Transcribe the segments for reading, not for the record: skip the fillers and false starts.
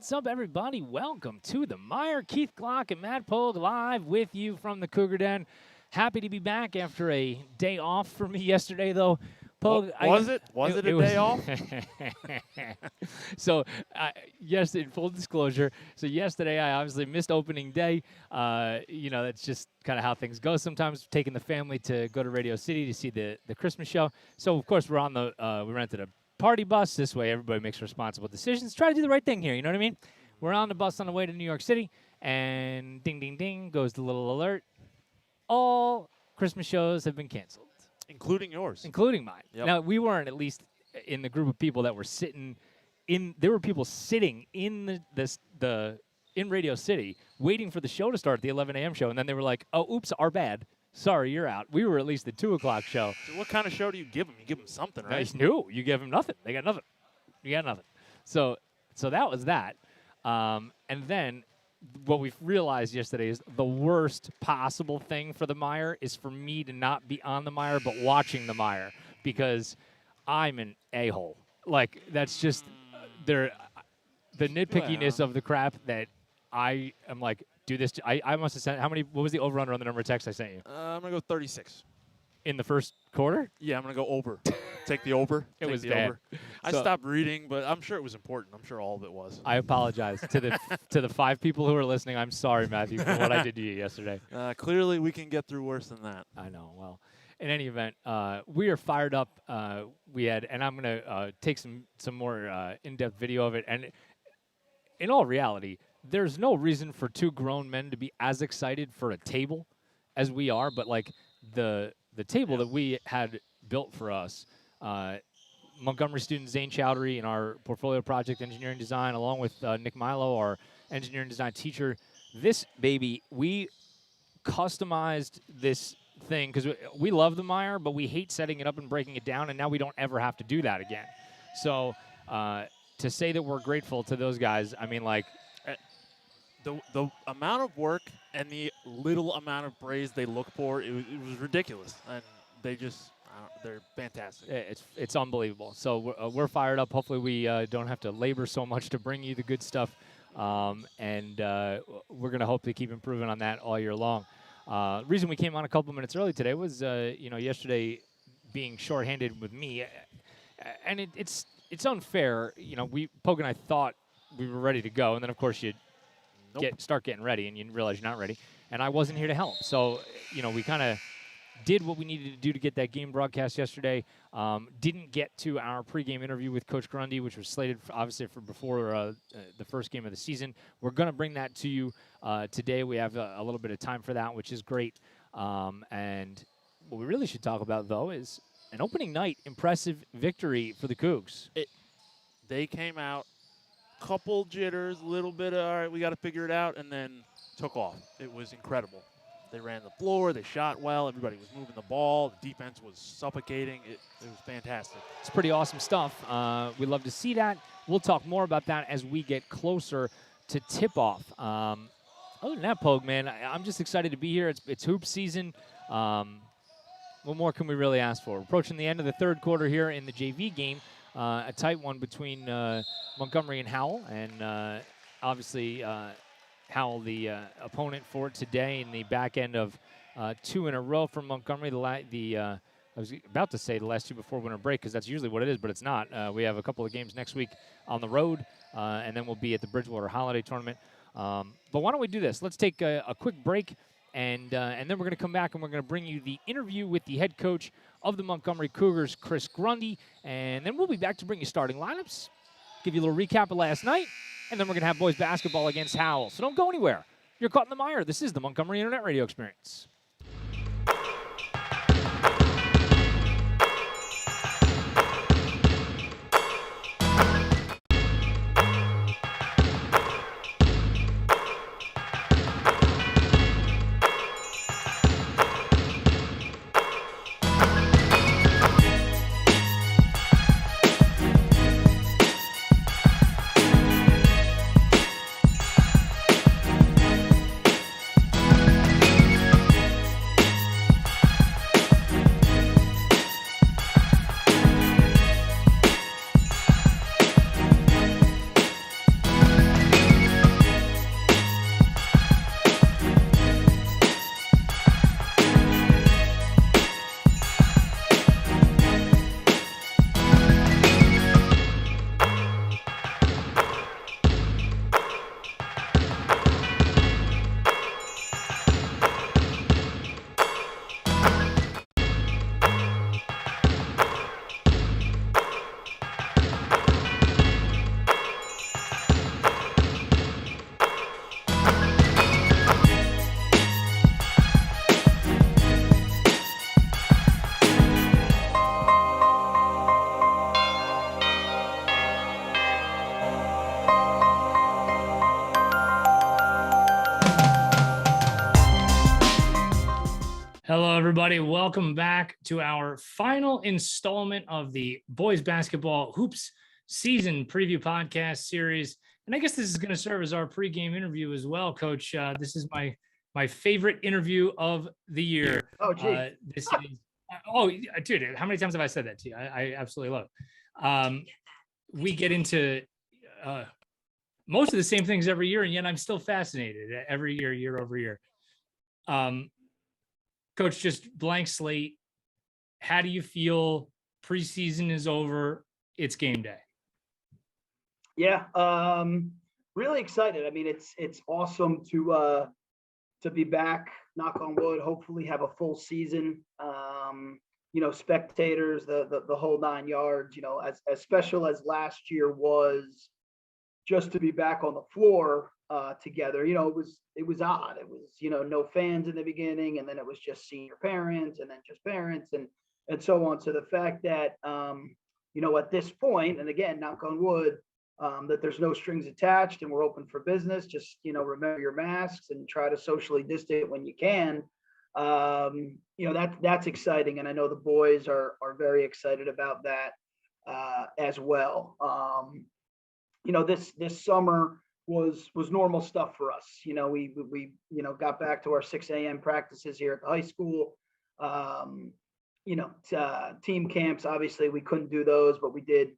What's up, everybody? Welcome to the MIRE. Keith Glock and Matt Pogue live with you from the Cougar Den. Happy to be back after a day off for me yesterday, though. Pogue, Was it a day off? So, yes, in full disclosure, so yesterday I obviously missed opening day. That's just kind of how things go sometimes, taking the family to go to Radio City to see the Christmas show. So, of course, we're on we rented a party bus. This way everybody makes responsible decisions. Try to do the right thing here, you know what I mean? We're on the bus on the way to New York City, and ding, ding, ding goes the little alert. All Christmas shows have been canceled. Including yours. Including mine. Yep. Now, we weren't at least in the group of people that were sitting in – there were people sitting in in Radio City waiting for the show to start, the 11 a.m. show, and then they were like, oh, oops, our bad. Sorry, you're out. We were at least the 2 o'clock show. So what kind of show do you give them? You give them something, right? No, you give them nothing. They got nothing. You got nothing. So that was that. And then what we've realized yesterday is the worst possible thing for the MIRE is for me to not be on the MIRE but watching the MIRE because I'm an a-hole. Like, that's just the nitpickiness of the crap that I am like, do this. I must have sent, what was the over-under on the number of texts I sent you? I'm going to go 36. In the first quarter? Yeah, I'm going to go over. Take the over. It was the bad. over. I stopped reading, but I'm sure it was important. I'm sure all of it was. I apologize to the 5 people who are listening. I'm sorry, Matthew, for what I did to you yesterday. Clearly, we can get through worse than that. I know. Well, in any event, we are fired up. And I'm going to take some more in-depth video of it. And in all reality, there's no reason for 2 grown men to be as excited for a table as we are. But like the table that we had built for us, Montgomery student Zane Chowdhury in our portfolio project engineering design, along with Nick Milo, our engineering design teacher. This baby, we customized this thing because we love the MIRE, but we hate setting it up and breaking it down, and now we don't ever have to do that again. So to say that we're grateful to those guys, I mean, like, the amount of work and the little amount of praise they look for, it was ridiculous. And they're fantastic. It's unbelievable. So we're fired up. Hopefully we don't have to labor so much to bring you the good stuff. And we're going to hopefully keep improving on that all year long. The reason we came on a couple minutes early today was, yesterday being shorthanded with me. And it's unfair. Pogue and I thought we were ready to go. And then, of course, you start getting ready, and you realize you're not ready. And I wasn't here to help. So, we kind of did what we needed to do to get that game broadcast yesterday. Didn't get to our pregame interview with Coach Grundy, which was slated, obviously, for before the first game of the season. We're going to bring that to you today. We have a little bit of time for that, which is great. And what we really should talk about, though, is an opening night impressive victory for the Cougs. They came out, couple jitters, a little bit of, all right, we got to figure it out, and then took off. It was incredible. They ran the floor. They shot well. Everybody was moving the ball. The defense was suffocating. It was fantastic. It's pretty awesome stuff. We love to see that. We'll talk more about that as we get closer to tip-off. Other than that, Pogue, man, I'm just excited to be here. It's hoop season. What more can we really ask for? We're approaching the end of the third quarter here in the JV game. A tight one between Montgomery and Howell, and obviously Howell, the opponent for today, in the back end of 2 in a row from Montgomery. I was about to say the last 2 before winter break, because that's usually what it is, but it's not. We have a couple of games next week on the road, and then we'll be at the Bridgewater Holiday Tournament. But why don't we do this? Let's take a quick break, and then we're going to come back and we're going to bring you the interview with the head coach of the Montgomery Cougars, Chris Grundy, and then we'll be back to bring you starting lineups, give you a little recap of last night, and then we're going to have boys basketball against Howell. So don't go anywhere. You're caught in the MIRE. This is the Montgomery Internet Radio Experience. Hello, everybody. Welcome back to our final installment of the boys basketball hoops season preview podcast series. And I guess this is going to serve as our pregame interview as well, Coach. This is my favorite interview of the year. Oh, gee. This is dude, how many times have I said that to you? I absolutely love it. We get into most of the same things every year, and yet I'm still fascinated every year, year over year. Coach, just blank slate. How do you feel? Preseason is over. It's game day. Yeah, really excited. I mean, it's awesome to be back. Knock on wood. Hopefully, have a full season. Spectators, the whole 9 yards. As special as last year was, just to be back on the floor together. It was odd. It was no fans in the beginning, and then it was just senior parents, and then just parents, and so on. So the fact that at this point, and again, knock on wood, that there's no strings attached, and we're open for business. Just remember your masks and try to socially distance when you can. That's exciting, and I know the boys are very excited about that as well. This summer was normal stuff for us. We got back to our 6 a.m. practices here at the high school. Team camps, obviously we couldn't do those, but we did,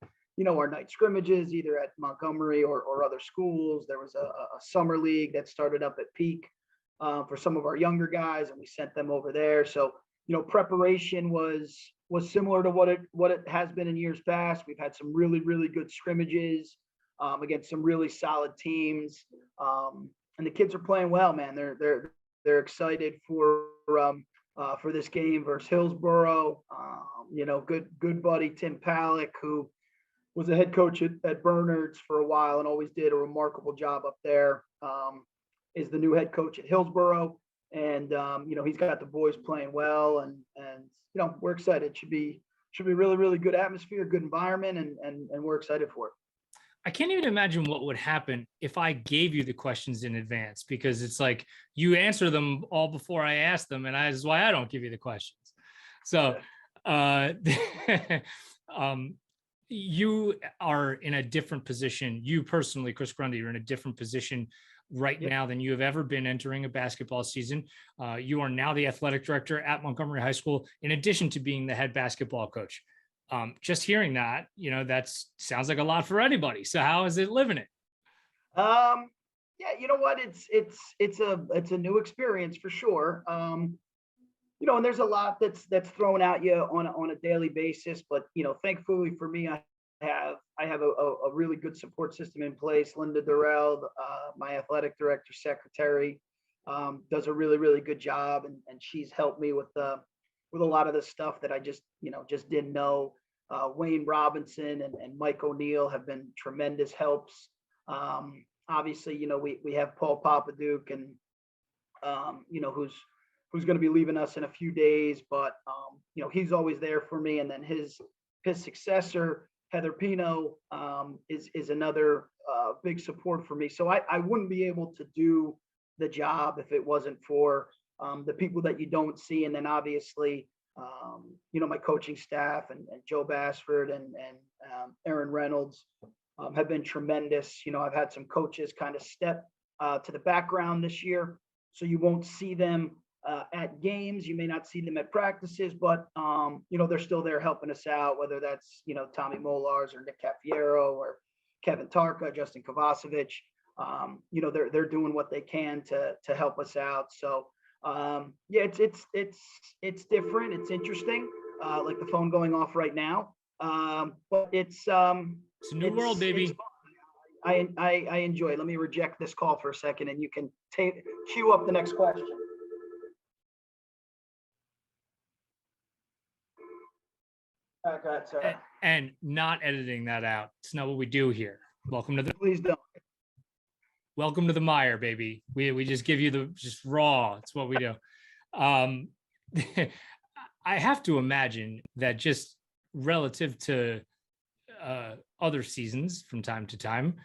our night scrimmages either at Montgomery or other schools. There was a summer league that started up at Peak for some of our younger guys, and we sent them over there. So, preparation was similar to what it has been in years past. We've had some really, really good scrimmages against some really solid teams, and the kids are playing well, man. They're excited for this game versus Hillsborough. Good buddy Tim Palick, who was the head coach at Bernard's for a while and always did a remarkable job up there, is the new head coach at Hillsborough, and he's got the boys playing well, and we're excited. Should be really, really good atmosphere, good environment, and we're excited for it. I can't even imagine what would happen if I gave you the questions in advance, because it's like you answer them all before I ask them, and that's why I don't give you the questions. So you are in a different position. You personally, Chris Grundy, you're in a different position right now than you have ever been entering a basketball season. You are now the athletic director at Montgomery High School, in addition to being the head basketball coach. Just hearing that, that sounds like a lot for anybody. So how is it living it? Yeah, you know what? It's a new experience for sure. And there's a lot that's thrown at you on a daily basis, but thankfully for me, I have a really good support system in place. Linda Durrell, my athletic director secretary, does a really, really good job, and she's helped me with a lot of the stuff that I just didn't know. Wayne Robinson and Mike O'Neill have been tremendous helps. Obviously, we have Paul Papaduke, and who's going to be leaving us in a few days, but he's always there for me. And then his successor, Heather Pino, is another big support for me. So I wouldn't be able to do the job if it wasn't for the people that you don't see. And then obviously, my coaching staff and Joe Bassford and Aaron Reynolds have been tremendous. I've had some coaches kind of step to the background this year, so you won't see them at games. You may not see them at practices, but they're still there helping us out, whether that's Tommy Molars or Nick Cafiero or Kevin Tarka, Justin Kovacevic. They're doing what they can to help us out. So it's different. It's interesting, like the phone going off right now. But it's a new world, baby. I enjoy it. Let me reject this call for a second, and you can queue up the next question. And not editing that out. It's not what we do here. Please don't. Welcome to the MIRE, baby. We just give you just raw. It's what we do. I have to imagine that just relative to other seasons from time to time,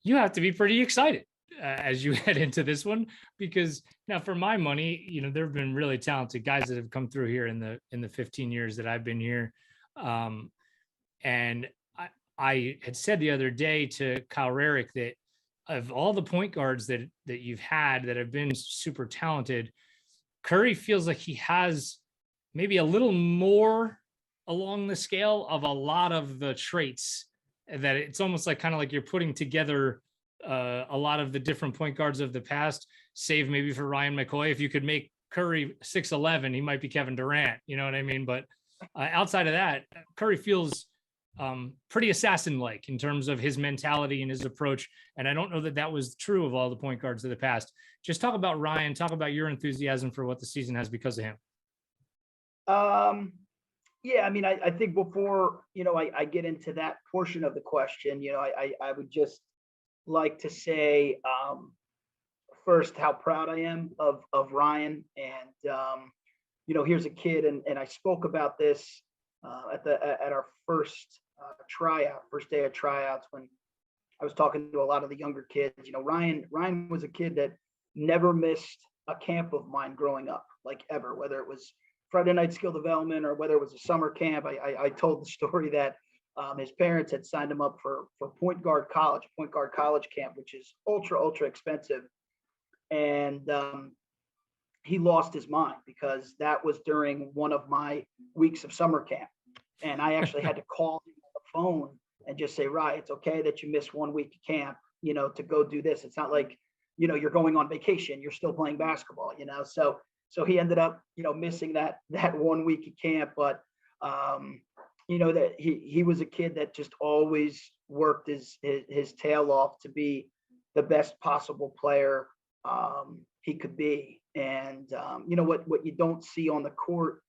you have to be pretty excited. as you head into this one, because now for my money, there have been really talented guys that have come through here in the 15 years that I've been here. And I had said the other day to Kyle Rarick that of all the point guards that you've had that have been super talented, Curry feels like he has maybe a little more along the scale of a lot of the traits, that it's almost like kind of like you're putting together a lot of the different point guards of the past, save maybe for Ryan McCoy. If you could make Curry 6'11", he might be Kevin Durant, you know what I mean? But outside of that, Curry feels pretty assassin-like in terms of his mentality and his approach. And I don't know that that was true of all the point guards of the past. Just talk about Ryan, talk about your enthusiasm for what the season has because of him. Yeah, I mean, I think before, I get into that portion of the question, I would just like to say, first, how proud I am of Ryan. And, here's a kid, and I spoke about this at our first first day of tryouts, when I was talking to a lot of the younger kids. Ryan was a kid that never missed a camp of mine growing up, like ever, whether it was Friday night skill development or whether it was a summer camp. I told the story that his parents had signed him up for point guard college camp, which is ultra expensive. And he lost his mind because that was during one of my weeks of summer camp. And I actually had to call him on the phone and just say, right, it's okay that you missed 1 week of camp, to go do this. It's not like, you're going on vacation, you're still playing basketball, So he ended up, missing that 1 week of camp. But, that he was a kid that just always worked his tail off to be the best possible player he could be. And, what you don't see on the court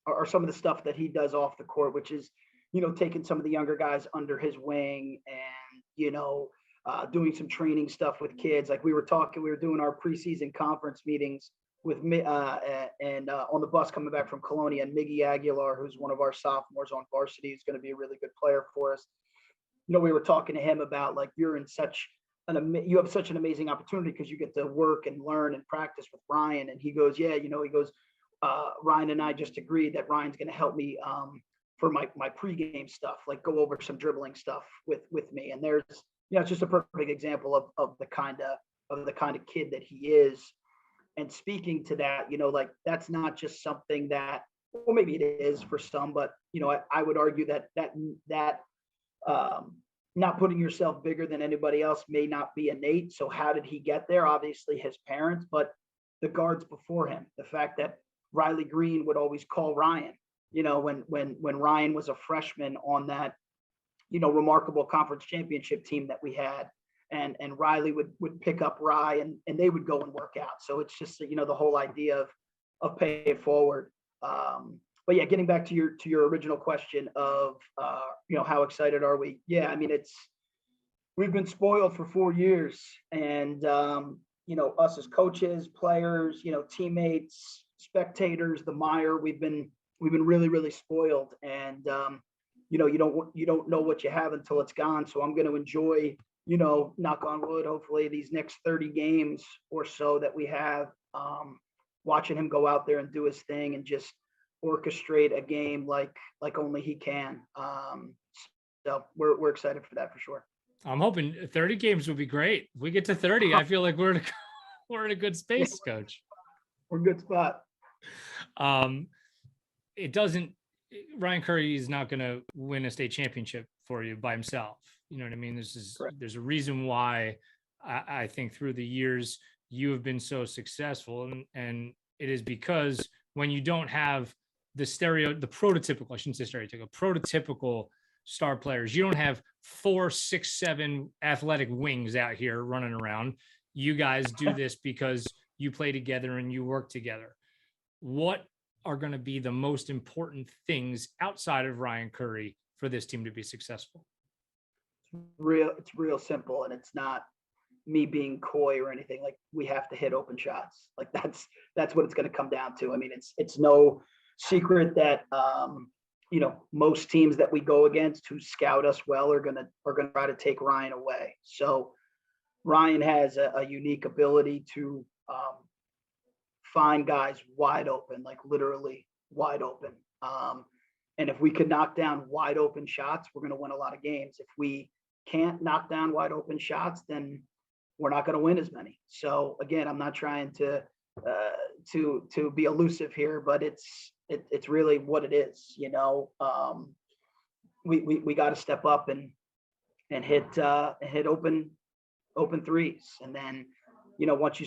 are some of the stuff that he does off the court, which is, taking some of the younger guys under his wing and, doing some training stuff with kids. Like we were doing our preseason conference meetings with me and on the bus coming back from Colonia, and Miggy Aguilar, who's one of our sophomores on varsity, who's going to be a really good player for us. We were talking to him about, like, you have such an amazing opportunity because you get to work and learn and practice with Ryan. And he goes, yeah, Ryan and I just agreed that Ryan's going to help me for my pregame stuff, like go over some dribbling stuff with me. And there's, it's just a perfect example of the kind of kid that he is. And speaking to that, like, that's not just something that, well, maybe it is for some, but I would argue that not putting yourself bigger than anybody else may not be innate. So how did he get there? Obviously his parents, but the guards before him, the fact that Riley Green would always call Ryan, when Ryan was a freshman on that, remarkable conference championship team that we had, and Riley would pick up Ryan and they would go and work out. So it's just, the whole idea of paying it forward. But yeah, getting back to your original question of, how excited are we? Yeah, I mean, we've been spoiled for 4 years, and, us as coaches, players, teammates, spectators, the MIRE, we've been really, really spoiled. And, you don't know what you have until it's gone. So I'm going to enjoy, knock on wood, hopefully these next 30 games or so that we have, watching him go out there and do his thing and just orchestrate a game like only he can. So we're excited for that for sure. I'm hoping 30 games would be great. If we get to 30, I feel like we're in a good space, Coach. We're in a good spot. Ryan Curry is not going to win a state championship for you by himself. You know what I mean? There's a reason why I think through the years you have been so successful, and it is because when you don't have prototypical star players, you don't have 4, 6, 7 athletic wings out here running around. You guys do this because you play together and you work together. What are going to be the most important things outside of Ryan Curry for this team to be successful? It's real simple, and it's not me being coy or anything. Like, we have to hit open shots. Like, that's what it's going to come down to. I mean, it's no secret that most teams that we go against who scout us well are gonna try to take Ryan away. So Ryan has a unique ability to find guys wide open, like literally wide open. And if we could knock down wide open shots, we're going to win a lot of games. If we can't knock down wide open shots, then we're not going to win as many. So again, I'm not trying to be elusive here, but it's really what it is. We got to step up and hit open threes, and then once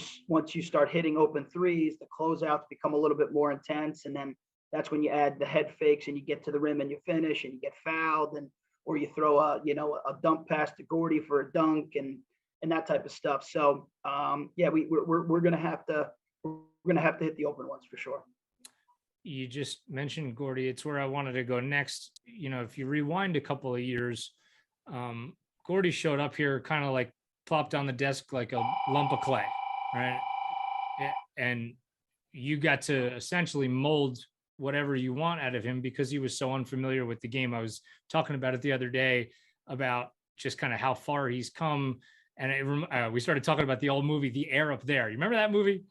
you start hitting open threes, the closeouts become a little bit more intense, and then that's when you add the head fakes and you get to the rim and you finish and you get fouled, or you throw a dump pass to Gordy for a dunk and that type of stuff. So we're gonna have to hit the open ones for sure. You just mentioned Gordy. It's where I wanted to go next. If you rewind a couple of years, Gordy showed up here kind of like plopped on the desk like a lump of clay, right? And you got to essentially mold whatever you want out of him because he was so unfamiliar with the game. I was talking about it the other day about just kind of how far he's come. And we started talking about the old movie, The Air Up There. You remember that movie?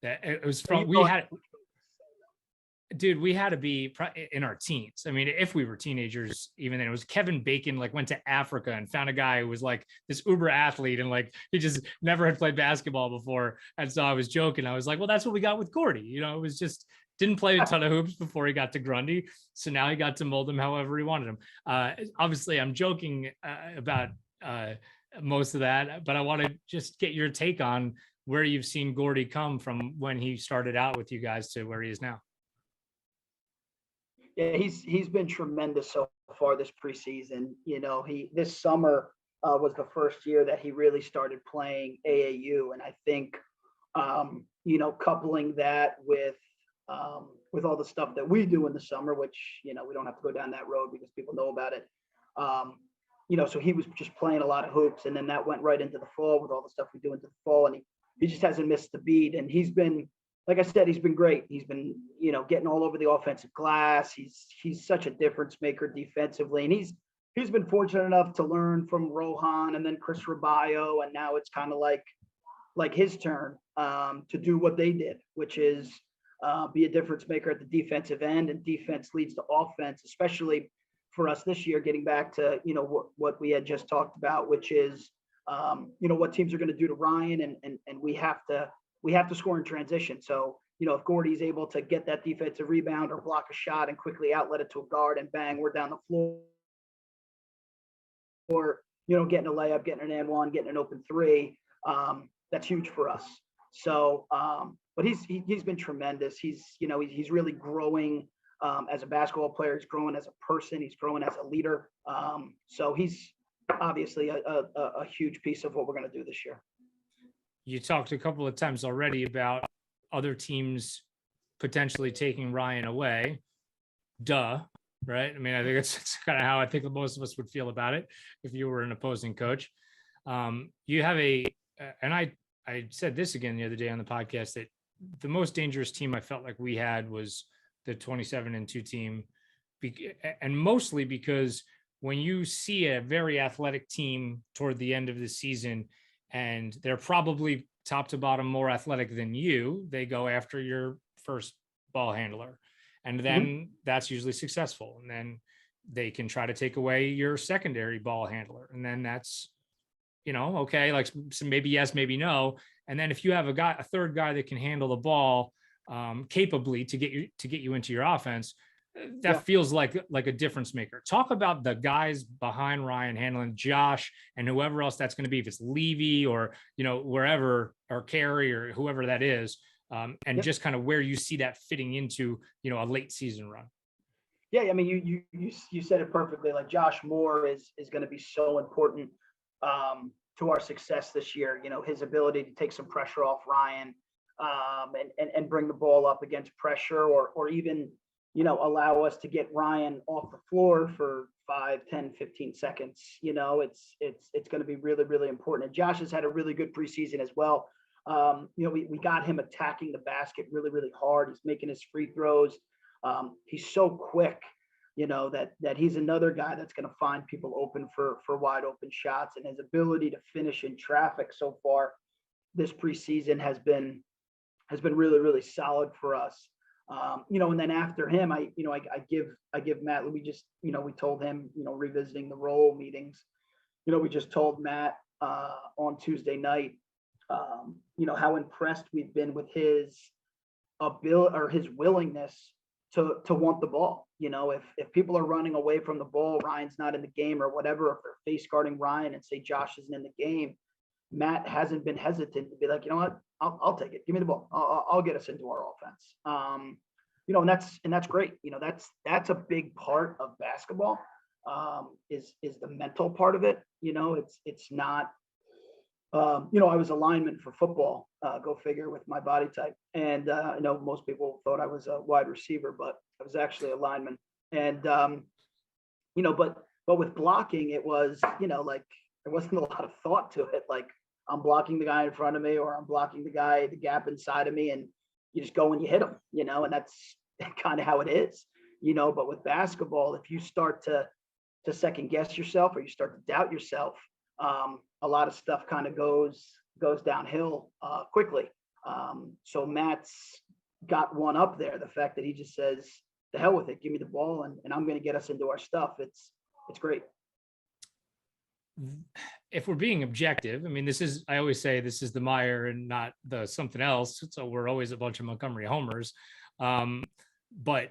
It was from, we had to be in our teens. I mean, if we were teenagers, even then, it was Kevin Bacon, went to Africa and found a guy who was like this uber athlete. And he just never had played basketball before. And so I was joking. I was like, well, that's what we got with Gordy. It was just, didn't play a ton of hoops before he got to Grundy. So now he got to mold him however he wanted him. Obviously I'm joking about most of that, but I want to just get your take on where you've seen Gordy come from when he started out with you guys to where he is now. Yeah, he's been tremendous so far this preseason. This summer was the first year that he really started playing AAU, and I think coupling that with all the stuff that we do in the summer, which we don't have to go down that road because people know about it. So he was just playing a lot of hoops, and then that went right into the fall with all the stuff we do into the fall, and he just hasn't missed a beat, and he's been. Like I said, he's been great. He's been, getting all over the offensive glass. He's such a difference maker defensively, and he's been fortunate enough to learn from Rohan and then Chris Rabayo, and now it's kind of like his turn to do what they did, which is be a difference maker at the defensive end, and defense leads to offense, especially for us this year. Getting back to what we had just talked about, which is what teams are going to do to Ryan, and we have to score in transition. So, if Gordy's able to get that defensive rebound or block a shot and quickly outlet it to a guard and bang, we're down the floor. Or, getting a layup, getting an and one, getting an open three, that's huge for us. So, but he's been tremendous. He's really growing as a basketball player. He's growing as a person. He's growing as a leader. So he's obviously a huge piece of what we're going to do this year. You talked a couple of times already about other teams potentially taking Ryan away. Duh, right? I mean, I think it's kind of how I think most of us would feel about it if you were an opposing coach. You have and I said this again the other day on the podcast, that the most dangerous team I felt like we had was the 27-2 team, and mostly because when you see a very athletic team toward the end of the season, and they're probably top to bottom more athletic than you, they go after your first ball handler. And then that's usually successful. And then they can try to take away your secondary ball handler. And then that's, okay, so maybe yes, maybe no. And then if you have a third guy that can handle the ball capably to get you into your offense, that feels like a difference maker. Talk about the guys behind Ryan handling Josh and whoever else that's going to be, if it's Levy or, wherever, or Carey or whoever that is, and just kind of where you see that fitting into, a late season run. Yeah. I mean, you said it perfectly. Like Josh Moore is going to be so important to our success this year. His ability to take some pressure off Ryan and bring the ball up against pressure, or even, allow us to get Ryan off the floor for 5, 10, 15 seconds. It's going to be really, really important. And Josh has had a really good preseason as well. We got him attacking the basket really, really hard. He's making his free throws. He's so quick. that he's another guy that's going to find people open for wide open shots, and his ability to finish in traffic so far this preseason has been really, really solid for us. And then after him, I give Matt, we just, we told him, revisiting the role meetings, we just told Matt on Tuesday night, how impressed we've been with his ability or his willingness to want the ball. If people are running away from the ball, Ryan's not in the game or whatever, if they're face guarding Ryan and say Josh isn't in the game, Matt hasn't been hesitant to be like, you know what, I'll take it. Give me the ball. I'll get us into our offense. And that's great. That's a big part of basketball. Is the mental part of it. It's not. I was a lineman for football. Go figure with my body type. And I know most people thought I was a wide receiver, but I was actually a lineman. And but with blocking, it was like there wasn't a lot of thought to it. Like, I'm blocking the guy in front of me, or I'm blocking the gap inside of me, and you just go and you hit him, and that's kind of how it is, but with basketball, if you start to second guess yourself, or you start to doubt yourself, a lot of stuff kind of goes downhill quickly. So Matt's got one up there. The fact that he just says, the hell with it, give me the ball, and I'm going to get us into our stuff. It's great. If we're being objective, I mean, I always say this is the MIRE and not the something else. So we're always a bunch of Montgomery homers. But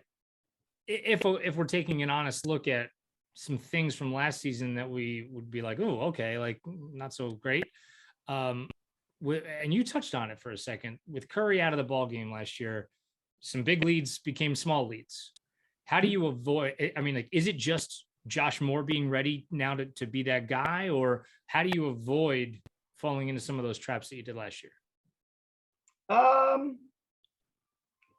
if we're taking an honest look at some things from last season that we would be like, oh, okay, like not so great. And you touched on it for a second with Curry out of the ball game last year, some big leads became small leads. How do you avoid, I mean, like, is it just Josh Moore being ready now to be that guy, or how do you avoid falling into some of those traps that you did last year?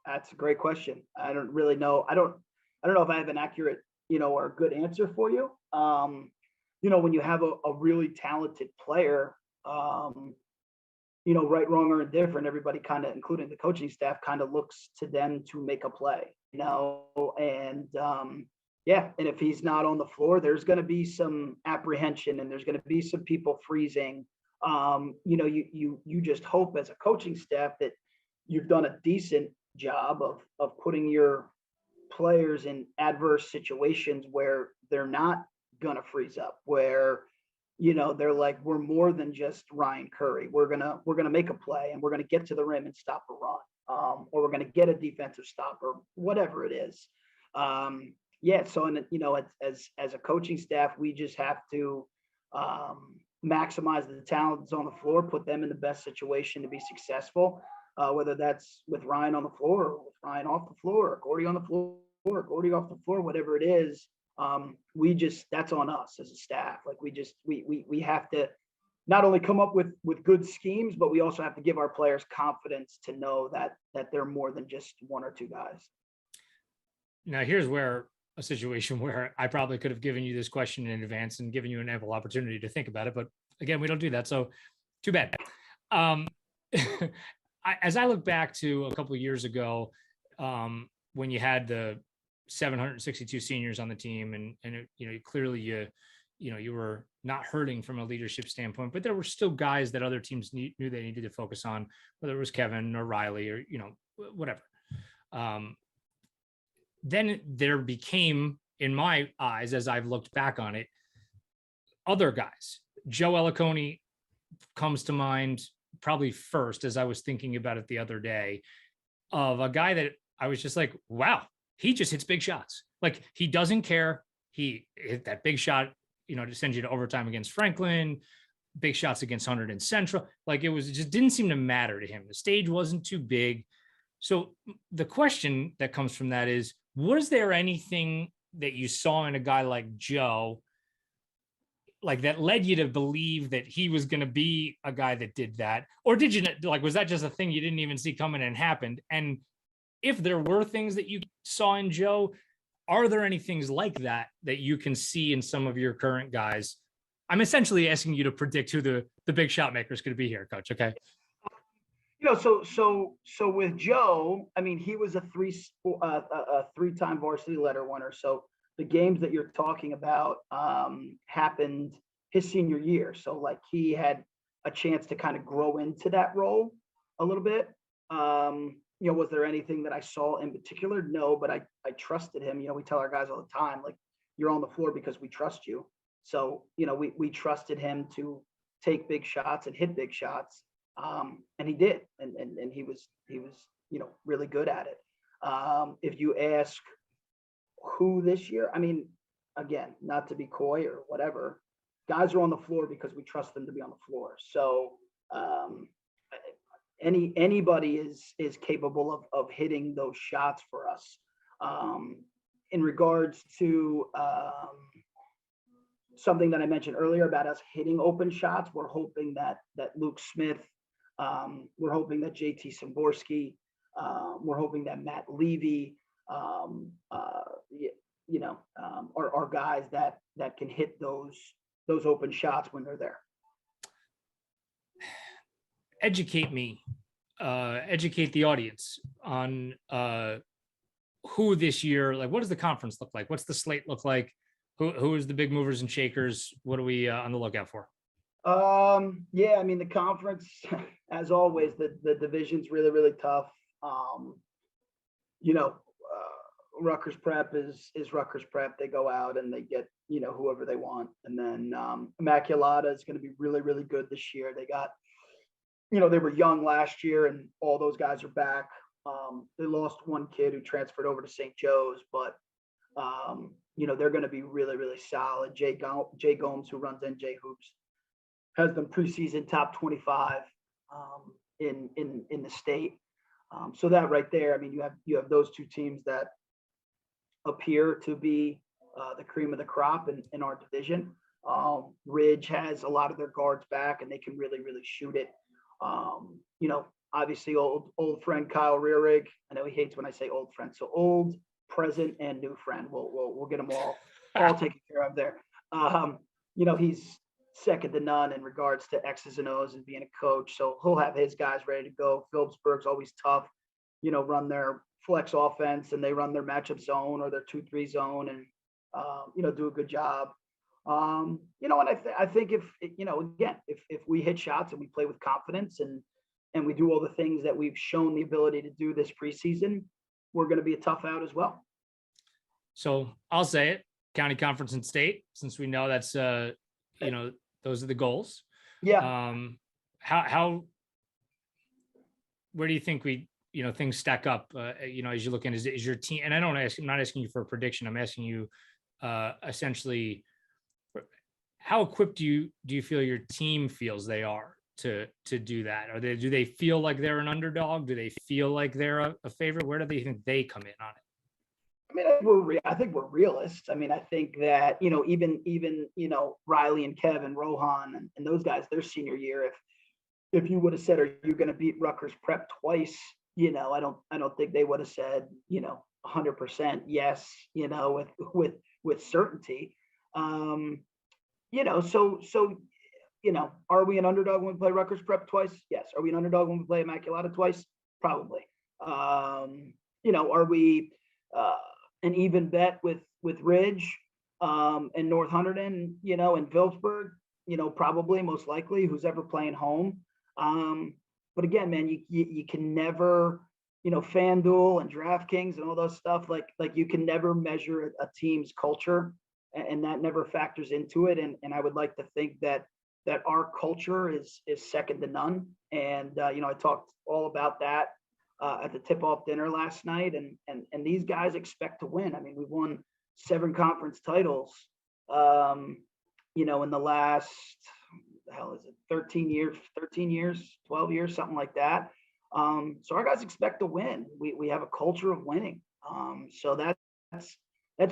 That's a great question. I don't really know. I don't know if I have an accurate, or a good answer for you. When you have a really talented player, right, wrong, or indifferent, everybody kind of, including the coaching staff, kind of looks to them to make a play, and and if he's not on the floor, there's going to be some apprehension, and there's going to be some people freezing. You just hope as a coaching staff that you've done a decent job of putting your players in adverse situations where they're not going to freeze up, where, they're like, we're more than just Ryan Curry. We're going to make a play, and we're going to get to the rim and stop a run, or we're going to get a defensive stop, or whatever it is. So, as a coaching staff, we just have to maximize the talent that's on the floor, put them in the best situation to be successful, whether that's with Ryan on the floor, or with Ryan off the floor, or Gordy on the floor, or Gordy off the floor, whatever it is. That's on us as a staff. Like, we have to not only come up with good schemes, but we also have to give our players confidence to know that they're more than just one or two guys. Now, here's where a situation where I probably could have given you this question in advance and given you an ample opportunity to think about it. But again, we don't do that. So too bad. As I look back to a couple of years ago, when you had the 762 seniors on the team, and clearly you were not hurting from a leadership standpoint, but there were still guys that other teams knew they needed to focus on, whether it was Kevin or Riley or, whatever. Then there became, in my eyes, as I've looked back on it, other guys. Joe Ellicone comes to mind probably first, as I was thinking about it the other day, of a guy that I was just like, wow, he just hits big shots. Like, he doesn't care. He hit that big shot, to send you to overtime against Franklin, big shots against Hunterdon Central. Like, it just didn't seem to matter to him. The stage wasn't too big. So the question that comes from that is, was there anything that you saw in a guy like Joe, like, that led you to believe that he was going to be a guy that did that? Or did you, like, was that just a thing you didn't even see coming and happened? And if there were things that you saw in Joe, are there any things like that you can see in some of your current guys? I'm essentially asking you to predict who the big shot maker is going to be here, Coach. Okay. So with Joe, I mean, he was a three-time varsity letter winner. So the games that you're talking about happened his senior year. So like he had a chance to kind of grow into that role a little bit. Was there anything that I saw in particular? No, but I trusted him. We tell our guys all the time, like, you're on the floor because we trust you. So, we trusted him to take big shots and hit big shots. And he did. And he was, really good at it. If you ask who this year, I mean, again, not to be coy or whatever, guys are on the floor because we trust them to be on the floor. So, anybody is capable of hitting those shots for us. In regards to something that I mentioned earlier about us hitting open shots, we're hoping that Luke Smith, we're hoping that JT Simborski, we're hoping that Matt Levy, are guys that can hit those open shots when they're there. Educate me, educate the audience on who this year, like, what does the conference look like? What's the slate look like? Who is the big movers and shakers? What are we on the lookout for? Yeah, I mean, the conference, as always, the division's really, really tough. Rutgers Prep is Rutgers Prep. They go out and they get, whoever they want. And then Immaculata is going to be really, really good this year. They got, they were young last year and all those guys are back. They lost one kid who transferred over to St. Joe's, but, they're going to be really, really solid. Jay Gomes, who runs NJ Hoops, has them preseason top 25 in the state. So that right there, I mean, you have those two teams that appear to be the cream of the crop in our division. Ridge has a lot of their guards back and they can really, really shoot it. Obviously old friend Kyle Rearig. I know he hates when I say old friend. So old, present, and new friend. We'll get them all taken care of there. He's second to none in regards to X's and O's and being a coach. So he'll have his guys ready to go. Phillipsburg's always tough, run their flex offense and they run their matchup zone or their 2-3 zone and, do a good job. And I think if we hit shots and we play with confidence and we do all the things that we've shown the ability to do this preseason, we're going to be a tough out as well. So I'll say it, county conference and state, since we know that's, those are the goals. Yeah. Where do you think things stack up, as you look in, is your team, and I'm not asking you for a prediction. I'm asking you essentially, how equipped do you feel your team feels they are to do that? Do they feel like they're an underdog? Do they feel like they're a favorite? Where do they think they come in on it? I mean, I think we're realists. I mean, I think that, even Riley and Kevin, Rohan and those guys, their senior year, if you would have said, are you going to beat Rutgers Prep twice? I don't think they would have said, 100% yes, with certainty. Are we an underdog when we play Rutgers Prep twice? Yes. Are we an underdog when we play Immaculata twice? Probably. Are we an even bet with Ridge and North Hunterdon, and Phillipsburg? Probably, most likely, who's ever playing home. But again, man, you can never, FanDuel and DraftKings and all those stuff, like you can never measure a team's culture, and that never factors into it. And I would like to think that our culture is second to none. And I talked all about that at the tip-off dinner last night, and these guys expect to win. I mean, we've won 7 conference titles, in the last, the hell is it, 13 years, 12 years, something like that. So our guys expect to win. We have a culture of winning. So that's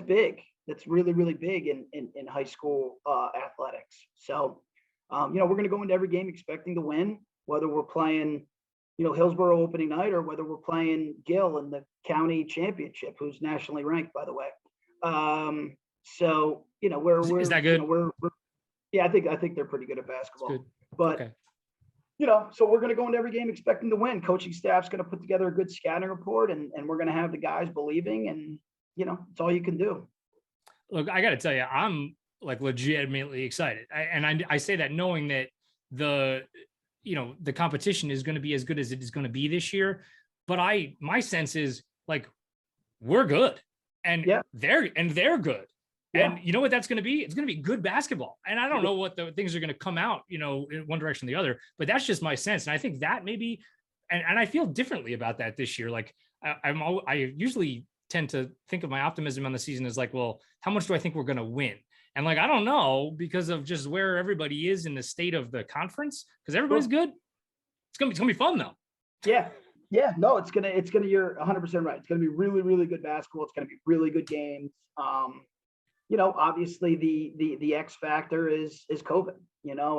big. That's really, really big in high school athletics. So, we're going to go into every game expecting to win, whether we're playing, Hillsborough opening night or whether we're playing Gill in the county championship, who's nationally ranked, by the way. We're is that good? Yeah, I think they're pretty good at basketball. Good. But okay. So we're going to go into every game expecting to win. Coaching staff's going to put together a good scouting report, and we're going to have the guys believing, and it's all you can do. look, I got to tell you, I'm like legitimately excited. I say that knowing that the competition is going to be as good as it is going to be this year. But my sense is like, we're good and they're good. Yeah. And you know what that's going to be? It's going to be good basketball. And I don't know what the things are going to come out, in one direction or the other, but that's just my sense. And I think that maybe, and I feel differently about that this year. Like I usually tend to think of my optimism on the season as like, well, how much do I think we're going to win? And like, I don't know, because of just where everybody is in the state of the conference, because everybody's good. It's going to be fun though. Yeah. Yeah, no, it's gonna. You're 100% right. It's gonna be really, really good basketball. It's gonna be really good games. Obviously the X factor is COVID.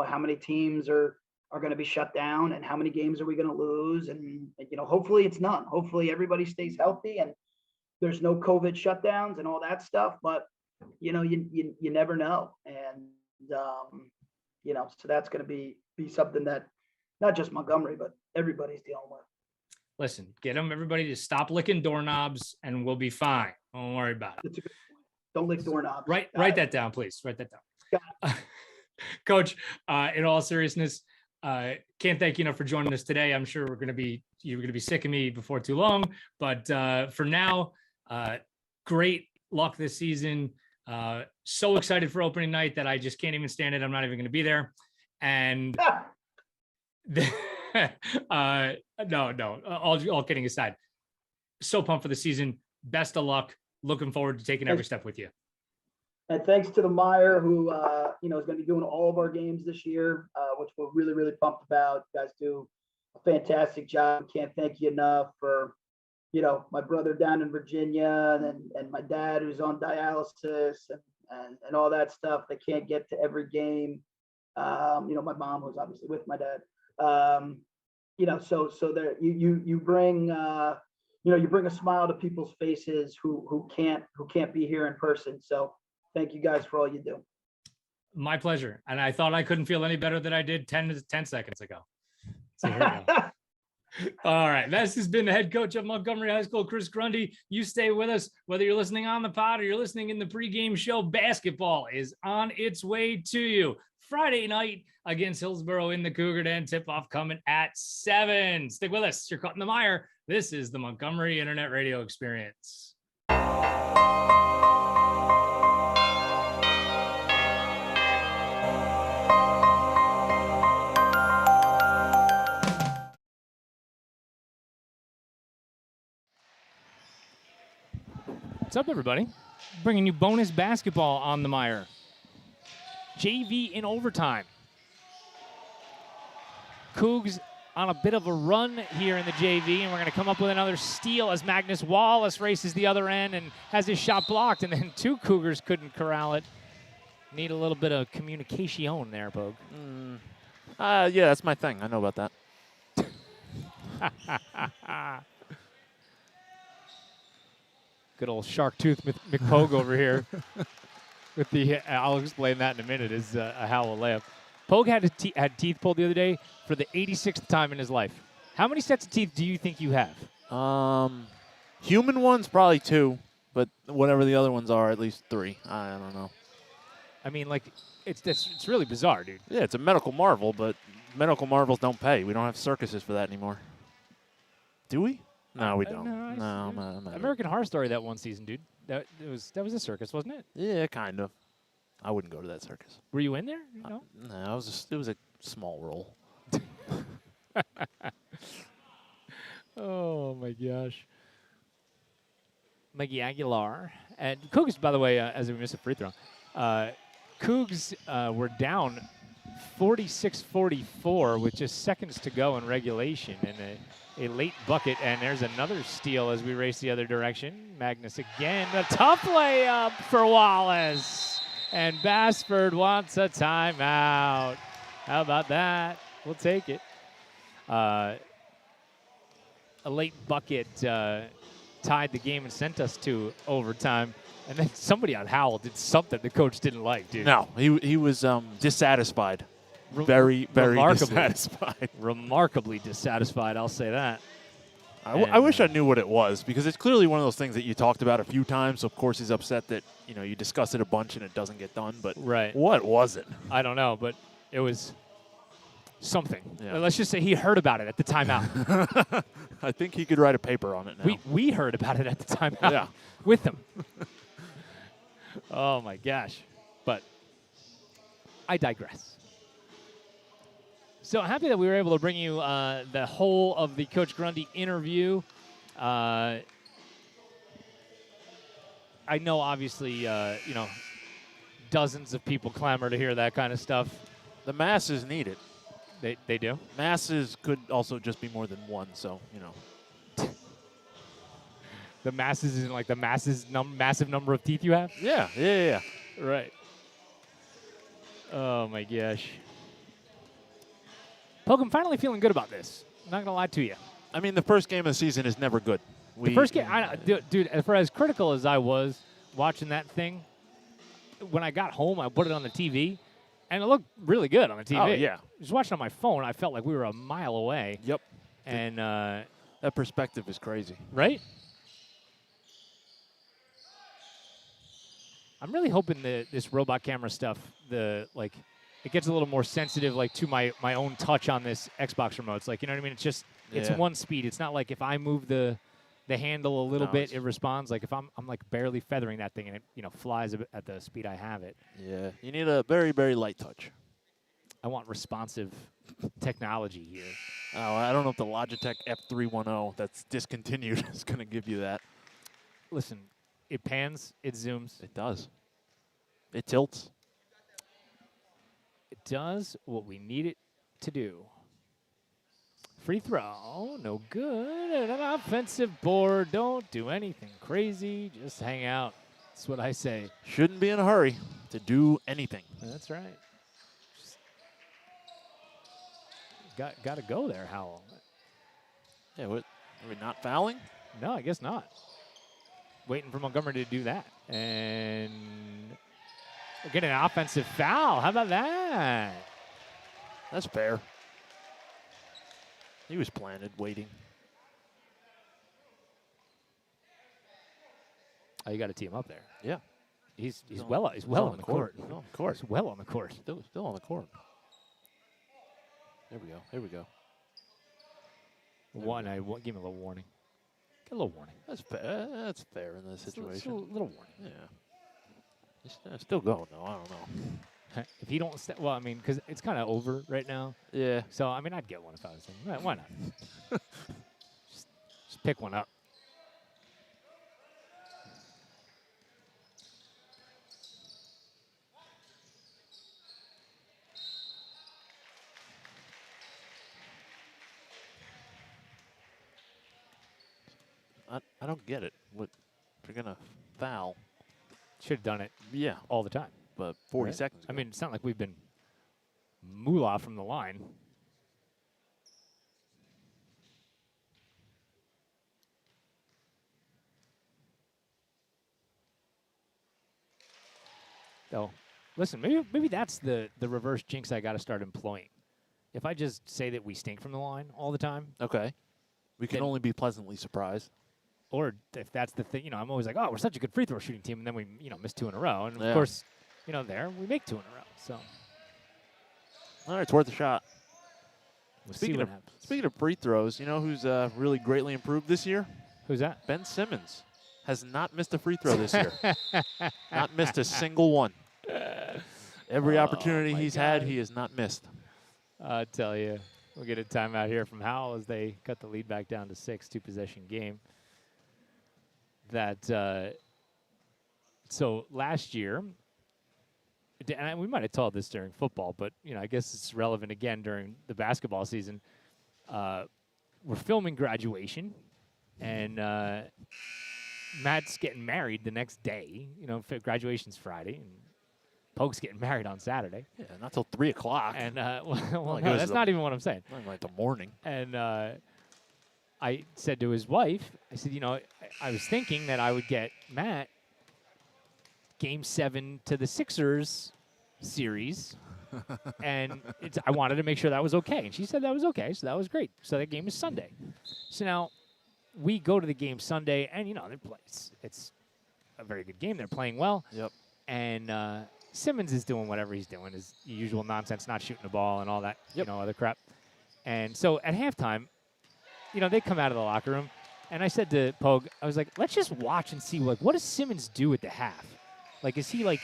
How many teams are going to be shut down, and how many games are we going to lose? And hopefully it's none. Hopefully everybody stays healthy and there's no COVID shutdowns and all that stuff. But you never know, and so that's going to be something that not just Montgomery but everybody's dealing with. Listen, get everybody to stop licking doorknobs and we'll be fine. Don't worry about it. It's a good point. Don't lick doorknobs. Write that down, please. Write that down. Coach, in all seriousness, can't thank you enough for joining us today. I'm sure you're going to be sick of me before too long, but for now, great luck this season. So excited for opening night that I just can't even stand it. I'm not even going to be there. And no, all kidding aside, so pumped for the season. Best of luck. Looking forward to taking every step with you. And thanks to the MIRE, who is going to be doing all of our games this year, which we're really, really pumped about. You guys do a fantastic job. Can't thank you enough for, my brother down in Virginia and my dad who's on dialysis and all that stuff. They can't get to every game. My mom was obviously with my dad. So there you bring you bring a smile to people's faces who can't be here in person. So thank you guys for all you do. My pleasure. And I thought I couldn't feel any better than I did 10 seconds ago. So here we go. All right. This has been the head coach of Montgomery High School, Chris Grundy. You stay with us, whether you're listening on the pod or you're listening in the pregame show. Basketball is on its way to you. Friday night against Hillsborough in the Cougar Den. Tip-off coming at 7. Stick with us. You're caught in the mire. This is the Montgomery Internet Radio Experience. What's up, everybody? Bringing you bonus basketball on the MIRE. JV in overtime. Cougs on a bit of a run here in the JV, and we're going to come up with another steal as Magnus Wallace races the other end and has his shot blocked, and then 2 Cougars couldn't corral it. Need a little bit of communication there, Pogue. Yeah, that's my thing. I know about that. Good old shark tooth McPogue over here. With the, I'll explain that in a minute, is a Howell layup. Pogue had teeth pulled the other day for the 86th time in his life. How many sets of teeth do you think you have? Human ones, probably 2, but whatever the other ones are, at least 3. I don't know. I mean, like, it's really bizarre, dude. Yeah, it's a medical marvel, but medical marvels don't pay. We don't have circuses for that anymore. Do we? No, we don't. No, American Horror Story that one season, dude. That was a circus, wasn't it? Yeah, kind of. I wouldn't go to that circus. Were you in there? No. No, it was a small role. Oh my gosh. Maggie Aguilar and Cougs, by the way, as we missed a free throw, Cougs were down 46-44 with just seconds to go in regulation, and a late bucket, and there's another steal as we race the other direction. Magnus again, a tough layup for Wallace, and Bassford wants a timeout. How about that? We'll take it. A late bucket tied the game and sent us to overtime. And then somebody on Howell did something the coach didn't like, dude. No, he was dissatisfied. Very remarkably dissatisfied. Remarkably dissatisfied, I'll say that. I wish I knew what it was, because it's clearly one of those things that you talked about a few times. So of course he's upset that you discuss it a bunch and it doesn't get done. But Right. what was it? I don't know, but it was something. Yeah. Let's just say he heard about it at the timeout. I think he could write a paper on it now. We heard about it at the timeout Yeah. with him. Oh my gosh. But I digress. So happy that we were able to bring you the whole of the Coach Grundy interview. I know, obviously, dozens of people clamor to hear that kind of stuff. The masses need it. They do. Masses could also just be more than one, so, The masses isn't like the massive number of teeth you have? Yeah. Right. Oh, my gosh. Poke, I'm finally feeling good about this. I'm not going to lie to you. I mean, the first game of the season is never good. The first game, dude, for as critical as I was watching that thing, when I got home, I put it on the TV, and it looked really good on the TV. Oh, yeah. Just watching on my phone, I felt like we were a mile away. Yep. And, that perspective is crazy. right? I'm really hoping that this robot camera stuff, it gets a little more sensitive, to my own touch on this Xbox remote. It's like, you know what I mean? It's just, it's Yeah. one speed. It's not like if I move the handle a little No, bit, it's- it responds. Like if I'm like barely feathering that thing and it, flies at the speed I have it. Yeah. You need a very, very light touch. I want responsive technology here. Oh, I don't know if the Logitech F310 that's discontinued is going to give you that. Listen, it pans, it zooms. It does. It tilts. It does what we need it to do. Free throw, no good. And an offensive board. Don't do anything crazy. Just hang out. That's what I say. Shouldn't be in a hurry to do anything. That's right. Got to go there, Howell. Yeah, what? Are we not fouling? No, I guess not. Waiting for Montgomery to do that. And we're getting an offensive foul. How about that? That's fair. He was planted, waiting. Oh, you got to tee him up there. Yeah. He's Still well on the court. Still on the court. He's well on the court. Still on the court. There we go. Here we go. Give him a little warning. Get a little warning. That's fair. That's fair in this situation. Just a little warning. Yeah. It's still going though. I don't know. If he don't, because it's kind of over right now. Yeah. So I'd get one if I was him. Right, why not? just pick one up. I don't get it. What if you're gonna foul? Should have done it Yeah, all the time. but 40 right? seconds. I ago. mean, it's not like we've been moolah from the line. So, listen, maybe that's the reverse jinx I got to start employing. If I just say that we stink from the line all the time, okay. We can Then- only be pleasantly surprised. or if that's the thing, I'm always like, oh, we're such a good free throw shooting team, and then we, miss two in a row. And, Yeah. of course, there, we make two in a row. So, All right, it's worth a shot. we'll see Speaking what of happens. speaking of free throws, you know who's really greatly improved this year? Who's that? Ben Simmons has not missed a free throw this year. Not missed a single one. Every Oh, opportunity my he's had, God. he has not missed. I tell you, we'll get a timeout here from Howell as they cut the lead back down to 6, 2-possession game. So last year, and we might have told this during football, but I guess it's relevant again during the basketball season. We're filming graduation, and Matt's getting married the next day. Graduation's Friday, and Poke's getting married on Saturday. Yeah, not till 3 o'clock. And like no, it was that's the- not even what I'm saying. Not like the morning. And I said to his wife, I said, I was thinking that I would get Matt Game 7 to the Sixers series, and I wanted to make sure that was okay. And she said that was okay, so that was great. So that game is Sunday. So now we go to the game Sunday, and it's a very good game. They're playing well. Yep. And Simmons is doing whatever he's doing, his usual nonsense, not shooting the ball and all that, other crap. And so at halftime, they come out of the locker room, and I said to Pogue, I was like, let's just watch and see, what does Simmons do at the half? Like, is he like,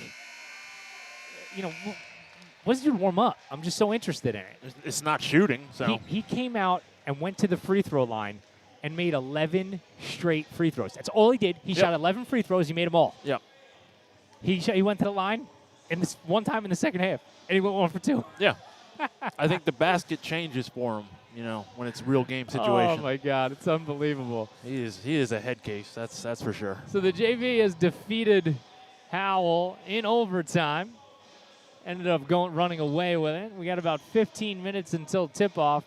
what does he warm up? I'm just so interested in it. It's not shooting, so. He came out and went to the free throw line and made 11 straight free throws. That's all he did. He shot 11 free throws. He made them all. Yep. He went to the line in this one time in the second half, and he went 1 for 2. Yeah. I think the basket changes for him, when it's real game situation. Oh, my God. It's unbelievable. He is a head case. That's for sure. So the JV has defeated Howell in overtime. Ended up running away with it. We got about 15 minutes until tip-off.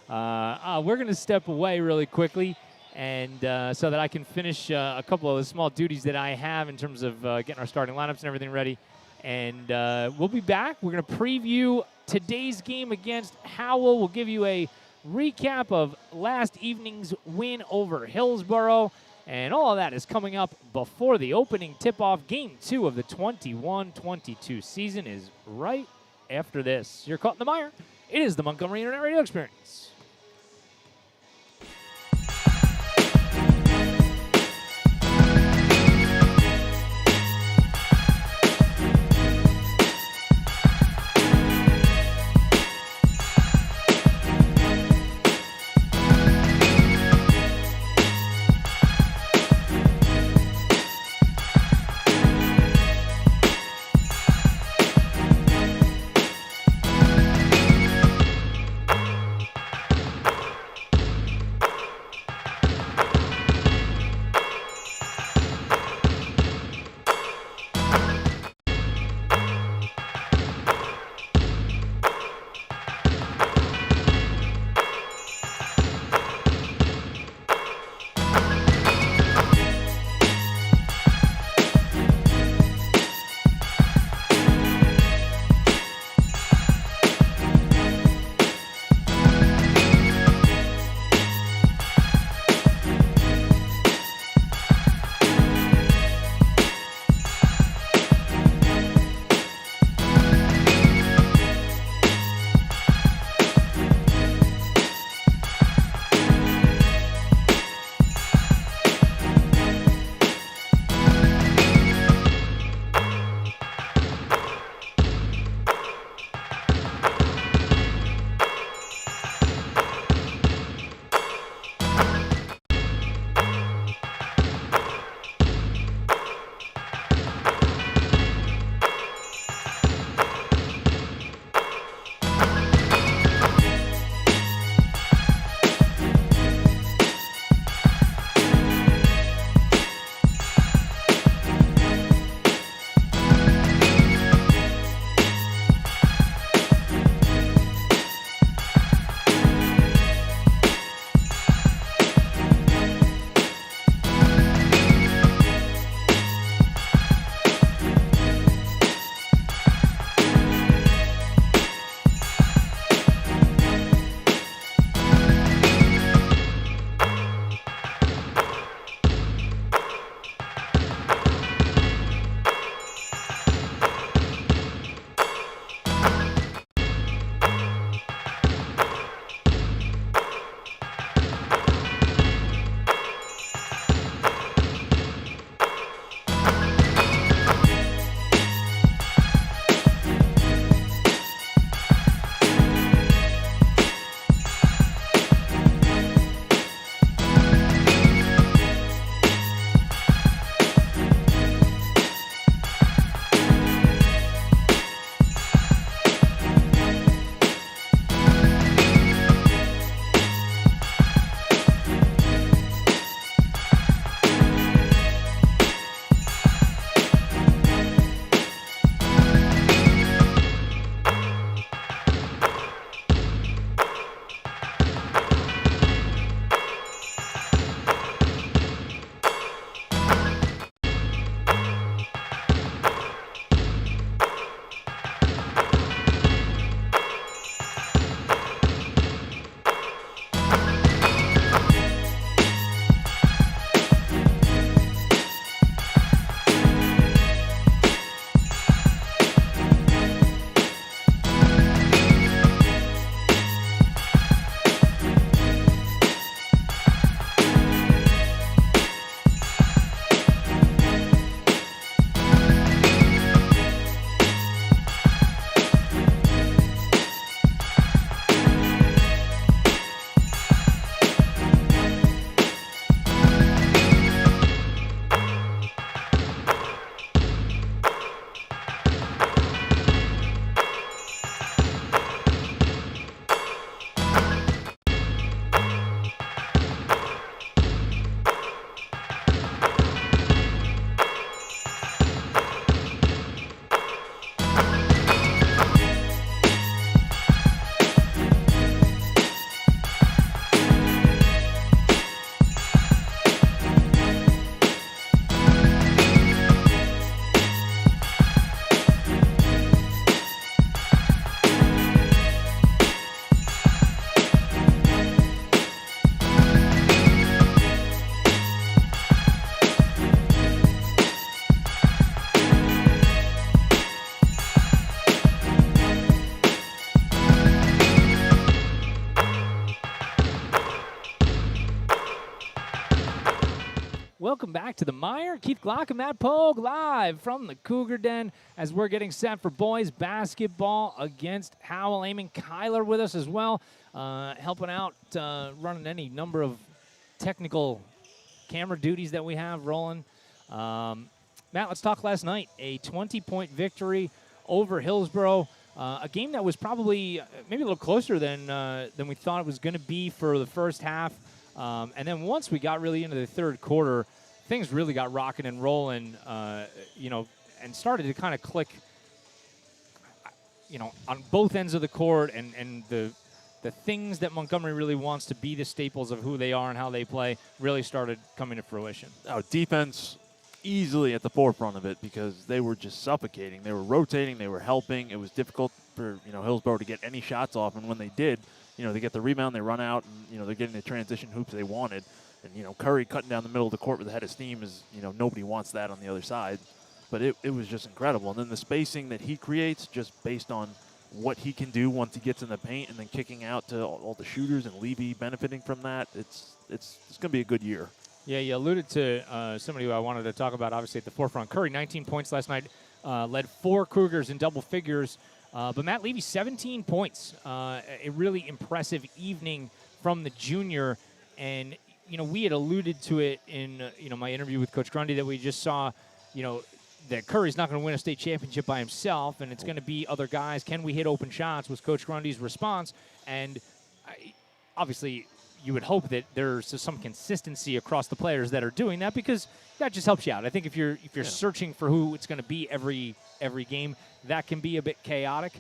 We're going to step away really quickly, and so that I can finish a couple of the small duties that I have in terms of getting our starting lineups and everything ready. And we'll be back. We're going to preview today's game against Howell. We'll give you a recap of last evening's win over Hillsborough. And all of that is coming up before the opening tip-off. Game 2 of the 21-22 season is right after this. You're caught in the mire. It is the Montgomery Internet Radio Experience. Welcome back to the MIRE. Keith Glock and Matt Pogue live from the Cougar Den as we're getting set for boys basketball against Howell. Eamon Kyler with us as well, helping out, running any number of technical camera duties that we have rolling. Matt, let's talk last night. A 20-point victory over Hillsborough. A game that was probably maybe a little closer than we thought it was going to be for the first half. And then once we got really into the third quarter, things really got rocking and rolling, and started to kind of click, on both ends of the court, and the things that Montgomery really wants to be the staples of who they are and how they play really started coming to fruition. Oh, defense easily at the forefront of it because they were just suffocating. They were rotating. They were helping. It was difficult for, Hillsborough to get any shots off, and when they did, they get the rebound, they run out, and, they're getting the transition hoops they wanted. And, Curry cutting down the middle of the court with a head of steam is, nobody wants that on the other side. But it was just incredible. And then the spacing that he creates just based on what he can do once he gets in the paint and then kicking out to all the shooters and Levy benefiting from that, it's going to be a good year. Yeah, you alluded to somebody who I wanted to talk about, obviously, at the forefront. Curry, 19 points last night, led 4 Cougars in double figures. But Matt Levy, 17 points. A really impressive evening from the junior. And, we had alluded to it in, my interview with Coach Grundy that we just saw, that Curry's not going to win a state championship by himself, and it's going to be other guys. Can we hit open shots was Coach Grundy's response. And obviously you would hope that there's some consistency across the players that are doing that because that just helps you out. I think if you're searching for who it's going to be every game, that can be a bit chaotic.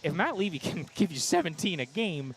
If Matt Levy can give you 17 a game,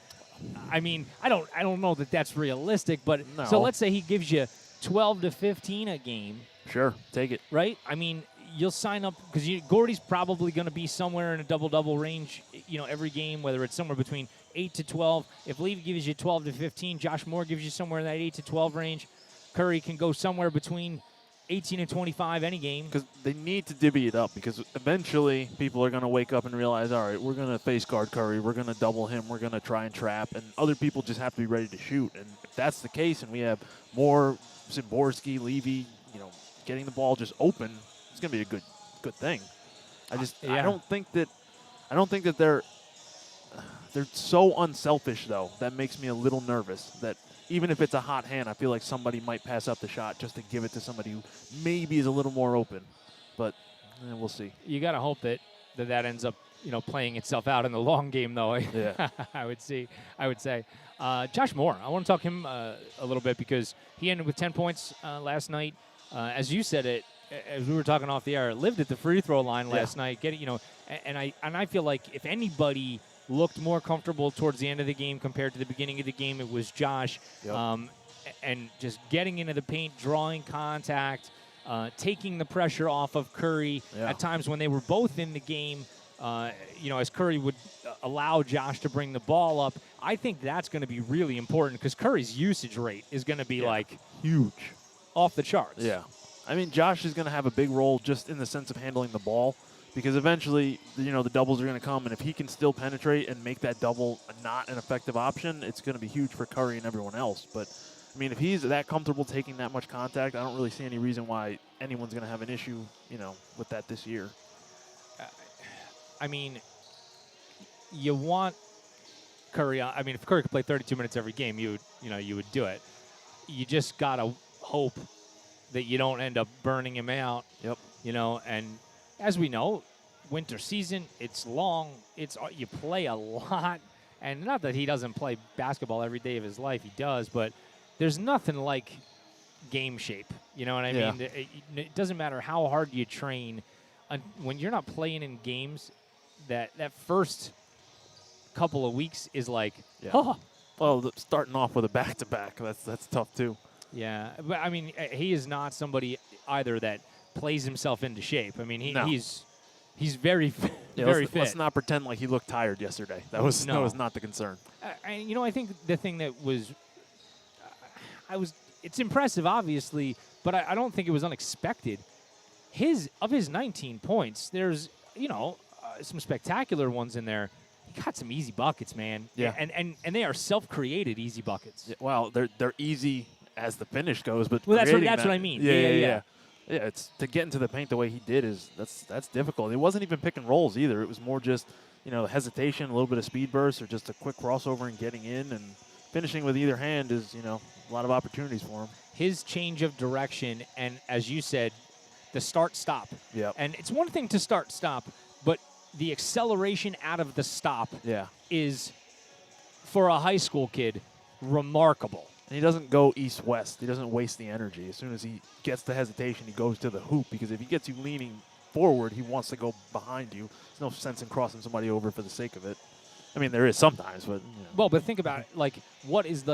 I mean, I don't know that that's realistic, but no. So let's say he gives you 12 to 15 a game. Sure, take it. Right? I mean, you'll sign up because Gordy's probably going to be somewhere in a double-double range, every game, whether it's somewhere between 8 to 12. If Levy gives you 12 to 15, Josh Moore gives you somewhere in that 8 to 12 range. Curry can go somewhere between 18 and 25 any game. Because they need to divvy it up because eventually people are going to wake up and realize, all right, we're going to face guard Curry. We're going to double him. We're going to try and trap. And other people just have to be ready to shoot. And if that's the case and we have more Szymborski, Levy, getting the ball just open, it's going to be a good thing. I don't think that they're so unselfish, though. That makes me a little nervous that even if it's a hot hand, I feel like somebody might pass up the shot just to give it to somebody who maybe is a little more open. But we'll see. You got to hope that ends up, playing itself out in the long game, though. Yeah. I would say. Josh Moore, I want to talk him a little bit because he ended with 10 points last night. As you said it, as we were talking off the air, lived at the free throw line last night. And I feel like if anybody looked more comfortable towards the end of the game compared to the beginning of the game, it was Josh. Yep. And just getting into the paint, drawing contact, taking the pressure off of Curry at times when they were both in the game. As Curry would allow Josh to bring the ball up. I think that's going to be really important because Curry's usage rate is going to be huge, off the charts. Yeah. I mean, Josh is going to have a big role just in the sense of handling the ball because eventually, the doubles are going to come, and if he can still penetrate and make that double not an effective option, it's going to be huge for Curry and everyone else. But, I mean, if he's that comfortable taking that much contact, I don't really see any reason why anyone's going to have an issue, with that this year. I mean, you want Curry. I mean, if Curry could play 32 minutes every game, you would do it. You just gotta hope that you don't end up burning him out. Yep. And as we know, winter season, it's long. You play a lot, and not that he doesn't play basketball every day of his life. He does, but there's nothing like game shape. You know what I mean? It doesn't matter how hard you train. When you're not playing in games, that first couple of weeks is like, Well, starting off with a back-to-back, that's tough too. Yeah, but I mean, he is not somebody either that plays himself into shape. I mean, he's very fit. Let's not pretend like he looked tired yesterday. That was not the concern. I think the thing that was, it's impressive, obviously, but I don't think it was unexpected. Of his 19 points, there's some spectacular ones in there. He got some easy buckets, man. Yeah. And they are self-created easy buckets. Yeah, well, they're easy as the finish goes, but Well, that's creating what I that- mean. Yeah. It's to get into the paint the way he did that's difficult. It wasn't even pick and rolls either. It was more just hesitation, a little bit of speed burst, or just a quick crossover and getting in, and finishing with either hand is a lot of opportunities for him. His change of direction, and as you said, the start-stop. Yeah. And it's one thing to start-stop, but the acceleration out of the stop Yeah. is, for a high school kid, remarkable. And he doesn't go east-west. He doesn't waste the energy. As soon as he gets the hesitation, he goes to the hoop, because if he gets you leaning forward, he wants to go behind you. There's no sense in crossing somebody over for the sake of it. I mean, there is sometimes, but Well, but think about it. Like, what is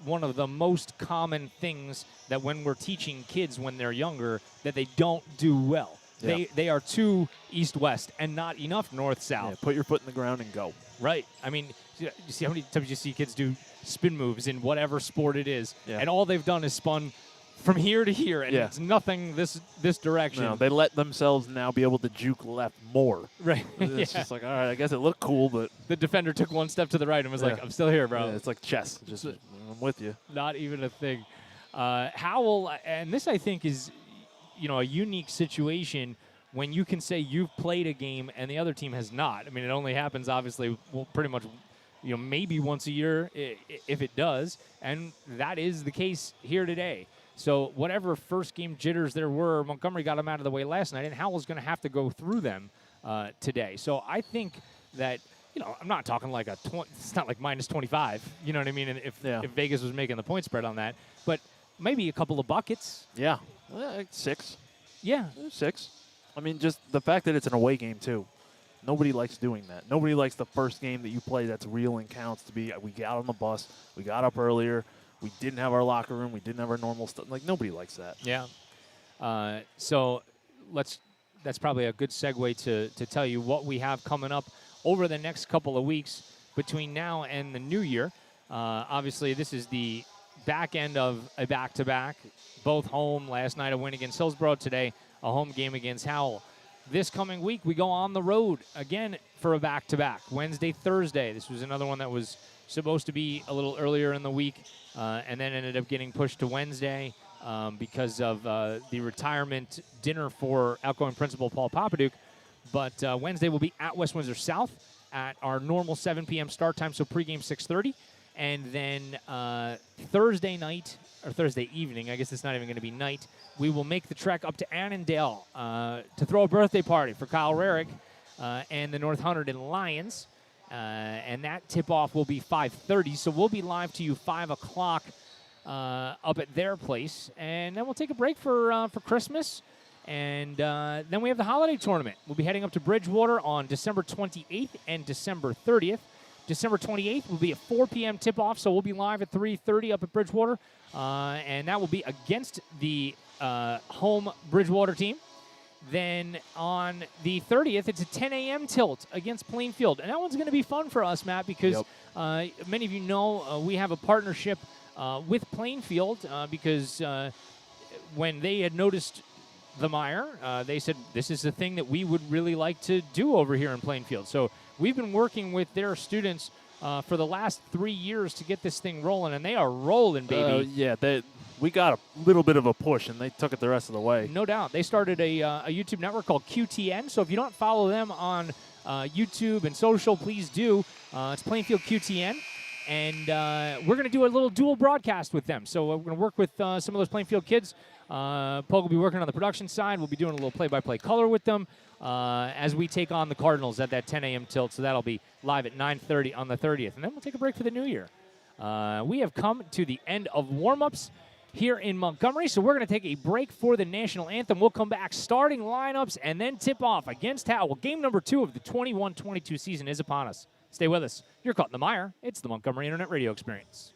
one of the most common things that when we're teaching kids when they're younger that they don't do well? Yeah. They are too east-west and not enough north-south. yeah, put your foot in the ground and go. Right. I mean, you see how many times you see kids do spin moves in whatever sport it is, Yeah. and all they've done is spun from here to here, and Yeah. it's nothing this direction. No, they let themselves now be able to juke left more. Right. It's Yeah. just like, all right, I guess it looked cool, but The defender took one step to the right and was like, Yeah. I'm still here, bro. yeah, it's like chess. Just I'm with you. Not even a thing. Howell, and this I think is, a unique situation when you can say you've played a game and the other team has not. I mean, it only happens, obviously, pretty much, maybe once a year if it does, and that is the case here today. So whatever first game jitters there were, Montgomery got them out of the way last night, and Howell's going to have to go through them today. So I think that, I'm not talking like it's not like minus 25, you know what I mean? And if Vegas was making the point spread on that, but maybe a couple of buckets. Yeah, like 6. Yeah. 6. I mean, just the fact that it's an away game, too. Nobody likes doing that. Nobody likes the first game that you play that's real and counts to be, we got on the bus, we got up earlier, we didn't have our locker room, we didn't have our normal stuff. Like, nobody likes that. Yeah. So that's probably a good segue to tell you what we have coming up over the next couple of weeks between now and the new year. Obviously, this is the back end of a back-to-back, both home. Last night a win against Hillsborough, today a home game against Howell. This coming week, we go on the road again for a back-to-back, Wednesday, Thursday. This was another one that was supposed to be a little earlier in the week and then ended up getting pushed to Wednesday because of the retirement dinner for outgoing principal Paul Papaduke. But Wednesday will be at West Windsor South at our normal 7 p.m. start time, so pregame 6:30. And then Thursday night, or Thursday evening, I guess it's not even going to be night, we will make the trek up to Annandale to throw a birthday party for Kyle Rarick and the North Hunterdon Lions. And that tip-off will be 5:30, so we'll be live to you 5 o'clock up at their place. And then we'll take a break for Christmas. And then we have the holiday tournament. We'll be heading up to Bridgewater on December 28th and December 30th. December 28th will be a 4 p.m. tip-off, so we'll be live at 3:30 up at Bridgewater. And that will be against the home Bridgewater team. Then on the 30th, it's a 10 a.m. tilt against Plainfield. And that one's going to be fun for us, Matt, because many of you know we have a partnership with Plainfield because when they had noticed the MIRE, they said, this is the thing that we would really like to do over here in Plainfield. So we've been working with their students for the last 3 years to get this thing rolling, and they are rolling, baby. We got a little bit of a push, and they took it the rest of the way. No doubt. They started a YouTube network called QTN, so if you don't follow them on YouTube and social, please do. It's Plainfield QTN, and we're going to do a little dual broadcast with them. So we're going to work with some of those Plainfield kids. Pogue will be working on the production side. We'll be doing a little play-by-play color with them as we take on the Cardinals at that 10 a.m. tilt. So that'll be live at 9:30 on the 30th. And then we'll take a break for the new year. We have come to the end of warm-ups here in Montgomery, so we're going to take a break for the national anthem. We'll come back, starting lineups, and then tip-off against Howell. Game number 2 of the 21-22 season is upon us. Stay with us. You're caught in the MIRE. It's the Montgomery Internet Radio Experience.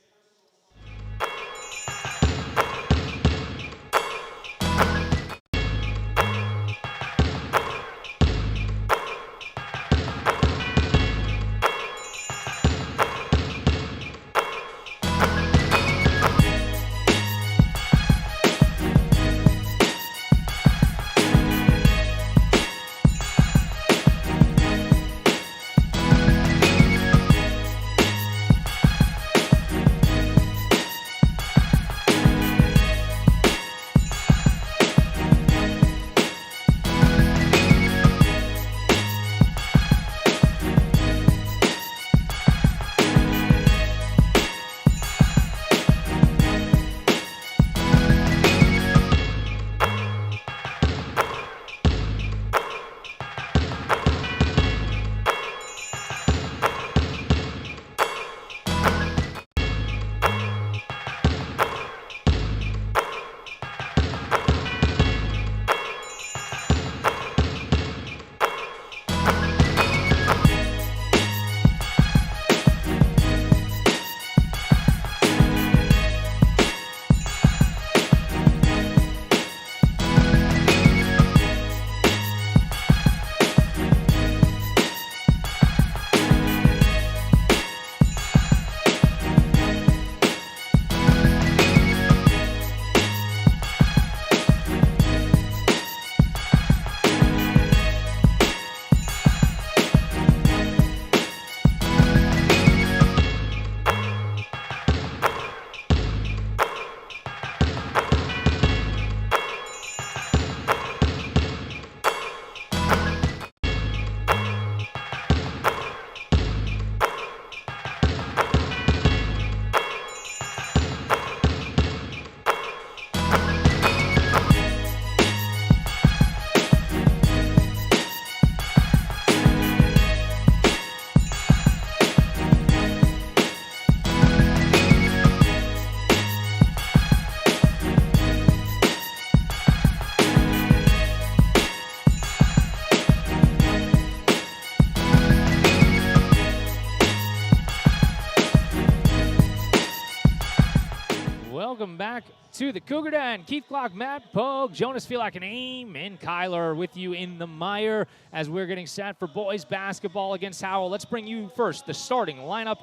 Welcome back to the Cougar Den. Keith Glock, Matt Pogue, Jonas Feel Like an Aim, and Kyler with you in the MIRE as we're getting set for boys basketball against Howell. Let's bring you first the starting lineup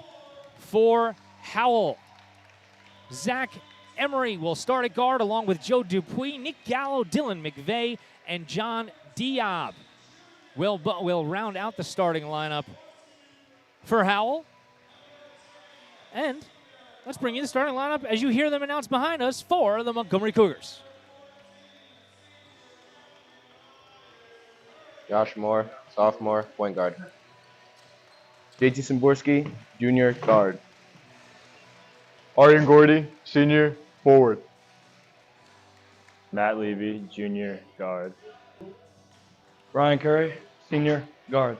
for Howell. Zach Emery will start at guard along with Joe Dupuis, Nick Gallo, Dylan McVeigh, and John Diab. We'll round out the starting lineup for Howell. And let's bring you the starting lineup as you hear them announced behind us for the Montgomery Cougars. Josh Moore, sophomore, point guard. JT Szymborski, junior, guard. Aryan Gordy, senior, forward. Matt Levy, junior, guard. Ryan Curry, senior, guard.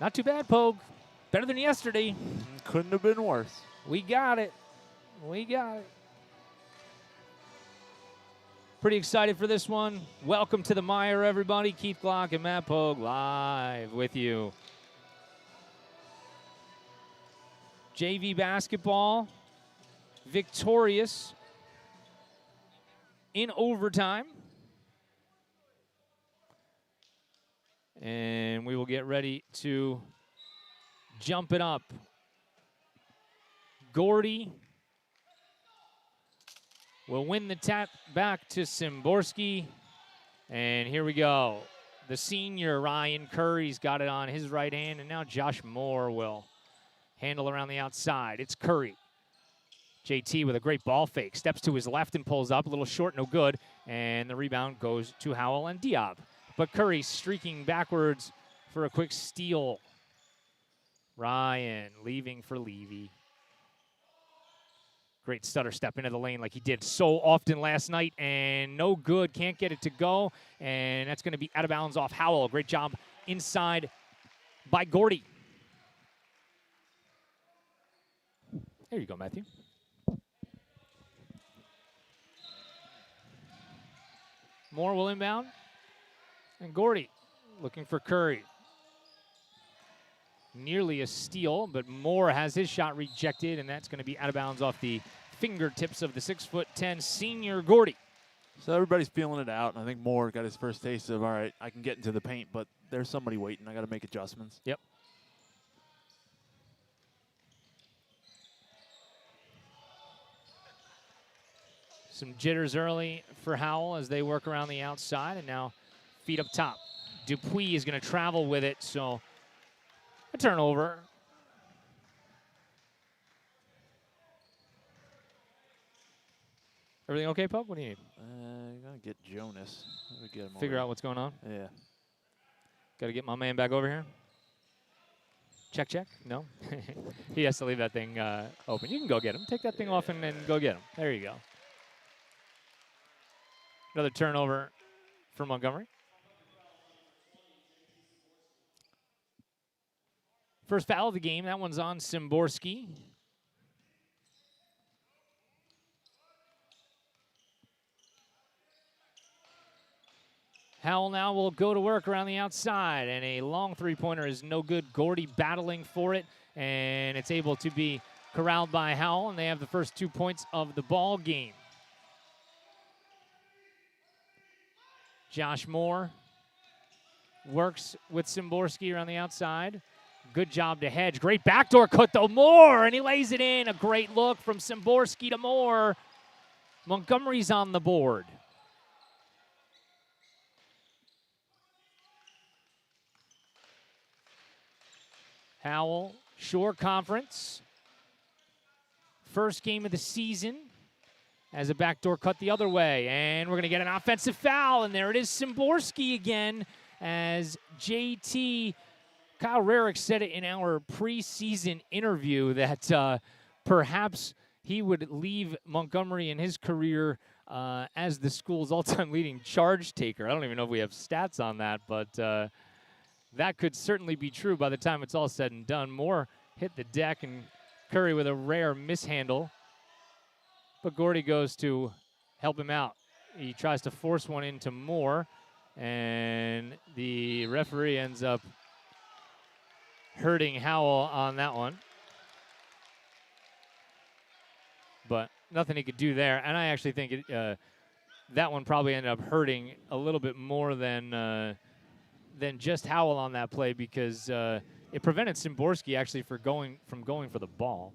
Not too bad, Pogue. Better than yesterday. Couldn't have been worse. We got it. We got it. Pretty excited for this one. Welcome to the MIRE, everybody. Keith Glock and Matt Pogue live with you. JV basketball, victorious in overtime. And we will get ready to jump it up. Gordy will win the tap back to Szymborski. And here we go. The senior, Ryan Curry's got it on his right hand, and now Josh Moore will handle around the outside. It's Curry. JT with a great ball fake. Steps to his left and pulls up. A little short, no good. And the rebound goes to Howell and Diab. But Curry streaking backwards for a quick steal. Ryan leaving for Levy. Great stutter step into the lane like he did so often last night. And no good. Can't get it to go. And that's going to be out of bounds off Howell. Great job inside by Gordy. There you go, Matthew. Moore will inbound. And Gordy looking for Curry. Nearly a steal, but Moore has his shot rejected, and that's going to be out of bounds off the fingertips of the 6'10" senior Gordy. So everybody's feeling it out, and I think Moore got his first taste of, all right, I can get into the paint, but there's somebody waiting. I got to make adjustments. Yep. Some jitters early for Howell as they work around the outside, and now feet up top. Dupuis is going to travel with it, so a turnover. Everything okay, Pup? What do you need? You got to get Jonas. Get him Figure over. out what's going on? Yeah. Got to get my man back over here. Check, check. No? He has to leave that thing open. You can go get him. Take that thing off and go get him. There you go. Another turnover for Montgomery. First foul of the game. That one's on Szymborski. Howell now will go to work around the outside, and a long three-pointer is no good. Gordy battling for it, and it's able to be corralled by Howell, and they have the first 2 points of the ball game. Josh Moore works with Szymborski around the outside. Good job to hedge. Great backdoor cut, though. Moore, and he lays it in. A great look from Szymborski to Moore. Montgomery's on the board. Howell, Shore Conference. First game of the season as a backdoor cut the other way. And we're going to get an offensive foul. And there it is, Szymborski again, as JT Kyle Rarick said it in our preseason interview that perhaps he would leave Montgomery in his career as the school's all-time leading charge taker. I don't even know if we have stats on that, but that could certainly be true by the time it's all said and done. Moore hit the deck, and Curry with a rare mishandle. But Gordy goes to help him out. He tries to force one into Moore, and the referee ends up hurting Howell on that one. but nothing he could do there. And I actually think that one probably ended up hurting a little bit more than just Howell on that play, because it prevented Szymborski actually from going for the ball.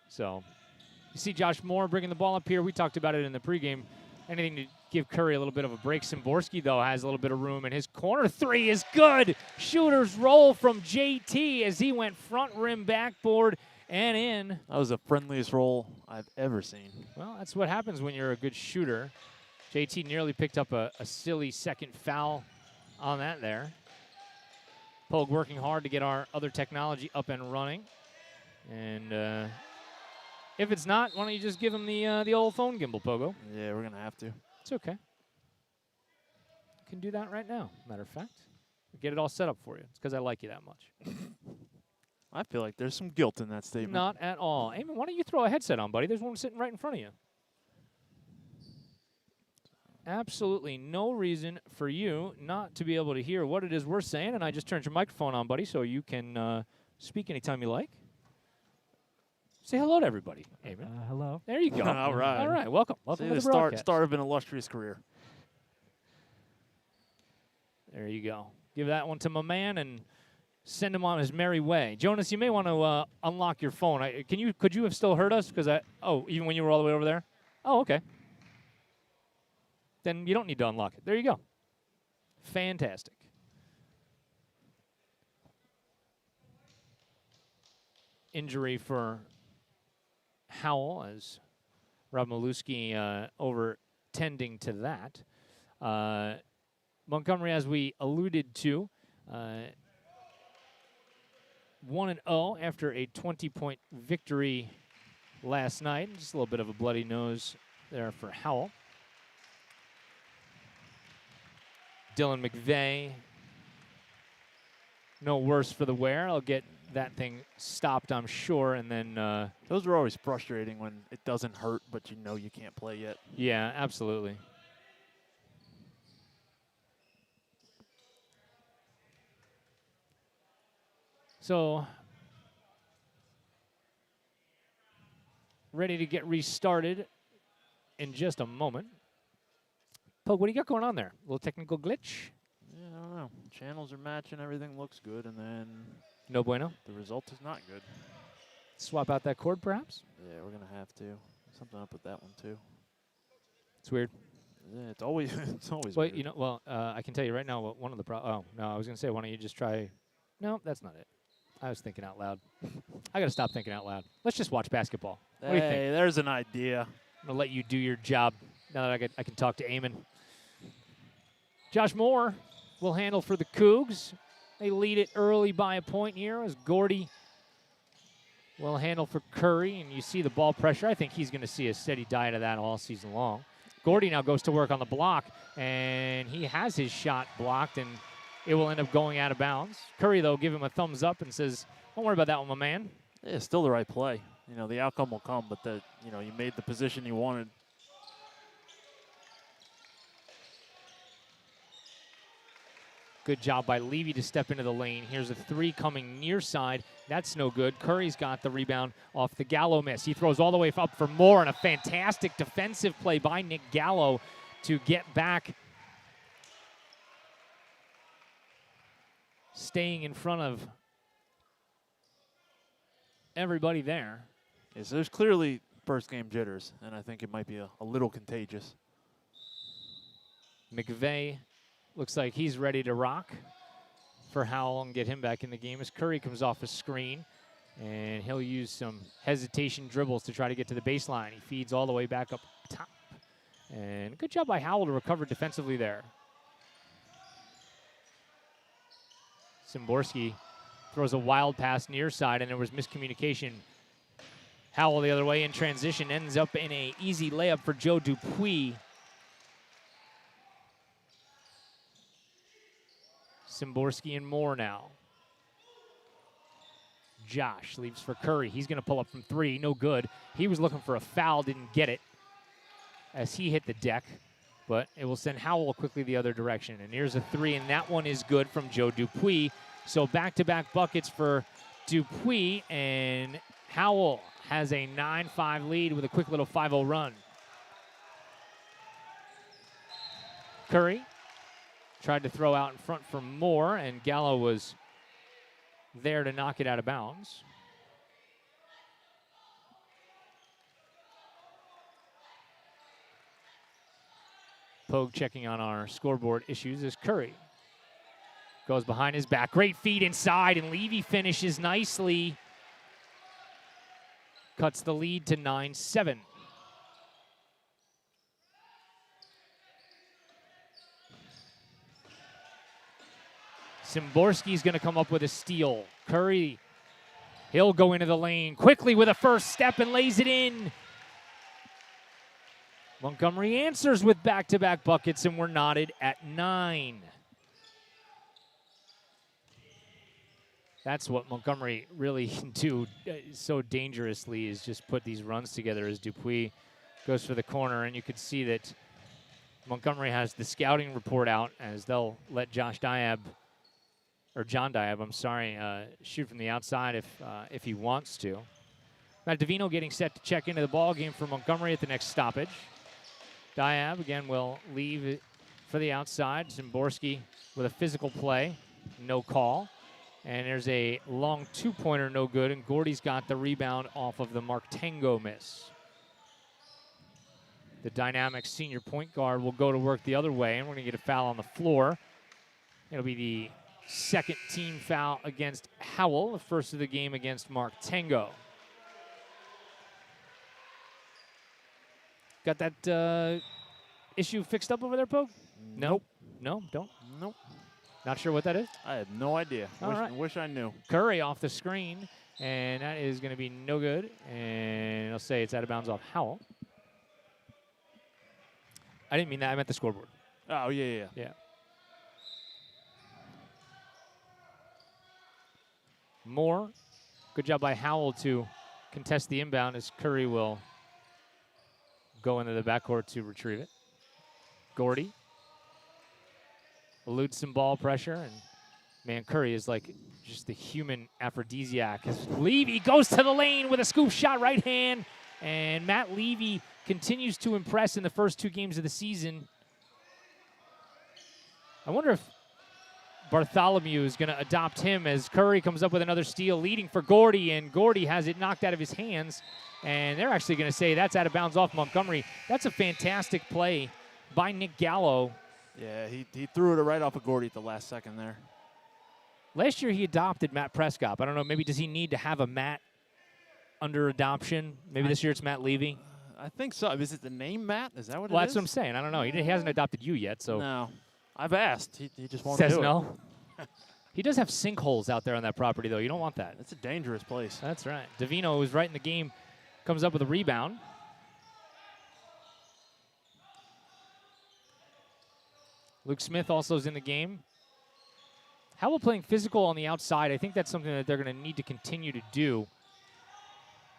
So you see Josh Moore bringing the ball up here. We talked about it in the pregame. Anything to give Curry a little bit of a break. Szymborski, though, has a little bit of room, and his corner three is good. Shooter's roll from JT as he went front rim backboard and in. That was the friendliest roll I've ever seen. Well, that's what happens when you're a good shooter. JT nearly picked up a silly second foul on that there. Pogue working hard to get our other technology up and running. And if it's not, why don't you just give him the old phone gimbal, Pogo? Yeah, we're going to have to. It's okay. Can do that right now, matter of fact. Get it all set up for you. It's because I like you that much. I feel like there's some guilt in that statement. Not at all. Eamon, why don't you throw a headset on, buddy? There's one sitting right in front of you. Absolutely no reason for you not to be able to hear what it is we're saying, and I just turned your microphone on, buddy, so you can speak anytime you like. Say hello to everybody, Eamon. Hello. There you go. All right. All right. Welcome. Welcome See, to the the broadcast. start of an illustrious career. There you go. Give that one to my man and send him on his merry way. Jonas, you may want to unlock your phone. Could you have still heard us? Because even when you were all the way over there? Oh, okay. Then you don't need to unlock it. There you go. Fantastic. Injury for Howell as Rob Maluski over tending to that. Montgomery, as we alluded to, 1-0 after a 20-point victory last night. Just a little bit of a bloody nose there for Howell. Dylan McVeigh, no worse for the wear. I'll get that thing stopped, I'm sure, and then... Those are always frustrating when it doesn't hurt, but you know you can't play yet. Yeah, absolutely. So, ready to get restarted in just a moment. Pogue, what do you got going on there? A little technical glitch? Yeah, I don't know. Channels are matching, everything looks good, and then No bueno? the result is not good. Swap out that cord, perhaps? Yeah, we're going to have to. Something up with that one, too. It's weird. Yeah, it's always Well, weird. you know, I can tell you right now what one of the oh, no, I was going to say, why don't you just try? No, that's not it. I was thinking out loud. I got to stop thinking out loud. Let's just watch basketball. What do you think? Hey, there's an idea. I'm going to let you do your job now that I can talk to Eamon. Josh Moore will handle for the Cougs. They lead it early by a point here as Gordy will handle for Curry. And you see the ball pressure. I think he's going to see a steady diet of that all season long. Gordy now goes to work on the block, and he has his shot blocked, and it will end up going out of bounds. Curry, though, give him a thumbs up and says, don't worry about that one, my man. Yeah, still the right play. You know, the outcome will come, but you made the position you wanted. Good job by Levy to step into the lane. Here's a three coming near side. That's no good. Curry's got the rebound off the Gallo miss. He throws all the way up for Moore, and a fantastic defensive play by Nick Gallo to get back. Staying in front of everybody there. Yeah, so there's clearly first game jitters, and I think it might be a little contagious. McVeigh looks like he's ready to rock for Howell and get him back in the game as Curry comes off a screen, and he'll use some hesitation dribbles to try to get to the baseline. He feeds all the way back up top. And good job by Howell to recover defensively there. Szymborski throws a wild pass near side, and there was miscommunication. Howell the other way in transition ends up in an easy layup for Joe Dupuis. Szymborski and Moore now. Josh leaves for Curry. He's going to pull up from three. No good. He was looking for a foul, didn't get it as he hit the deck, but it will send Howell quickly the other direction. And here's a three, and that one is good from Joe Dupuis. So back-to-back buckets for Dupuis and Howell. has a 9-5 lead with a quick little 5-0 run. Curry tried to throw out in front for Moore, and Gallo was there to knock it out of bounds. Pogue checking on our scoreboard issues as Curry goes behind his back. Great feed inside, and Levy finishes nicely. Cuts the lead to 9-7. Szymborski's going to come up with a steal. Curry, he'll go into the lane quickly with a first step and lays it in. Montgomery answers with back-to-back buckets, and we're knotted at 9. That's what Montgomery really can do so dangerously, is just put these runs together as Dupuis goes for the corner. And you could see that Montgomery has the scouting report out, as they'll let John Diab, I'm sorry, shoot from the outside if he wants to. Matt Davino getting set to check into the ball game for Montgomery at the next stoppage. Diab, again, will leave it for the outside. Szymborski with a physical play, no call. And there's a long two-pointer, no good, and Gordy's got the rebound off of the Mark Tango miss. The dynamic senior point guard will go to work the other way, and we're going to get a foul on the floor. It'll be the second team foul against Howell, the first of the game against Mark Tango. Got that issue fixed up over there, Pogue? Nope. No, don't? Nope. Not sure what that is? I have no idea. All right. Wish I knew. Curry off the screen, and that is going to be no good. And I'll say it's out of bounds off Howell. I didn't mean that. I meant the scoreboard. Oh, yeah. Yeah. Moore. Good job by Howell to contest the inbound, as Curry will go into the backcourt to retrieve it. Gordy eludes some ball pressure, and man, Curry is like just the human aphrodisiac. Levy goes to the lane with a scoop shot, right hand, and Matt Levy continues to impress in the first 2 games of the season. I wonder if Bartholomew is going to adopt him, as Curry comes up with another steal, leading for Gordy, and Gordy has it knocked out of his hands, and they're actually going to say that's out of bounds off Montgomery. That's a fantastic play by Nick Gallo. Yeah, he threw it right off of Gordy at the last second there. Last year he adopted Matt Prescott. I don't know, maybe does he need to have a Matt under adoption? Maybe this year it's Matt Levy? I think so. Is it the name Matt? Is that what Well, it that's is? what I'm saying. I don't know. He hasn't adopted you yet, so. No. I've asked. He just won't Says do no. it. He does have sinkholes out there on that property, though. You don't want that. It's a dangerous place. That's right. Davino, who's right in the game, comes up with a rebound. Luke Smith also is in the game. Howell playing physical on the outside. I think that's something that they're going to need to continue to do,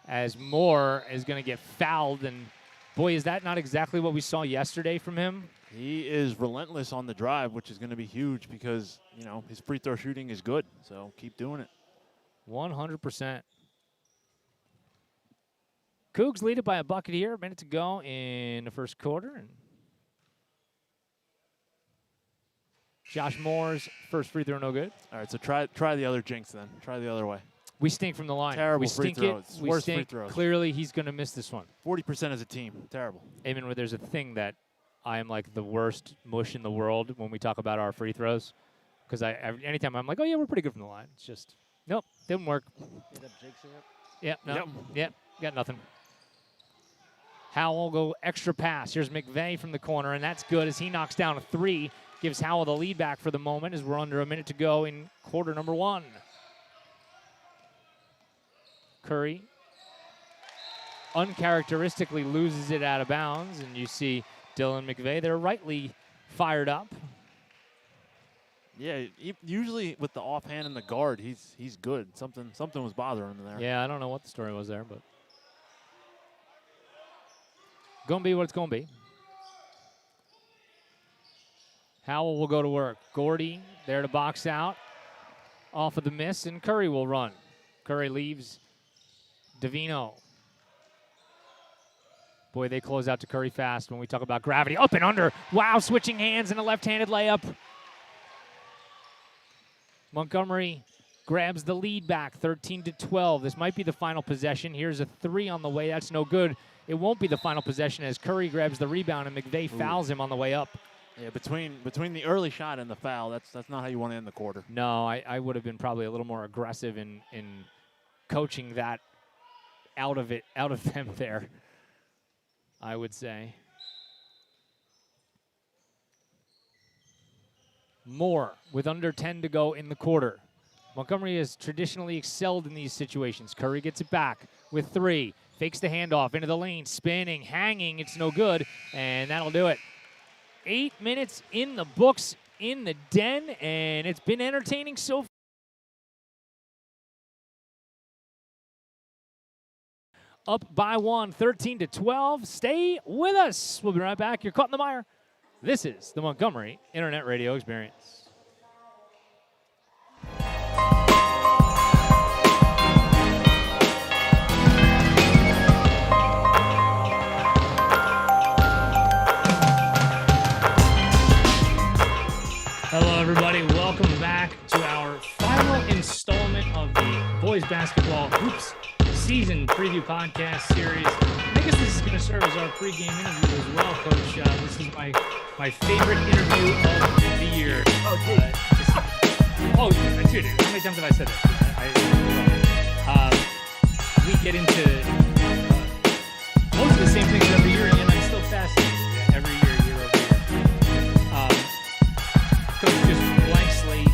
as Moore is going to get fouled. And, boy, is that not exactly what we saw yesterday from him? He is relentless on the drive, which is going to be huge because, you know, his free throw shooting is good. So keep doing it. 100%. Cougs lead it by a bucket here. A minute to go in the first quarter. And Josh Moore's first free throw, no good. All right, so try the other jinx then. Try the other way. We stink from the line. Terrible we free stink throws. it. We Worst stink. free throws. Clearly, he's going to miss this one. 40% as a team. Terrible. Amen. There's a thing that I am like the worst mush in the world when we talk about our free throws, because anytime I'm like, oh yeah, we're pretty good from the line. It's just nope, didn't work. End up jinxing it. Yep, no, yep, got nothing. Howell will go extra pass. Here's McVeigh from the corner, and that's good as he knocks down a 3. Gives Howell the lead back for the moment as we're under a minute to go in quarter number 1. Curry uncharacteristically loses it out of bounds, and you see Dylan McVeigh, they're rightly fired up. Yeah, usually with the offhand and the guard, he's good. Something was bothering him there. Yeah, I don't know what the story was there, but gonna be what it's gonna be. Howell will go to work. Gordy there to box out off of the miss, and Curry will run. Curry leaves Davino. Boy, they close out to Curry fast when we talk about gravity. Up and under. Wow, switching hands and a left-handed layup. Montgomery grabs the lead back, 13-12. This might be the final possession. Here's a three on the way. That's no good. It won't be the final possession as Curry grabs the rebound and McVeigh fouls him on the way up. Yeah, between the early shot and the foul, that's not how you want to end the quarter. No, I would have been probably a little more aggressive in coaching that out of them there, I would say. Moore with under 10 to go in the quarter. Montgomery has traditionally excelled in these situations. Curry gets it back with three. Fakes the handoff into the lane. Spinning, hanging. It's no good. And that'll do it. 8 minutes in the books in the den. And it's been entertaining so far. Up by one, 13-12. Stay with us. We'll be right back. You're caught in the mire. This is the Montgomery Internet Radio Experience. Hello, everybody. Welcome back to our final installment of the Boys Basketball Hoops Season Preview Podcast Series. I guess this is going to serve as our pregame interview as well, Coach. This is my favorite interview of the year. Dude, how many times have I said that? We get into most of the same things every year, and I'm still fascinated every year over year. Coach, just blank slate.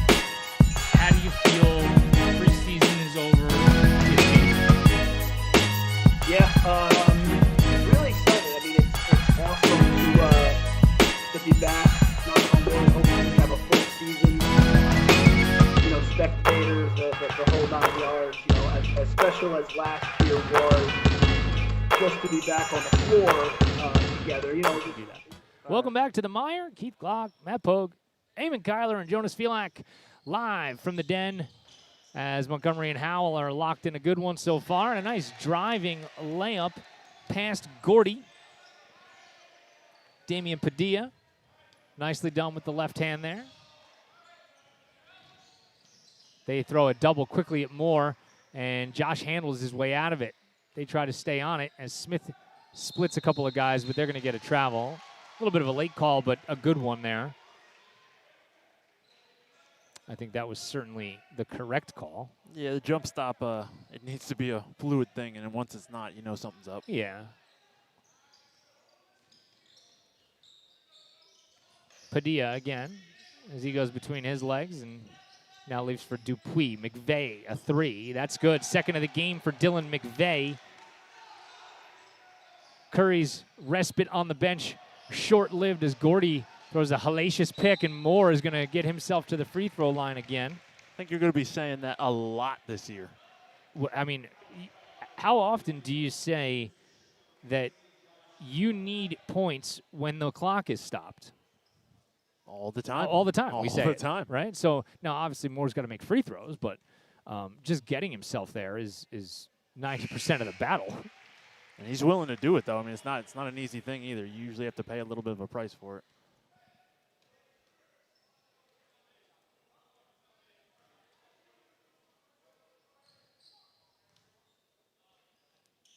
How do you feel? Preseason is over. Really excited. I mean, it's awesome to be back. Knock on wood. Hopefully, we have a full season. Spectators, the whole 9 yards. As special as last year was, just to be back on the floor together. Do that. Welcome back to the Mire. Keith Glock, Matt Pogue, Eamon Kyler, and Jonas Felak live from the den as Montgomery and Howell are locked in a good one so far. And a nice driving layup past Gordy. Damian Padilla, nicely done with the left hand there. They throw a double quickly at Moore, and Josh handles his way out of it. They try to stay on it as Smith splits a couple of guys, but they're going to get a travel. A little bit of a late call, but a good one there. I think that was certainly the correct call. Yeah, the jump stop, it needs to be a fluid thing, and then once it's not, something's up. Yeah. Padilla again as he goes between his legs and now leaves for Dupuis. McVeigh, a three. That's good. Second of the game for Dylan McVeigh. Curry's respite on the bench short-lived as Gordy throws a hellacious pick, and Moore is going to get himself to the free throw line again. I think you're going to be saying that a lot this year. I mean, how often do you say that you need points when the clock is stopped? All the time. All the time. We say all the it, time. right? So now, obviously, Moore's got to make free throws, but just getting himself there is 90% of the battle. And he's willing to do it, though. I mean, it's not an easy thing either. You usually have to pay a little bit of a price for it.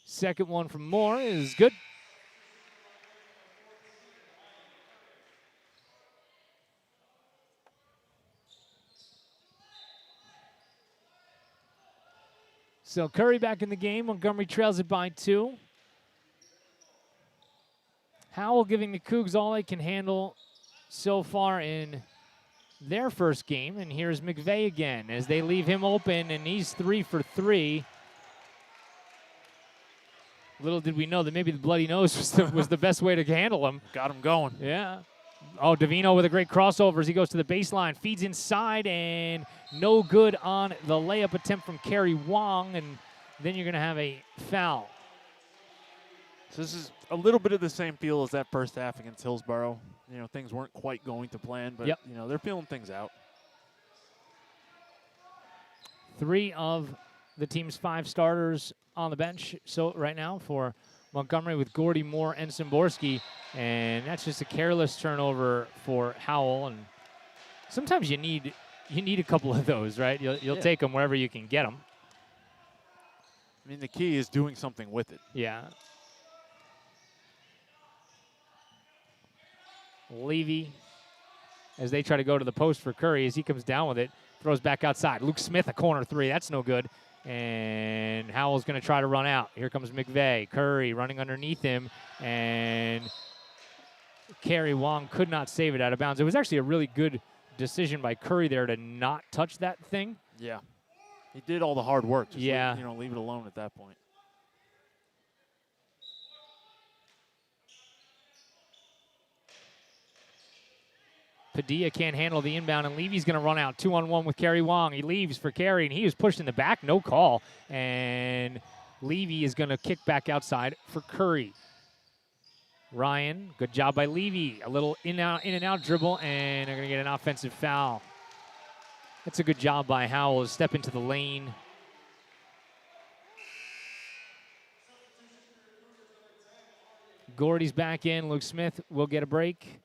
Second one from Moore is good. So Curry back in the game. Montgomery trails it by 2. Howell giving the Cougs all they can handle so far in their first game. And here's McVeigh again as they leave him open, and he's 3 for 3. Little did we know that maybe the bloody nose was the best way to handle him. Got him going. Yeah. Oh, Davino with a great crossover as he goes to the baseline, feeds inside, and no good on the layup attempt from Kerry Wong, and then you're going to have a foul. So this is a little bit of the same feel as that first half against Hillsborough. Things weren't quite going to plan, but yep. They're feeling things out. 3 of the team's 5 starters on the bench so right now for Montgomery with Gordy, Moore, and Szymborski. And that's just a careless turnover for Howell. And sometimes you need a couple of those, right? You'll take them wherever you can get them. I mean, the key is doing something with it. Yeah. Levy, as they try to go to the post for Curry, as he comes down with it, throws back outside. Luke Smith, a corner three. That's no good. And Howell's going to try to run out. Here comes McVeigh. Curry running underneath him. And Kerry Wong could not save it out of bounds. It was actually a really good decision by Curry there to not touch that thing. Yeah. He did all the hard work. Just Yeah. leave it alone at that point. Padilla can't handle the inbound, and Levy's going to run out 2-on-1 with Kerry Wong. He leaves for Kerry, and he was pushed in the back. No call. And Levy is going to kick back outside for Curry. Ryan, good job by Levy. A little in and out dribble, and they're going to get an offensive foul. That's a good job by Howell to step into the lane. Gordy's back in. Luke Smith will get a break.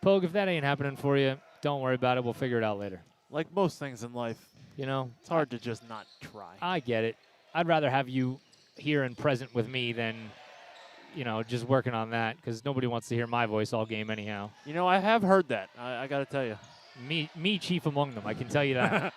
Pogue, if that ain't happening for you, don't worry about it. We'll figure it out later. Like most things in life, You know, it's hard to just not try. I get it. I'd rather have you here and present with me than, just working on that, because nobody wants to hear my voice all game anyhow. I have heard that. I got to tell you. Me chief among them, I can tell you that.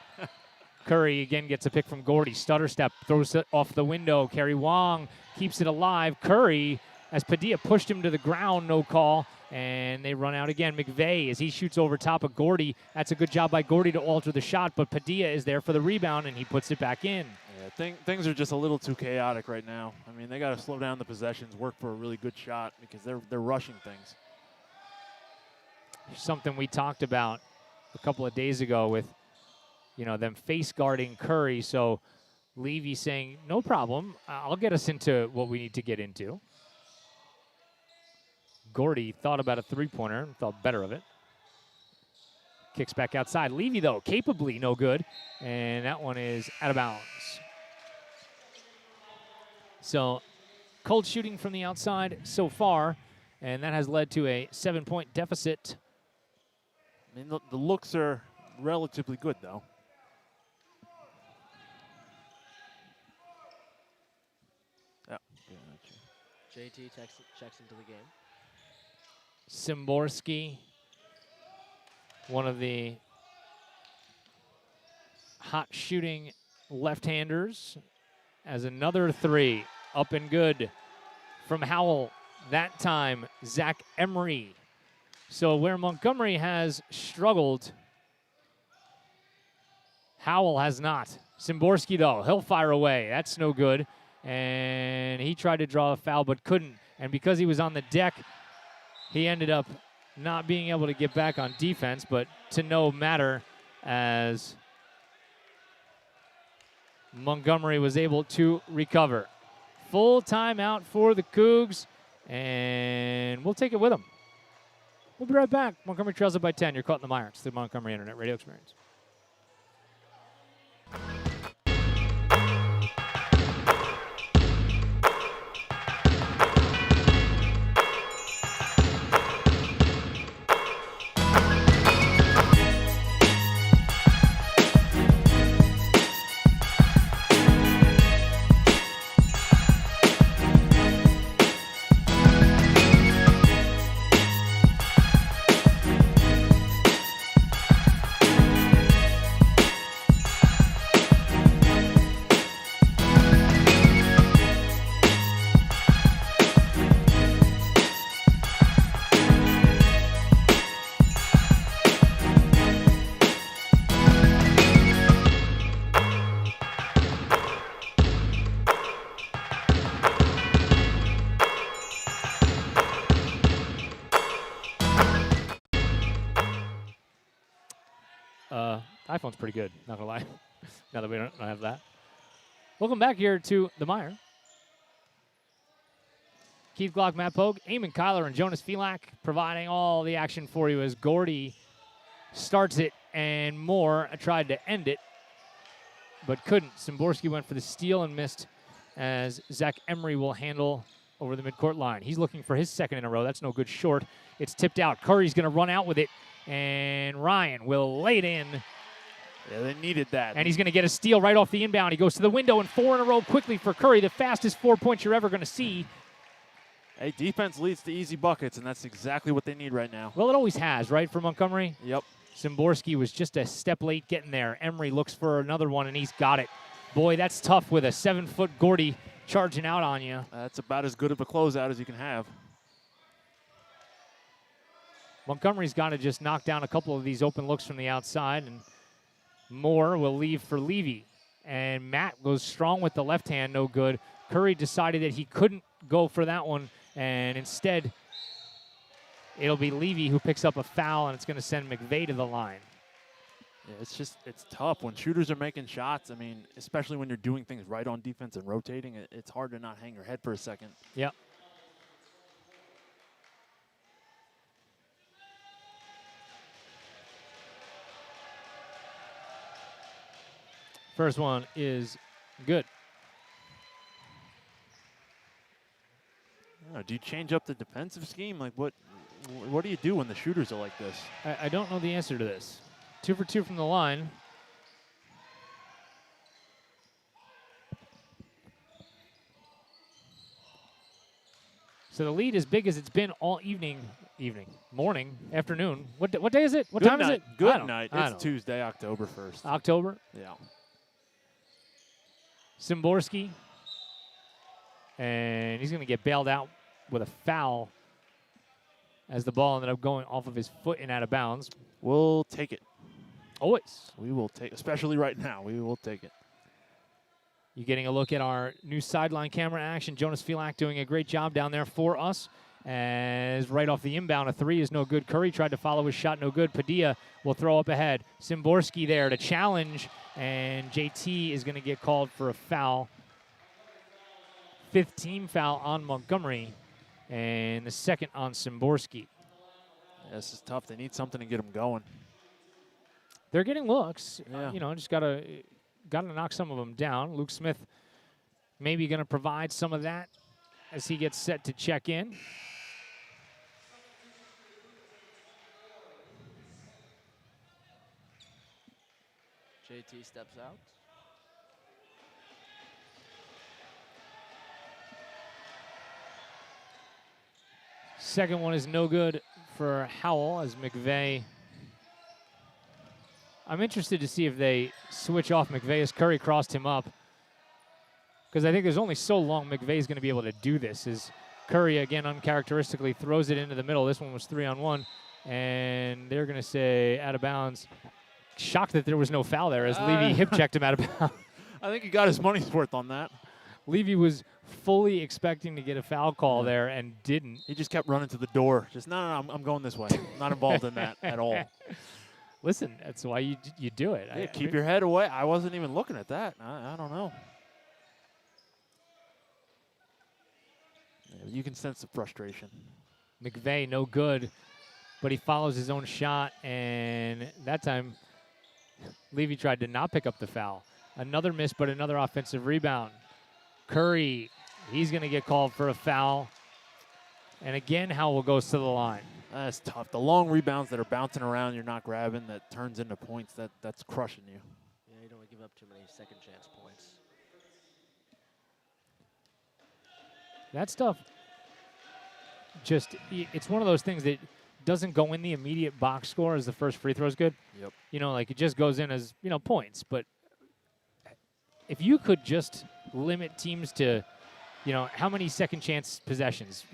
Curry again gets a pick from Gordy. Stutter step, throws it off the window. Kerry Wong keeps it alive. Curry, as Padilla pushed him to the ground, no call. And they run out again. McVeigh, as he shoots over top of Gordy. That's a good job by Gordy to alter the shot, but Padilla is there for the rebound, and he puts it back in. Yeah, things are just a little too chaotic right now. I mean, they got to slow down the possessions, work for a really good shot, because they're rushing things. Something we talked about a couple of days ago with, them face guarding Curry. So Levy saying, no problem, I'll get us into what we need to get into. Gordy thought about a three-pointer and thought better of it. Kicks back outside. Levy, though, capably no good. And that one is out of bounds. So cold shooting from the outside so far, and that has led to a 7-point deficit. I mean, the looks are relatively good, though. Yeah. JT checks into the game. Szymborski, one of the hot shooting left-handers, as another three up and good from Howell. That time, Zach Emery. So where Montgomery has struggled, Howell has not. Szymborski, though, he'll fire away. That's no good. And he tried to draw a foul but couldn't. And because he was on the deck, he ended up not being able to get back on defense, but to no matter, as Montgomery was able to recover. Full timeout for the Cougs, and we'll take it with them. We'll be right back. Montgomery trails it by 10. You're caught in the MIRE. It's the Montgomery Internet Radio Experience. iPhone's pretty good, not gonna lie, now that we don't have that. Welcome back here to the MIRE. Keith Glock, Matt Pogue, Eamon Kyler, and Jonas Felak providing all the action for you as Gordy starts it and Moore tried to end it. but couldn't. Szymborski went for the steal and missed as Zach Emery will handle over the midcourt line. He's looking for his second in a row. That's no good short. It's tipped out. Curry's going to run out with it, and Ryan will lay it in. Yeah, they needed that. And he's going to get a steal right off the inbound. He goes to the window, and 4 in a row quickly for Curry, the fastest 4 points you're ever going to see. Hey, defense leads to easy buckets, and that's exactly what they need right now. Well, it always has, right, for Montgomery? Yep. Szymborski was just a step late getting there. Emery looks for another one, and he's got it. Boy, that's tough with a 7-foot Gordy charging out on you. That's about as good of a closeout as you can have. Montgomery's got to just knock down a couple of these open looks from the outside, and Moore will leave for Levy. And Matt goes strong with the left hand, no good. Curry decided that he couldn't go for that one, and instead it'll be Levy who picks up a foul, and it's going to send McVeigh to the line. Yeah, it's tough when shooters are making shots. I mean, especially when you're doing things right on defense and rotating, it's hard to not hang your head for a second. Yep. First one is good. Do you change up the defensive scheme? Like, what do you do when the shooters are like this? I don't know the answer to this. 2 for 2 from the line. So the lead is big as it's been all morning, afternoon. What day is it? What time is it? Good night. It's Tuesday, October 1st. October? Yeah. Szymborski. And he's going to get bailed out with a foul as the ball ended up going off of his foot and out of bounds. We'll take it. Always. We will take, especially right now, we will take it. You're getting a look at our new sideline camera action. Jonas Filak doing a great job down there for us. As right off the inbound, a 3 is no good. Curry tried to follow his shot, no good. Padilla will throw up ahead. Szymborski there to challenge, and JT is going to get called for a foul. 5th team foul on Montgomery, and the 2nd on Szymborski. Yeah, this is tough. They need something to get them going. They're getting looks. Yeah. Just gotta knock some of them down. Luke Smith maybe going to provide some of that as he gets set to check in. JT steps out. Second one is no good for Howell as McVeigh. I'm interested to see if they switch off McVeigh as Curry crossed him up, because I think there's only so long McVeigh's going to be able to do this. As Curry, again, uncharacteristically throws it into the middle. This one was 3-on-1, and they're going to say out of bounds. Shocked that there was no foul there as Levy hip-checked him out of bounds. I think he got his money's worth on that. Levy was fully expecting to get a foul call there and didn't. He just kept running to the door. Just, no, I'm going this way. I'm not involved in that at all. Listen, that's why you do it. Yeah, keep your head away. I wasn't even looking at that. I don't know. Yeah, you can sense the frustration. McVeigh, no good, but he follows his own shot, and that time Levy tried to not pick up the foul. Another miss, but another offensive rebound. Curry, he's going to get called for a foul. And again, Howell goes to the line. That's tough. The long rebounds that are bouncing around, you're not grabbing, that turns into points, that's crushing you. Yeah, you don't want to give up too many second chance points. That stuff, it's one of those things that doesn't go in the immediate box score as the first free throw is good. Yep. It just goes in as, points. But if you could just limit teams to, how many second chance possessions,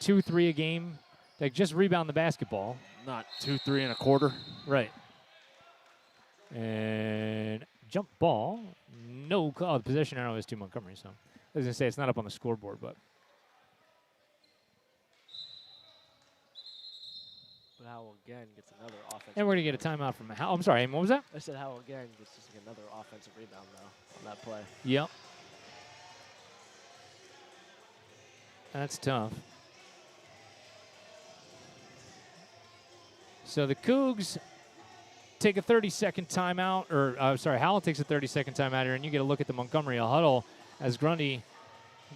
2, 3 a game, like just rebound the basketball. Not 2, 3 and a quarter. Right. And jump ball. No call. The possession arrow is to Montgomery, so I was going to say it's not up on the scoreboard, but. But Howell again gets another offensive. And we're going to get a timeout from Howell. I'm sorry, what was that? I said Howell again gets just like another offensive rebound though on that play. Yep. That's tough. So the Cougs take a 30-second timeout, Howell takes a 30-second timeout here, and you get a look at the Montgomery huddle as Grundy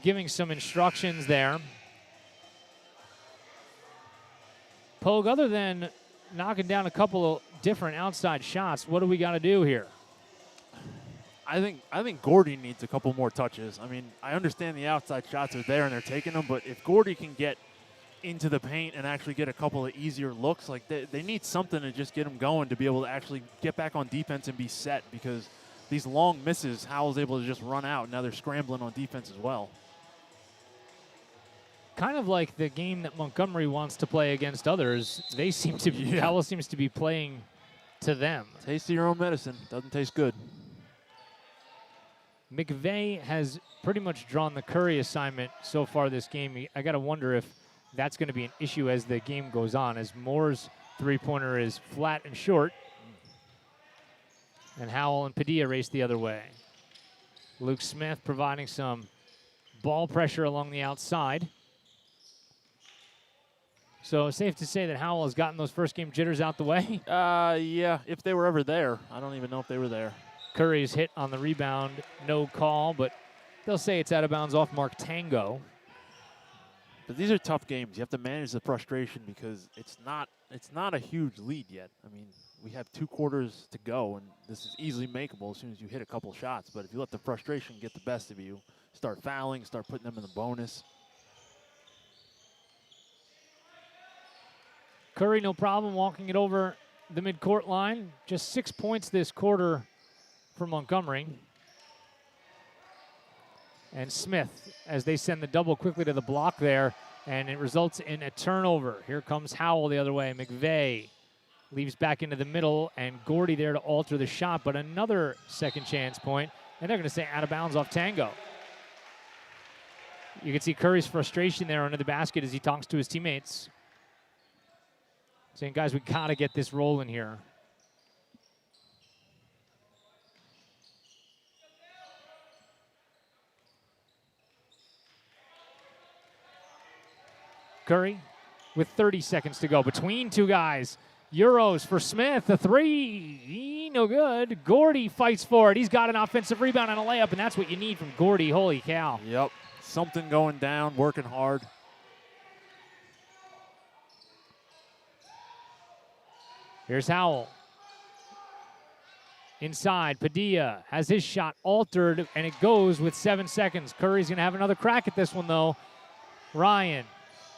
giving some instructions there. Pogue, other than knocking down a couple of different outside shots, what do we got to do here? I think Gordy needs a couple more touches. I mean, I understand the outside shots are there and they're taking them, but if Gordy can get into the paint and actually get a couple of easier looks, like they need something to just get them going to be able to actually get back on defense and be set, because these long misses, Howell's able to just run out. Now they're scrambling on defense as well. Kind of like the game that Montgomery wants to play against others. They seem to be, Howell seems to be playing to them. Taste your own medicine. Doesn't taste good. McVeigh has pretty much drawn the Curry assignment so far this game. I got to wonder if that's going to be an issue as the game goes on, as Moore's three-pointer is flat and short, and Howell and Padilla race the other way. Luke Smith providing some ball pressure along the outside. So safe to say that Howell has gotten those first game jitters out the way? Yeah, if they were ever there. I don't even know if they were there. Curry's hit on the rebound, no call, but they'll say it's out of bounds off Mark Tango. But these are tough games. You have to manage the frustration because it's not a huge lead yet. I mean, we have 2 quarters to go, and this is easily makeable as soon as you hit a couple shots. But if you let the frustration get the best of you, start fouling, start putting them in the bonus. Curry, no problem walking it over the midcourt line. Just 6 points this quarter for Montgomery. And Smith, as they send the double quickly to the block there, and it results in a turnover. Here comes Howell the other way. McVeigh leaves back into the middle, and Gordy there to alter the shot, but another second chance point, and they're going to say out of bounds off Tango. You can see Curry's frustration there under the basket as he talks to his teammates, saying, guys, we got to get this rolling here. Curry with 30 seconds to go between 2 guys. Euros for Smith, a 3, no good. Gordy fights for it. He's got an offensive rebound and a layup, and that's what you need from Gordy. Holy cow. Yep, something going down, working hard. Here's Howell. Inside, Padilla has his shot altered, and it goes with 7 seconds. Curry's going to have another crack at this one, though. Ryan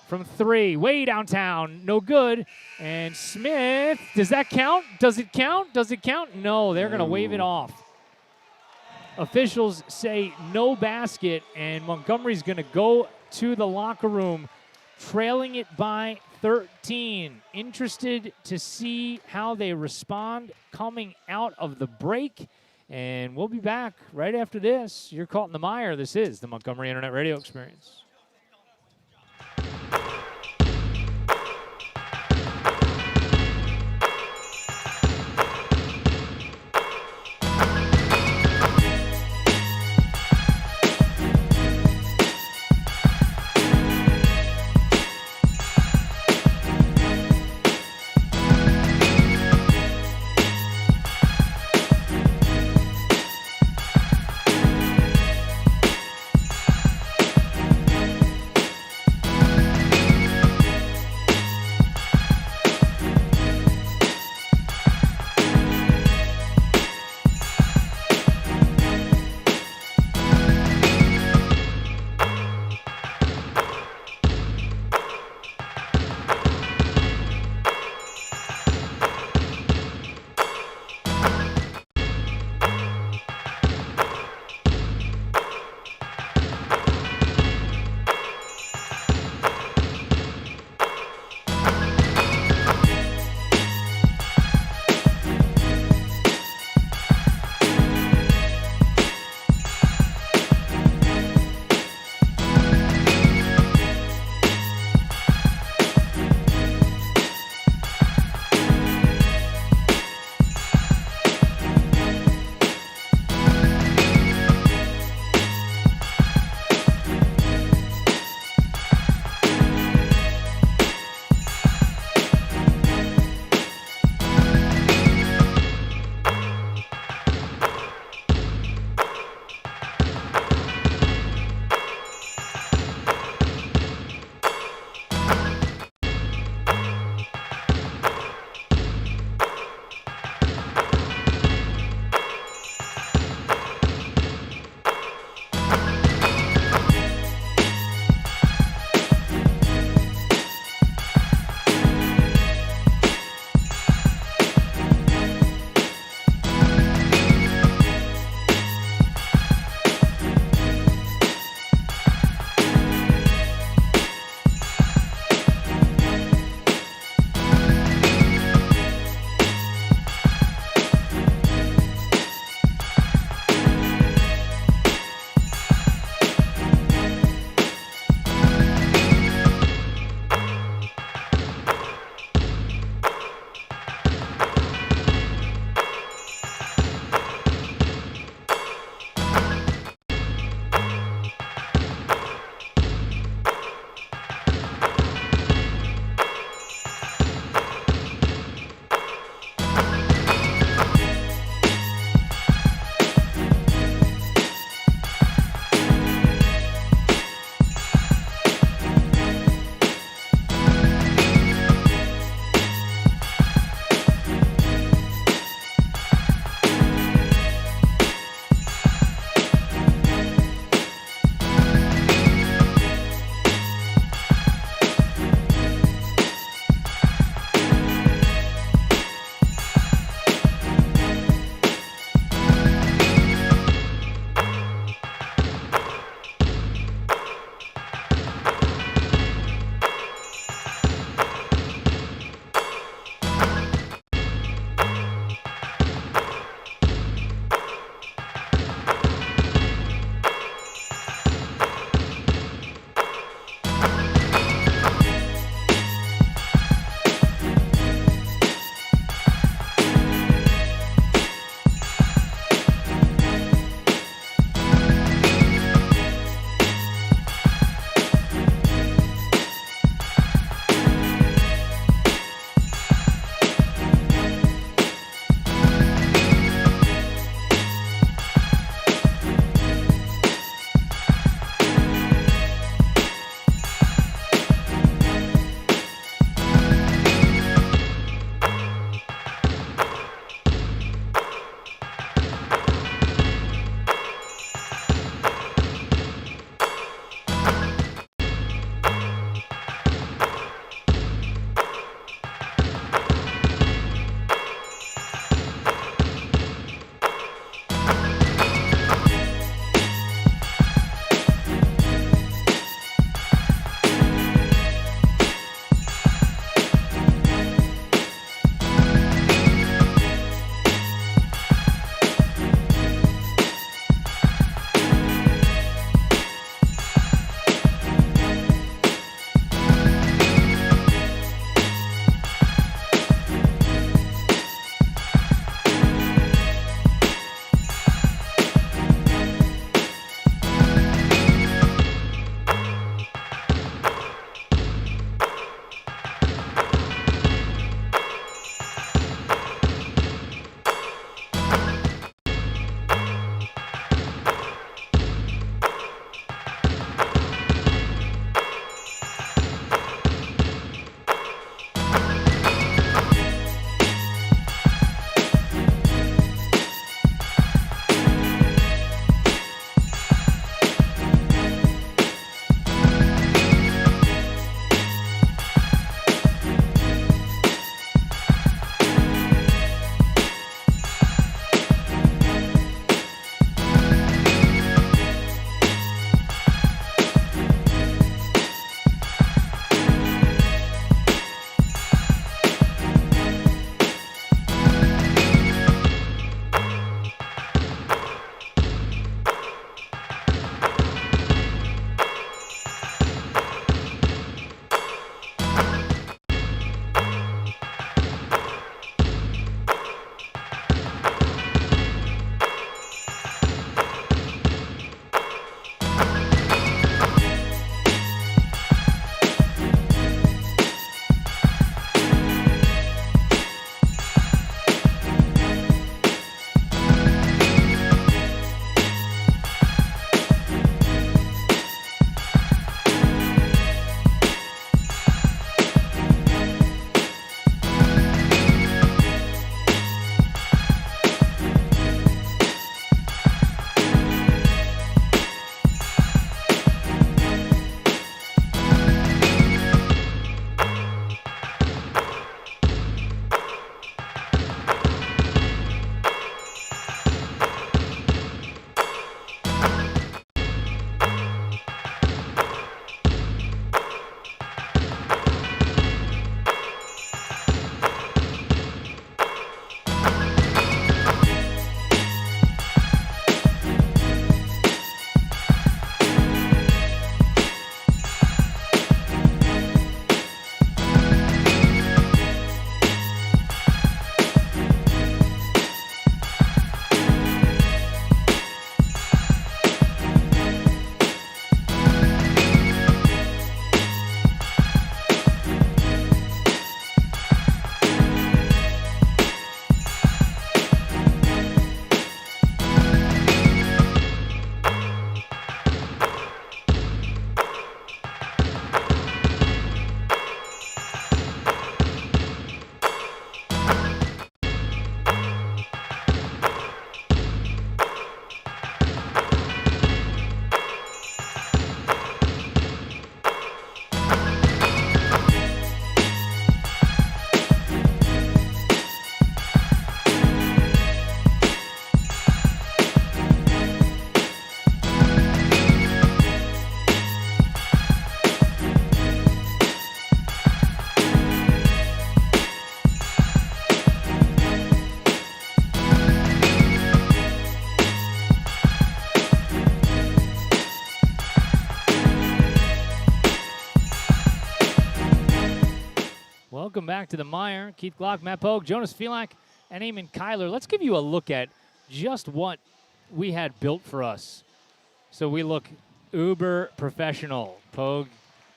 from 3, way downtown, no good. And Smith, does that count? Does it count? Does it count? No, they're going to wave it off. Officials say no basket, and Montgomery's going to go to the locker room, trailing it by 13. Interested to see how they respond coming out of the break. And we'll be back right after this. You're caught in the mire. This is the Montgomery Internet Radio Experience. welcome back to the MIRE. Keith Glock, Matt Pogue, Jonas Felak, and Eamon Kyler. Let's give you a look at just what we had built for us. So we look uber professional. Pogue,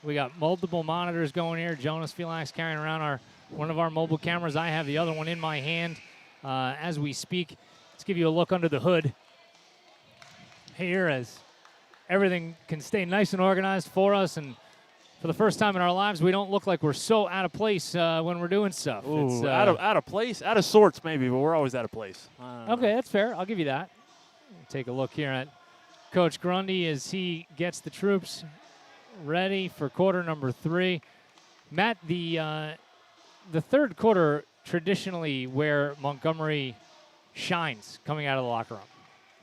we got multiple monitors going here. Jonas Felak's carrying around one of our mobile cameras. I have the other one in my hand as we speak. Let's give you a look under the hood here as everything can stay nice and organized for us. And for the first time in our lives, we don't look like we're so out of place when we're doing stuff. Ooh, out of place, out of sorts maybe, but we're always out of place. Okay, that's fair. I'll give you that. Take a look here at Coach Grundy as he gets the troops ready for quarter number 3. Matt, the third quarter traditionally where Montgomery shines coming out of the locker room.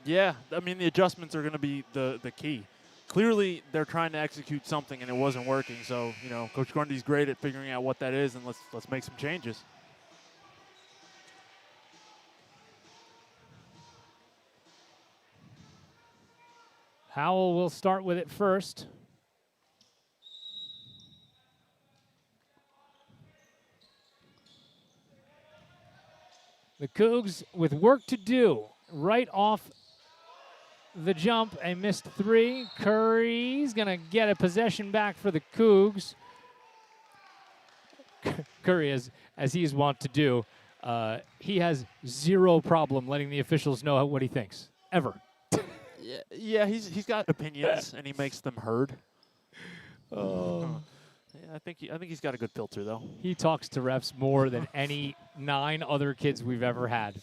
Yeah, I mean, the adjustments are going to be the key. Clearly, they're trying to execute something, and it wasn't working. So, you know, Coach Grundy's great at figuring out what that is, and let's make some changes. Howell will start with it first. The Cougs with work to do right off the jump, a missed 3. Curry's going to get a possession back for the Cougs. Curry, as he is wont to do, he has zero problem letting the officials know what he thinks, ever. Yeah, he's got opinions, and he makes them heard. Oh. Yeah, I think he's got a good filter, though. He talks to refs more than any 9 other kids we've ever had.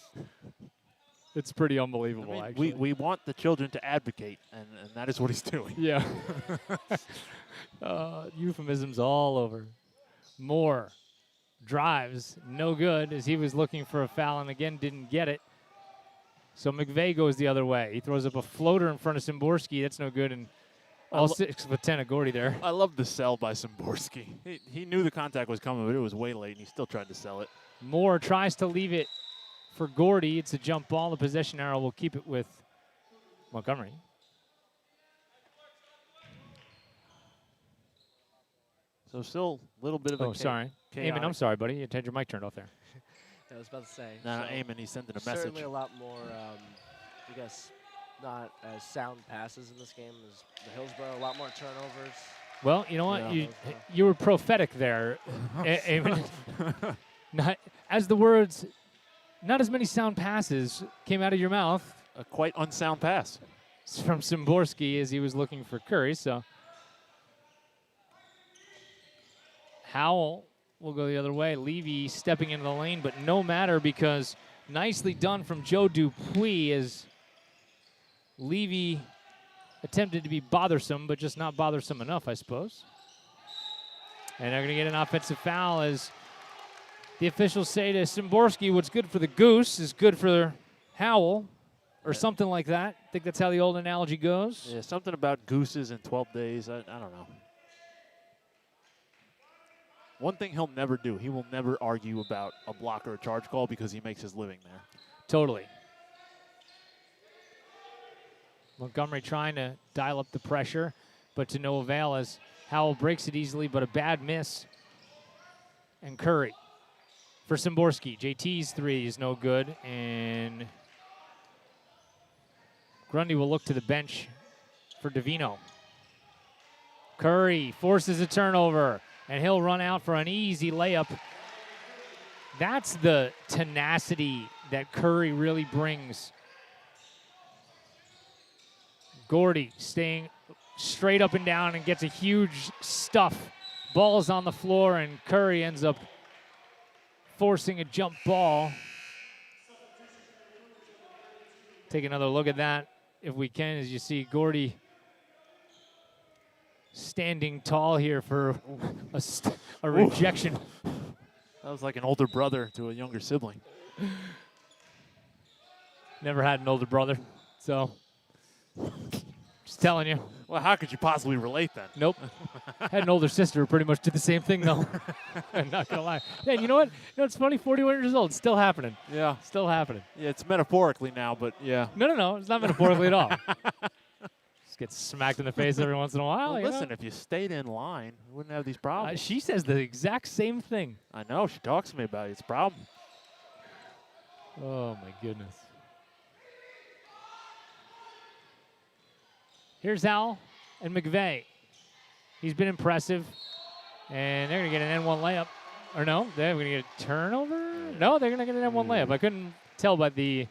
It's pretty unbelievable, I mean, actually. we want the children to advocate, and that is what he's doing. Yeah. Euphemisms all over. Moore drives, no good, as he was looking for a foul and again didn't get it. So McVeigh goes the other way. He throws up a floater in front of Simborski. That's no good, and all 6'10" of Gordy there. I love the sell by Simborski. He knew the contact was coming, but it was way late, and he still tried to sell it. Moore tries to leave it for Gordy. It's a jump ball. The possession arrow will keep it with Montgomery. So still a little bit of a sorry. Eamon, I'm sorry, buddy. You had your mic turned off there. I was about to say. No, so Eamon, he's sending a message. Certainly a lot more, I guess, not as sound passes in this game as the Hillsborough. A lot more turnovers. Well, you know what? Yeah. You were prophetic there, Eamon. Not as the words, not as many sound passes came out of your mouth. A quite unsound pass. It's from Simborski as he was looking for Curry. So Howell will go the other way. Levy stepping into the lane, but no matter because nicely done from Joe Dupuis as Levy attempted to be bothersome, but just not bothersome enough, I suppose. And they're going to get an offensive foul as the officials say to Simborski, what's good for the goose is good for Howell, or something like that. I think that's how the old analogy goes. Yeah, something about gooses in 12 days. I don't know. One thing he'll never do, he will never argue about a block or a charge call because he makes his living there. Totally. Montgomery trying to dial up the pressure, but to no avail as Howell breaks it easily, but a bad miss. And Curry for Simborski. JT's 3 is no good, and Grundy will look to the bench for Davino. Curry forces a turnover, and he'll run out for an easy layup. That's the tenacity that Curry really brings. Gordy staying straight up and down and gets a huge stuff. Ball's on the floor, and Curry ends up forcing a jump ball. Take another look at that if we can, as you see Gordy standing tall here for a rejection. That was like an older brother to a younger sibling. Never had an older brother, so just telling you. Well, how could you possibly relate then? Nope. Had an older sister who pretty much did the same thing, though. I'm not going to lie. Hey, you know what? You know what's funny? 41 years old. Still happening. Yeah. Still happening. Yeah, it's metaphorically now, but yeah. No. It's not metaphorically at all. Just get smacked in the face every once in a while. Well, you listen, know? if you stayed in line, we wouldn't have these problems. She says the exact same thing. I know. She talks to me about it. It's a problem. Oh, my goodness. Here's Howell and McVeigh. He's been impressive. And they're going to get an N1 layup. Or no, they're going to get a turnover? No, they're going to get an N1 layup. I couldn't tell by the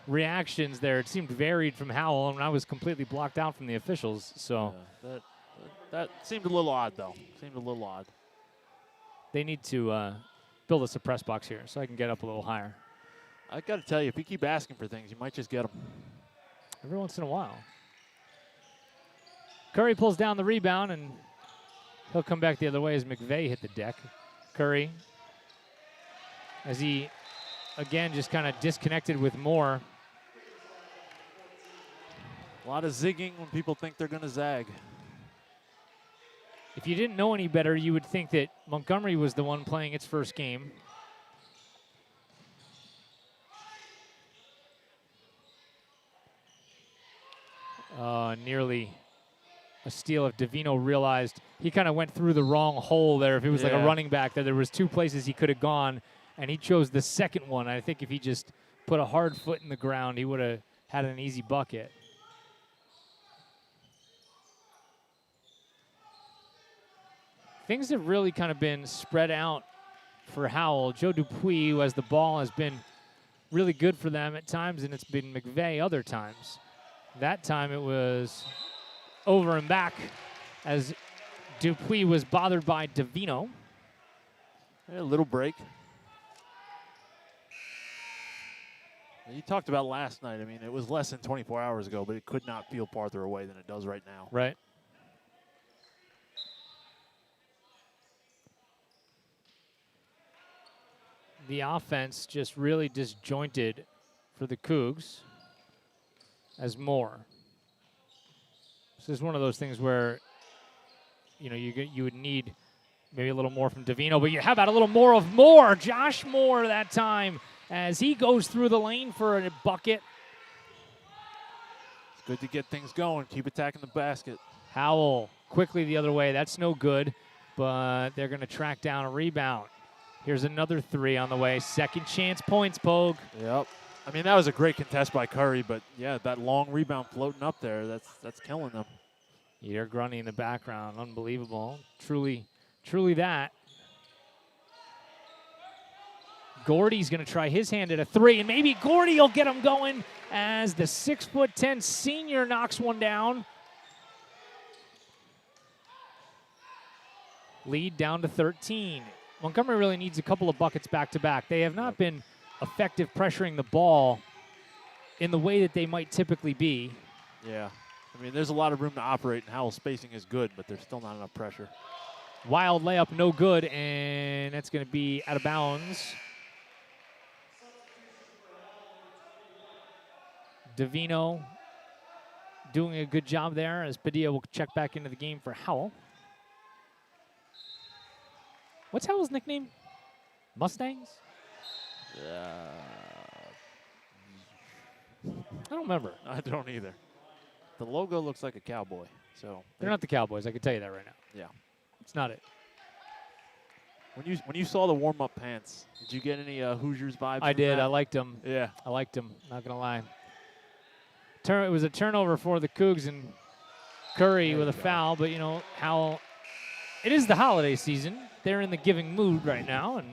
reactions there. It seemed varied from Howell, and I was completely blocked out from the officials. So That seemed a little odd, though. Seemed a little odd. they need to build us a press box here so I can get up a little higher. I got to tell you, if you keep asking for things, you might just get them. Every once in a while. Curry pulls down the rebound, and he'll come back the other way as McVeigh hit the deck. Curry, as he, again, just kind of disconnected with Moore. A lot of zigging when people think they're going to zag. If you didn't know any better, you would think that Montgomery was the one playing its first game. Nearly a steal if Davino realized he kind of went through the wrong hole there. If it was like a running back there was two places he could have gone, and he chose the second one. I think if he just put a hard foot in the ground, he would have had an easy bucket. Things have really kind of been spread out for Howell. Joe Dupuis, who has the ball, has been really good for them at times, and it's been McVeigh other times. That time it was over and back as Dupuis was bothered by Davino. A little break. You talked about last night. I mean, it was less than 24 hours ago, but it could not feel farther away than it does right now. Right. The offense just really disjointed for the Cougs as Moore. This is one of those things where, you know, you would need maybe a little more from Davino, but how about a little more of Moore? Josh Moore that time as he goes through the lane for a bucket. It's good to get things going. Keep attacking the basket. Howell quickly the other way. That's no good, but they're going to track down a rebound. Here's another three on the way. Second chance points, Pogue. Yep. I mean, that was a great contest by Curry, but yeah, that long rebound floating up there, that's killing them. You hear Grundy in the background. Unbelievable. Truly that. Gordy's going to try his hand at a three, and maybe Gordy will get him going as the 6'10" senior knocks one down. Lead down to 13. Montgomery really needs a couple of buckets back-to-back. They have not been effective pressuring the ball in the way that they might typically be. Yeah. I mean, there's a lot of room to operate, and Howell's spacing is good, but there's still not enough pressure. Wild layup, no good, and that's going to be out of bounds. Davino doing a good job there as Padilla will check back into the game for Howell. What's Howell's nickname? Mustangs? I don't remember. I don't either. The logo looks like a cowboy, so They're not the Cowboys. I can tell you that right now. yeah. It's not it. When you saw the warm-up pants, did you get any Hoosiers vibes? I from did. that? I liked them. Yeah. I liked them. Not gonna lie. It was a turnover for the Cougs, and Curry with a foul. But you know Howell. It is the holiday season. They're in the giving mood right now, and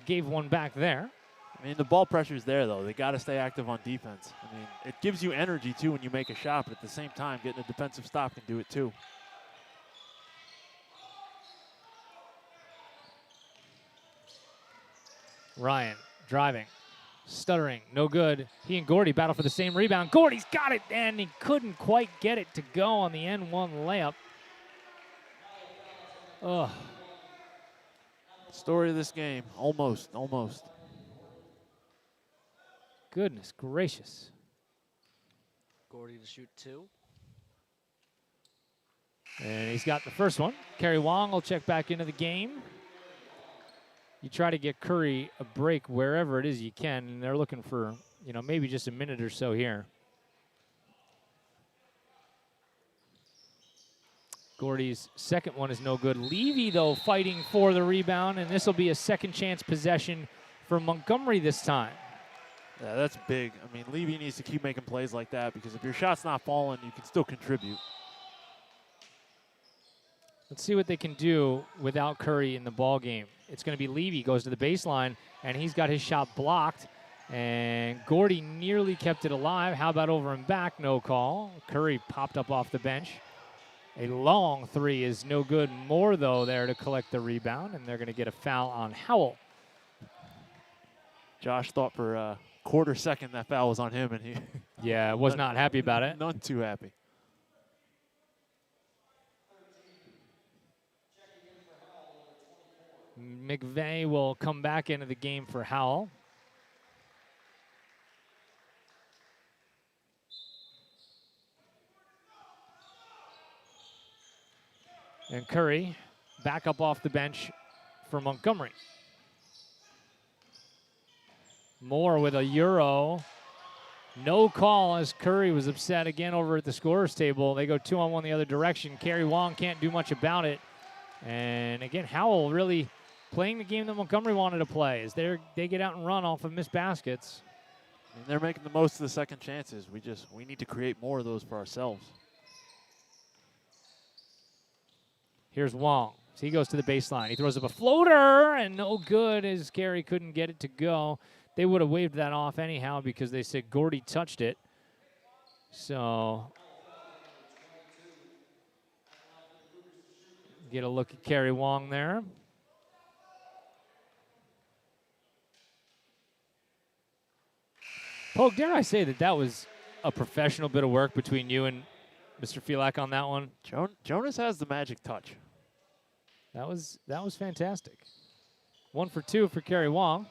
gave one back there. I mean, the ball pressure's there, though. They got to stay active on defense. I mean, it gives you energy, too, when you make a shot, but at the same time, getting a defensive stop can do it, too. Ryan driving, stuttering, no good. He and Gordy battle for the same rebound. Gordy's got it, and he couldn't quite get it to go on the N1 layup. Ugh. Story of this game, almost. Goodness gracious. Gordy to shoot two. And he's got the first one. Kerry Wong will check back into the game. You try to get Curry a break wherever it is you can, and they're looking for, you know, maybe just a minute or so here. Gordy's second one is no good. Levy, though, fighting for the rebound, and this will be a second chance possession for Montgomery this time. Yeah, that's big. I mean, Levy needs to keep making plays like that because if your shot's not falling, you can still contribute. Let's see what they can do without Curry in the ball game. It's going to be Levy goes to the baseline, and he's got his shot blocked. And Gordy nearly kept it alive. How about over and back? No call. Curry popped up off the bench. A long three is no good. Moore, though, there to collect the rebound, and they're going to get a foul on Howell. Josh thought for a quarter second that foul was on him, and he Yeah, was not happy about it. none too happy. McVeigh will come back into the game for Howell. And Curry back up off the bench for Montgomery. Moore with a Euro. No call as Curry was upset again over at the scorer's table. They go 2-on-1 the other direction. Kerry Wong can't do much about it. And again, Howell really playing the game that Montgomery wanted to play as they get out and run off of missed baskets. I mean, they're making the most of the second chances. We need to create more of those for ourselves. Here's Wong. So he goes to the baseline. He throws up a floater, and no good as Kerry couldn't get it to go. They would have waved that off anyhow because they said Gordy touched it. So get a look at Kerry Wong there. Pogue, dare I say that was a professional bit of work between you and Mr. Felak on that one? Jonas has the magic touch. That was fantastic. 1 for 2 for Kerry Wong.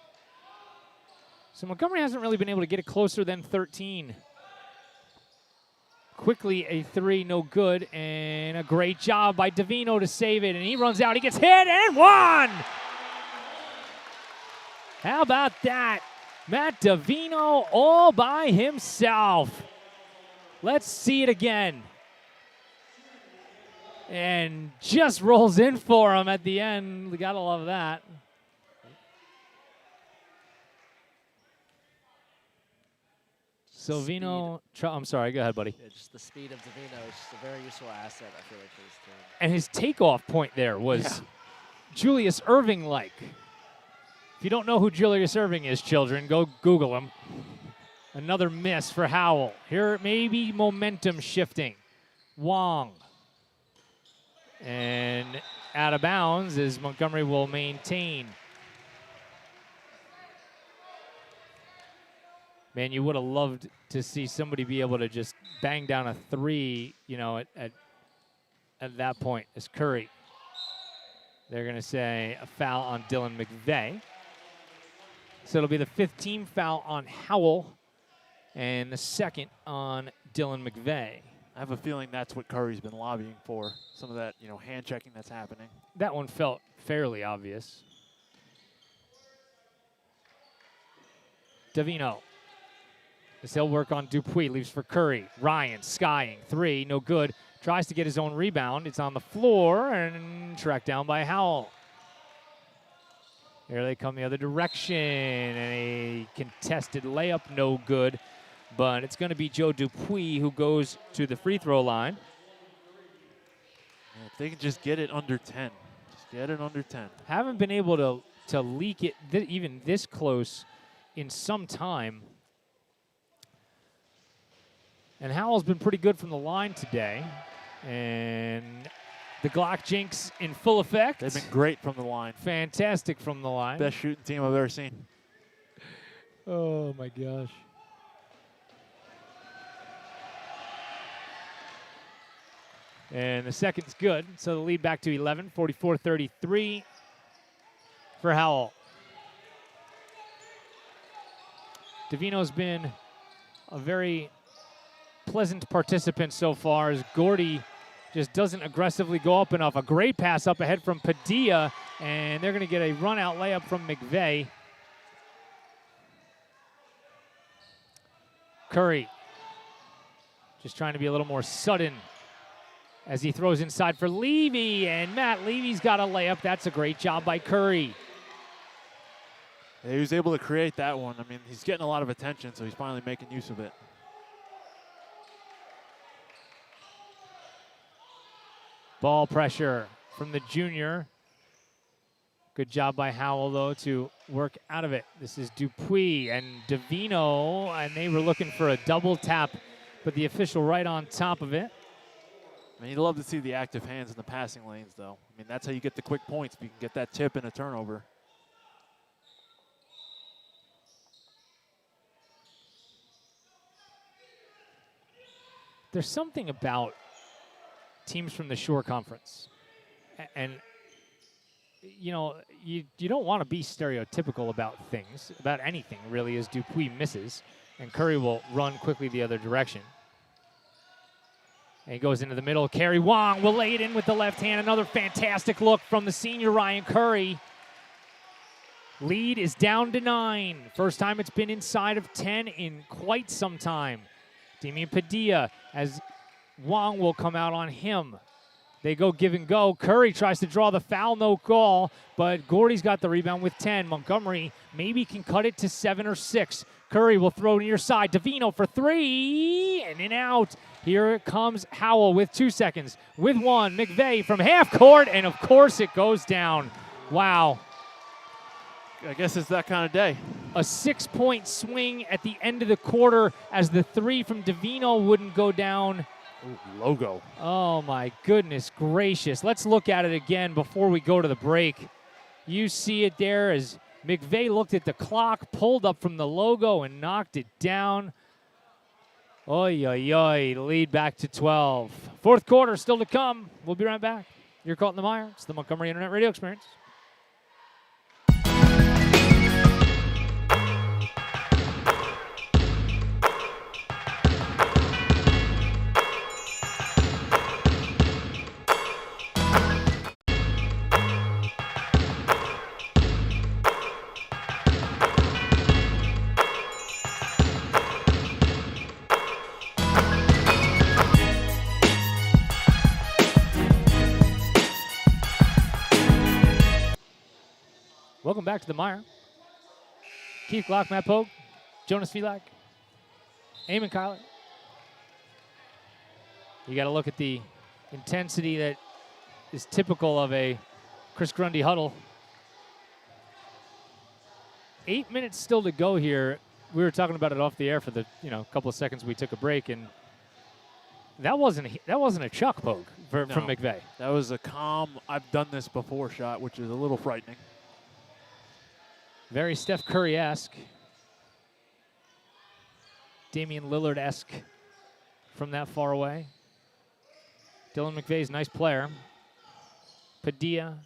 So Montgomery hasn't really been able to get it closer than 13. Quickly a three, no good, and a great job by Davino to save it, and he runs out, he gets hit, and one! How about that? Matt Davino all by himself. Let's see it again. And just rolls in for him at the end. We gotta love that. Silvino, I'm sorry, go ahead, buddy. Yeah, just the speed of Davino is just a very useful asset, I feel like, for this team. And his takeoff point there was Julius Erving-like. If you don't know who Julius Erving is, children, go Google him. Another miss for Howell. Here maybe momentum shifting. Wong. And out of bounds as Montgomery will maintain. Man, you would have loved to see somebody be able to just bang down a three, you know, at that point as Curry. They're going to say a foul on Dylan McVeigh. So it'll be the 5th team foul on Howell and the 2nd on Dylan McVeigh. I have a feeling that's what Curry's been lobbying for. Some of that, hand checking that's happening. That one felt fairly obvious. Davino. As he'll work on Dupuis, leaves for Curry. Ryan skying, 3, no good. Tries to get his own rebound. It's on the floor and tracked down by Howell. Here they come the other direction, and a contested layup, no good. But it's going to be Joe Dupuis who goes to the free throw line. If they can just get it under 10. Just get it under 10. Haven't been able to leak it even this close in some time. And Howell's been pretty good from the line today. And the Glock jinx in full effect. They've been great from the line. Fantastic from the line. Best shooting team I've ever seen. Oh, my gosh. And the second's good, so the lead back to 11, 44-33 for Howell. Davino's been a very pleasant participant so far as Gordy just doesn't aggressively go up enough. A great pass up ahead from Padilla, and they're going to get a run-out layup from McVeigh. Curry just trying to be a little more sudden. as he throws inside for Levy, and Matt Levy's got a layup. That's a great job by Curry. Yeah, he was able to create that one. I mean, he's getting a lot of attention, so he's finally making use of it. Ball pressure from the junior. Good job by Howell, though, to work out of it. This is Dupuis and Davino, and they were looking for a double tap, but the official right on top of it. I mean, you'd love to see the active hands in the passing lanes, though. I mean, that's how you get the quick points. If you can get that tip and a turnover. There's something about teams from the Shore Conference, and you know, you don't want to be stereotypical about things, about anything really, as Dupuis misses, and Curry will run quickly the other direction. And he goes into the middle. Kerry Wong will lay it in with the left hand. Another fantastic look from the senior Ryan Curry. Lead is down to 9. First time it's been inside of 10 in quite some time. Damian Padilla, as Wong will come out on him. They go give and go. Curry tries to draw the foul, no call, but Gordy's got the rebound with 10. Montgomery maybe can cut it to 7 or 6. Curry will throw near side. Davino for 3, and in out. Here comes Howell with 2 seconds. With 1, McVeigh from half court, and of course it goes down. Wow. I guess it's that kind of day. A 6-point swing at the end of the quarter as the 3 from Davino wouldn't go down. Ooh, logo. Oh, my goodness gracious. Let's look at it again before we go to the break. You see it there as McVeigh looked at the clock, pulled up from the logo, and knocked it down. Oy, oy, oy. Lead back to 12. Fourth quarter still to come. We'll be right back. You're caught in the mire. It's the Montgomery Internet Radio Experience. Welcome back to the Mire. Keith Glock, Matt Pogue, Jonas Filak, Eamon Kyler. You got to look at the intensity that is typical of a Chris Grundy huddle. 8 minutes still to go here. We were talking about it off the air for the couple of seconds we took a break, and that wasn't a chuck poke from McVeigh. That was a calm, I've done this before shot, which is a little frightening. Very Steph Curry-esque. Damian Lillard-esque from that far away. Dylan McVeigh's a nice player. Padilla.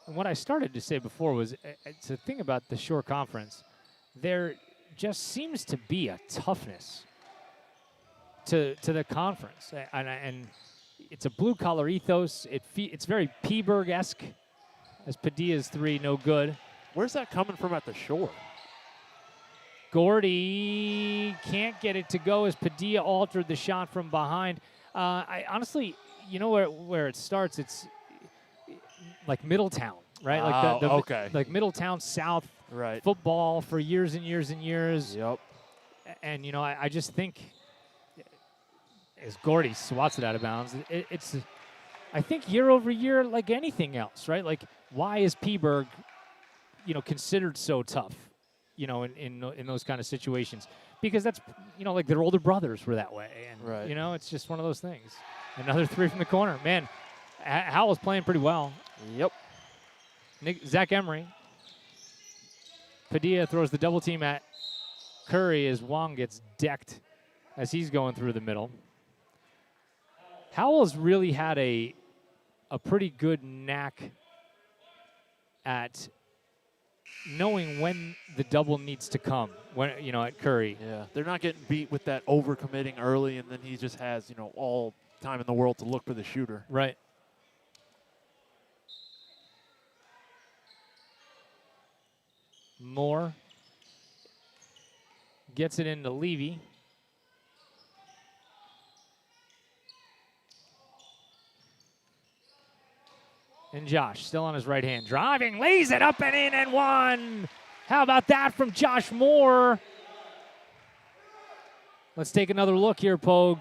And what I started to say before was, it's a thing about the Shore Conference. There just seems to be a toughness to the conference. And it's a blue-collar ethos. It's very Peaburg-esque. As Padilla's 3, no good. Where's that coming from at the Shore? Gordy can't get it to go as Padilla altered the shot from behind. I honestly, where it starts, it's like Middletown, right? Okay. Like Middletown South right. Football for years and years and years. Yep. And, I just think as Gordy swats it out of bounds, it's I think year over year, like anything else, right? Like, why is Peaburg, considered so tough, in those kind of situations? Because that's, like their older brothers were that way. And, right. It's just one of those things. Another 3 from the corner. Man, Howell's playing pretty well. Yep. Zach Emery. Padilla throws the double team at Curry as Wong gets decked as he's going through the middle. Howell's really had a pretty good knack at knowing when the double needs to come, at Curry. Yeah, they're not getting beat with that overcommitting early, and then he just has, all time in the world to look for the shooter. Right. Moore gets it into Levy. And Josh still on his right hand. Driving, lays it up and in and one. How about that from Josh Moore? Let's take another look here, Pogue.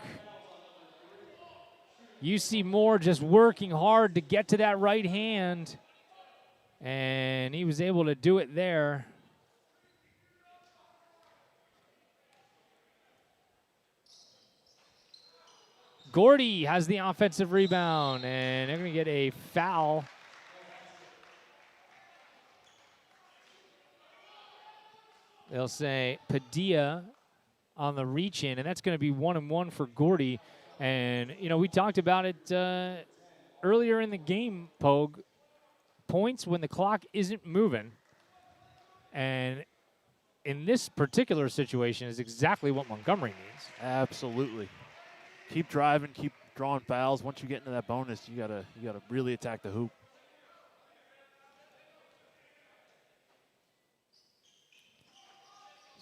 You see Moore just working hard to get to that right hand. And he was able to do it there. Gordy has the offensive rebound, and they're going to get a foul. They'll say Padilla on the reach in, and that's going to be 1-and-1 for Gordy. And, you know, we talked about it earlier in the game, Pogue. Points when the clock isn't moving. And in this particular situation is exactly what Montgomery needs. Absolutely. Keep driving, keep drawing fouls. Once you get into that bonus, you gotta really attack the hoop.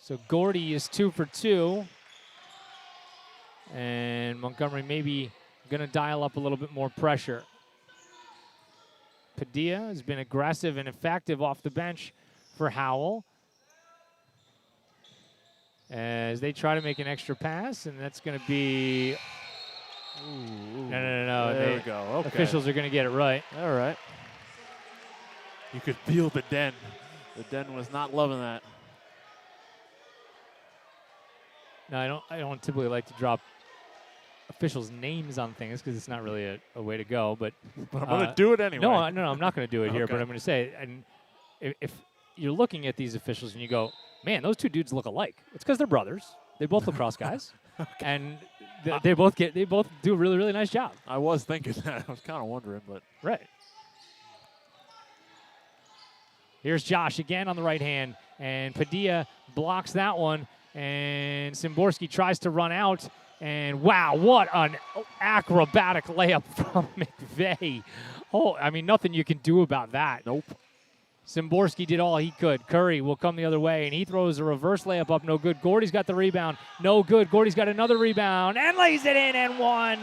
So Gordy is 2 for 2. And Montgomery maybe going to dial up a little bit more pressure. Padilla has been aggressive and effective off the bench for Howell. As they try to make an extra pass, and that's going to be... Ooh, No. There we go. Okay. Officials are going to get it right. All right. You could feel the den. The den was not loving that. No, I don't typically like to drop officials' names on things because it's not really a way to go. But I'm going to do it anyway. No, I'm not going to do it here. Okay. But I'm going to say, and if you're looking at these officials and you go, man, those two dudes look alike. It's because they're brothers. They both lacrosse guys, and they both do a really, really nice job. I was thinking that. I was kind of wondering, but right. Here's Josh again on the right hand, and Padilla blocks that one, and Szymborski tries to run out, and wow, what an acrobatic layup from McVeigh. Oh, I mean, nothing you can do about that. Nope. Szymborski did all he could. Curry will come the other way, and he throws a reverse layup up. No good. Gordy's got the rebound. No good. Gordy's got another rebound and lays it in and one.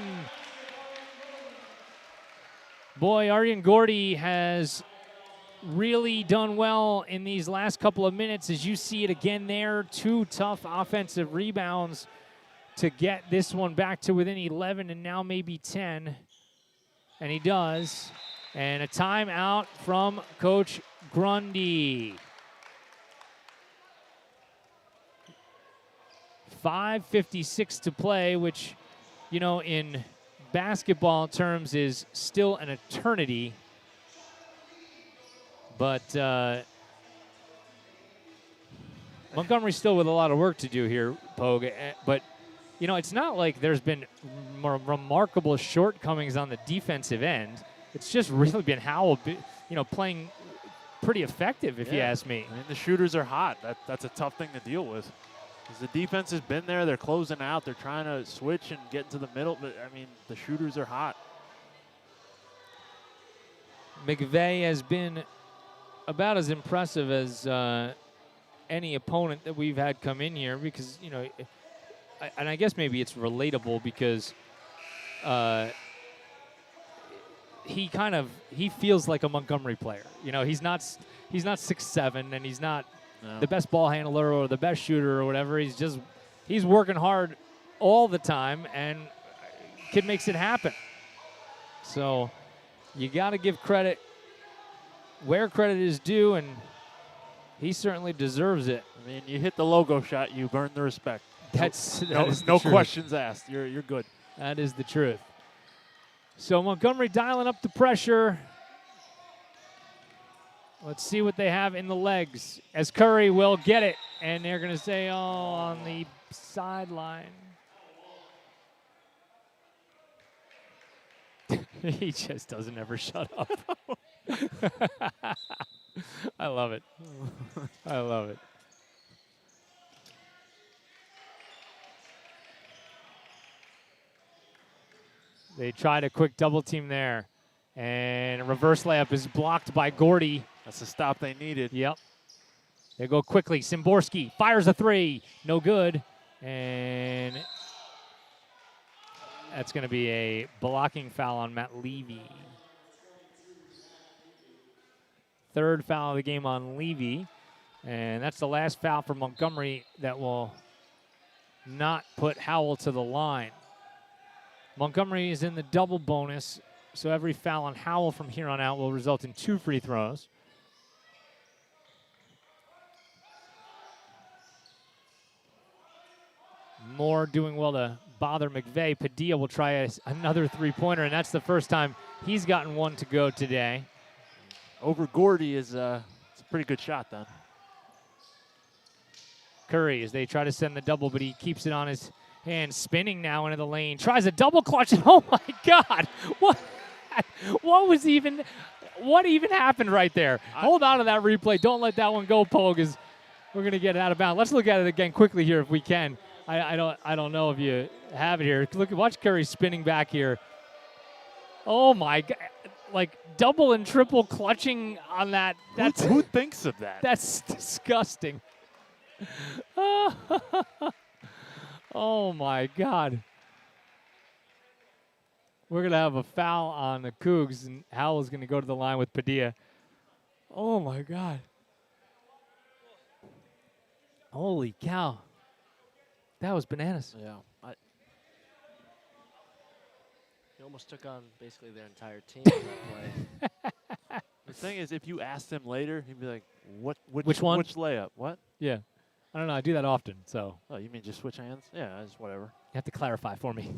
Boy, Aryan Gordy has really done well in these last couple of minutes. As you see it again there, 2 tough offensive rebounds to get this one back to within 11 and now maybe 10. And he does. And a timeout from Coach Grundy. 5:56 to play, which, you know, in basketball terms is still an eternity. But Montgomery's still with a lot of work to do here, Pogue. But, you know, it's not like there's been more remarkable shortcomings on the defensive end. It's just really been Howell, you know, playing pretty effective, if you ask me. I mean, the shooters are hot. That's a tough thing to deal with. Because the defense has been there. They're closing out. They're trying to switch and get into the middle. But, I mean, the shooters are hot. McVeigh has been about as impressive as any opponent that we've had come in here because, you know, and I guess maybe it's relatable because he feels like a Montgomery player. You know, he's not 6'7", and he's not the best ball handler or the best shooter or whatever. He's working hard all the time, and kid makes it happen. So you got to give credit where credit is due, and he certainly deserves it. I mean, you hit the logo shot, you earn the respect. No questions asked. You're good. That is the truth. So Montgomery dialing up the pressure. Let's see what they have in the legs as Curry will get it. And they're going to say, oh, on the sideline. He just doesn't ever shut up. I love it. I love it. They tried a quick double team there. And a reverse layup is blocked by Gordy. That's the stop they needed. Yep. They go quickly. Szymborski fires a 3. No good. And that's going to be a blocking foul on Matt Levy. third foul of the game on Levy. And that's the last foul for Montgomery that will not put Howell to the line. Montgomery is in the double bonus, so every foul on Howell from here on out will result in 2 free throws. Moore doing well to bother McVeigh. Padilla will try another three-pointer, and that's the first time he's gotten one to go today. Over Gordy is it's a pretty good shot then. Curry as they try to send the double, but he keeps it on his hand, spinning now into the lane. Tries a double clutch, and oh my God, what even happened right there? Hold on to that replay. Don't let that one go, Pogue, as we're gonna get it out of bounds. Let's look at it again quickly here if we can. I don't know if you have it here. Watch Curry spinning back here. Oh my God. Like double and triple clutching on that. Who thinks of that? That's disgusting. Oh my God. We're going to have a foul on the Cougs, and Howell's going to go to the line with Padilla. Oh my God. Holy cow. That was bananas. Yeah. He almost took on basically their entire team in that play. The thing is, if you asked him later, he'd be like, Which one? Which layup? What? Yeah. I don't know. I do that often, so. Oh, you mean just switch hands? Yeah, it's whatever. You have to clarify for me.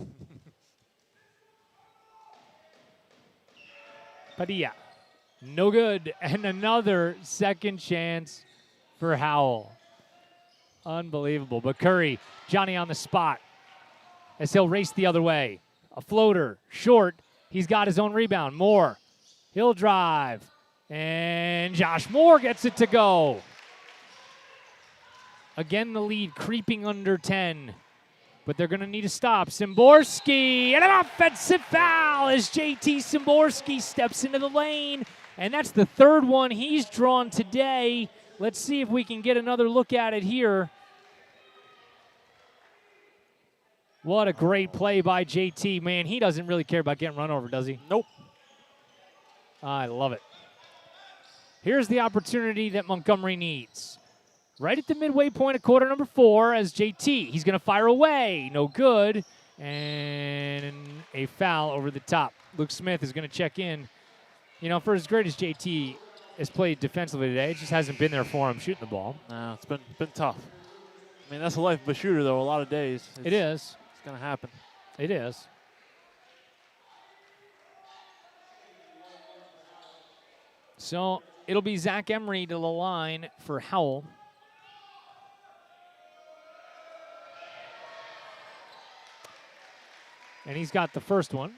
Padilla. No good. And another second chance for Howell. Unbelievable. But Curry, Johnny on the spot as he'll race the other way. A floater, short. He's got his own rebound. Moore. He'll drive. And Josh Moore gets it to go. Again, the lead creeping under 10. But they're going to need a stop. Szymborski, and an offensive foul as JT Szymborski steps into the lane. And that's the third one he's drawn today. Let's see if we can get another look at it here. What a great play by JT. Man, he doesn't really care about getting run over, does he? Nope. I love it. Here's the opportunity that Montgomery needs. Right at the midway point of quarter number 4 as JT. He's going to fire away. No good. And a foul over the top. Luke Smith is going to check in. You know, for as great as JT has played defensively today, it just hasn't been there for him shooting the ball. No, it's been tough. I mean, that's the life of a shooter, though, a lot of days. It is. It's going to happen. It is. So it'll be Zach Emery to the line for Howell. And he's got the first one.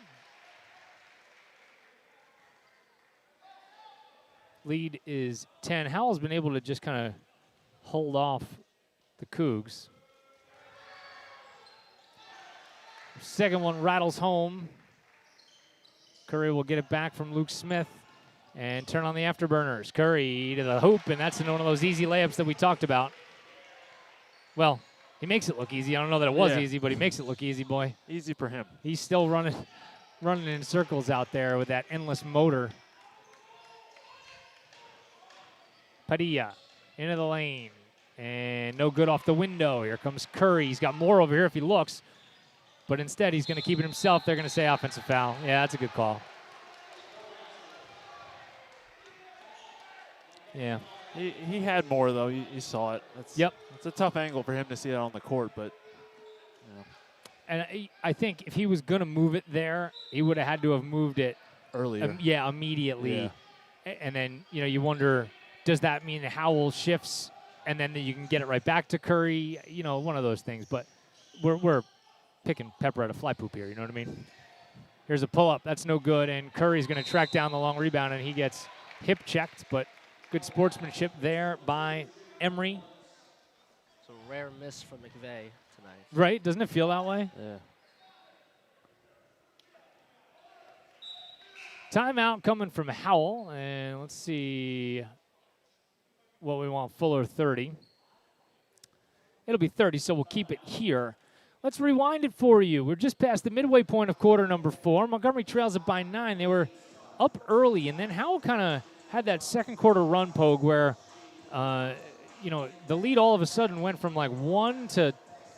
Lead is 10. Howell's been able to just kind of hold off the Cougs. Second one rattles home. Curry will get it back from Luke Smith and turn on the afterburners. Curry to the hoop, and that's one of those easy layups that we talked about. Well, he makes it look easy. I don't know that it was easy, but he makes it look easy, boy. Easy for him. He's still running in circles out there with that endless motor. Padilla into the lane. And no good off the window. Here comes Curry. He's got more over here if he looks. But instead, he's going to keep it himself. They're going to say offensive foul. Yeah, that's a good call. Yeah. He had more, though. You saw it. Yep. It's a tough angle for him to see it on the court, but, you know. And I think if he was going to move it there, he would have had to have moved it earlier. Immediately. Yeah. And then, you wonder, does that mean Howell shifts and then you can get it right back to Curry? One of those things. But we're picking pepper out of fly poop here, you know what I mean? Here's a pull-up. That's no good. And Curry's going to track down the long rebound, and he gets hip-checked, but good sportsmanship there by Emery. It's a rare miss from McVeigh tonight. Right? Doesn't it feel that way? Yeah. Timeout coming from Howell. And let's see what we want. Fuller 30. It'll be 30, so we'll keep it here. Let's rewind it for you. We're just past the midway point of quarter number 4. Montgomery trails it by 9. They were up early, and then Howell kind of had that second quarter run, Pogue, where, the lead all of a sudden went from like 1 to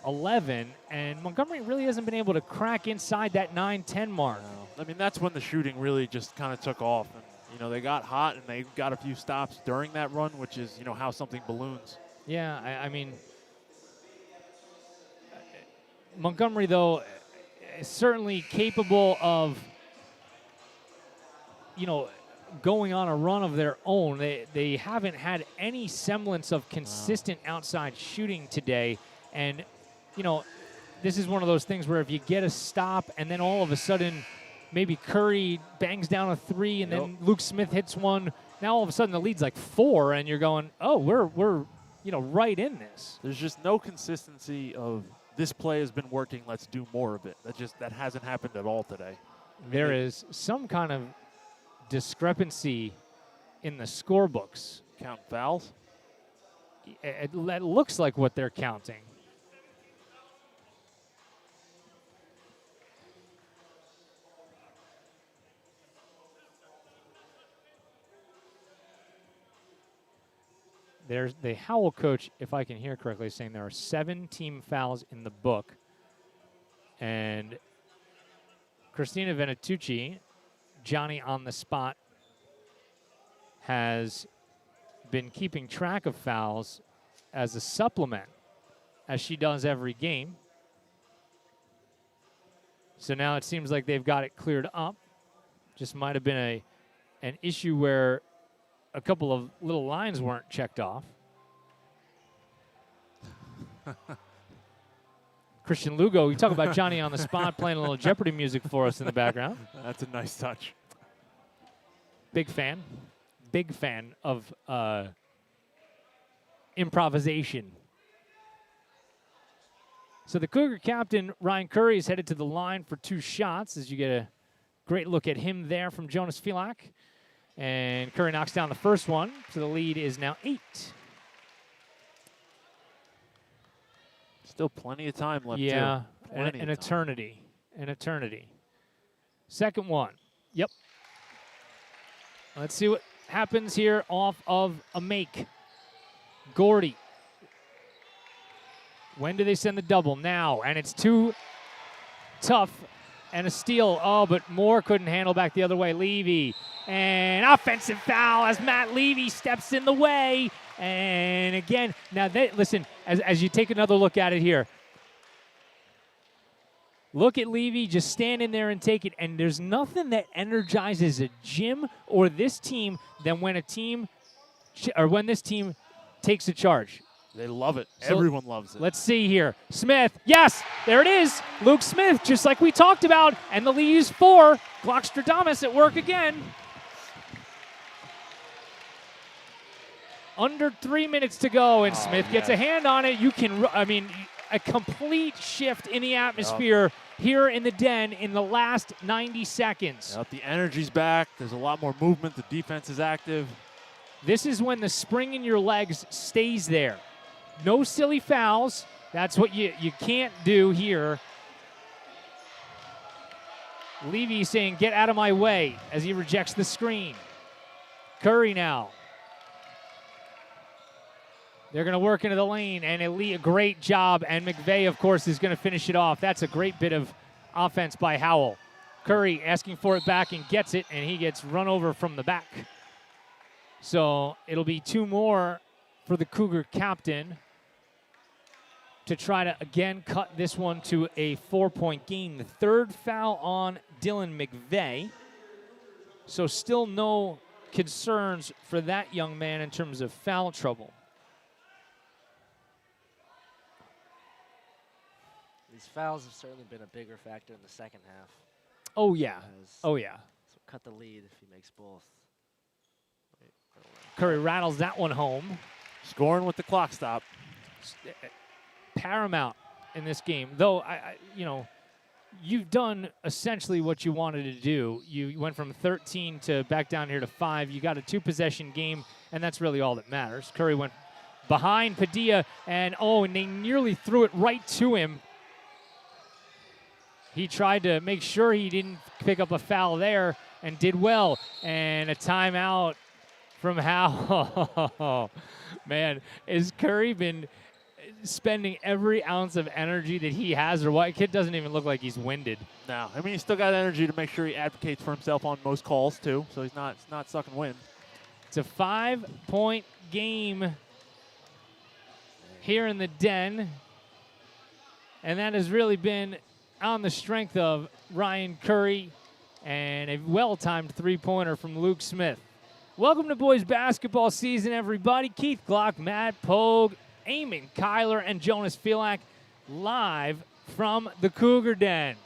11, and Montgomery really hasn't been able to crack inside that 9-10 mark. No. I mean, that's when the shooting really just kind of took off. And, they got hot, and they got a few stops during that run, which is, how something balloons. Yeah, I mean, Montgomery, though, is certainly capable of, going on a run of their own. They haven't had any semblance of consistent outside shooting today. And, this is one of those things where if you get a stop and then all of a sudden maybe Curry bangs down a 3 and then Luke Smith hits one, now all of a sudden the lead's like 4 and you're going, oh, we're right in this. There's just no consistency of this play has been working, let's do more of it. That hasn't happened at all today. There is some kind of discrepancy in the scorebooks. Count fouls? It looks like what they're counting. There's the Howell coach, if I can hear correctly, saying there are 7 team fouls in the book. And Christina Venatucci, Johnny on the spot, has been keeping track of fouls as a supplement, as she does every game. So now it seems like they've got it cleared up. Just might have been an issue where a couple of little lines weren't checked off. Christian Lugo, you talk about Johnny on the spot playing a little Jeopardy music for us in the background. That's a nice touch. Big fan of improvisation. So the Cougar captain, Ryan Curry, is headed to the line for 2 shots as you get a great look at him there from Jonas Filak. And Curry knocks down the first one, so the lead is now 8. Still plenty of time left. Yeah, an eternity. An eternity. Second one. Yep. Let's see what happens here off of a make. Gordy. When do they send the double? Now, and it's too tough. And a steal. Oh, but Moore couldn't handle back the other way. Levy. And offensive foul as Matt Levy steps in the way. And again, now listen, as you take another look at it here. Look at Levy just stand in there and take it. And there's nothing that energizes a gym or this team than when when this team takes a charge. They love it. So everyone loves it. Let's see here. Smith. Yes, there it is. Luke Smith, just like we talked about. And the lead is 4. Glockstradamus at work again. Under 3 minutes to go, and Smith gets a hand on it. A complete shift in the atmosphere here in the Den in the last 90 seconds. The energy's back. There's a lot more movement. The defense is active. This is when the spring in your legs stays there. No silly fouls. That's what you can't do here. Levy saying, get out of my way, as he rejects the screen. Curry now. They're going to work into the lane, and a great job. And McVeigh, of course, is going to finish it off. That's a great bit of offense by Howell. Curry asking for it back and gets it, and he gets run over from the back. So it'll be 2 more for the Cougar captain to try to, again, cut this one to a 4-point game. The 3rd foul on Dylan McVeigh. So still no concerns for that young man in terms of foul trouble. These fouls have certainly been a bigger factor in the second half. Oh, yeah. Oh, yeah. So cut the lead if he makes both. Curry rattles that one home. Scoring with the clock stop. Paramount in this game. Though, you've done essentially what you wanted to do. You went from 13 to back down here to 5. You got a 2-possession game, and that's really all that matters. Curry went behind Padilla, and they nearly threw it right to him. He tried to make sure he didn't pick up a foul there and did well. And a timeout from Howell. Man, has Curry been spending every ounce of energy that he has, or what? Kid doesn't even look like he's winded. No, I mean, he's still got energy to make sure he advocates for himself on most calls, too, so he's not sucking wind. It's a 5-point game here in the Den, and that has really been on the strength of Ryan Curry and a well-timed three-pointer from Luke Smith. Welcome to boys basketball season, everybody. Keith Glock, Matt Pogue, Eamon Kyler, and Jonas Filak live from the Cougar Den.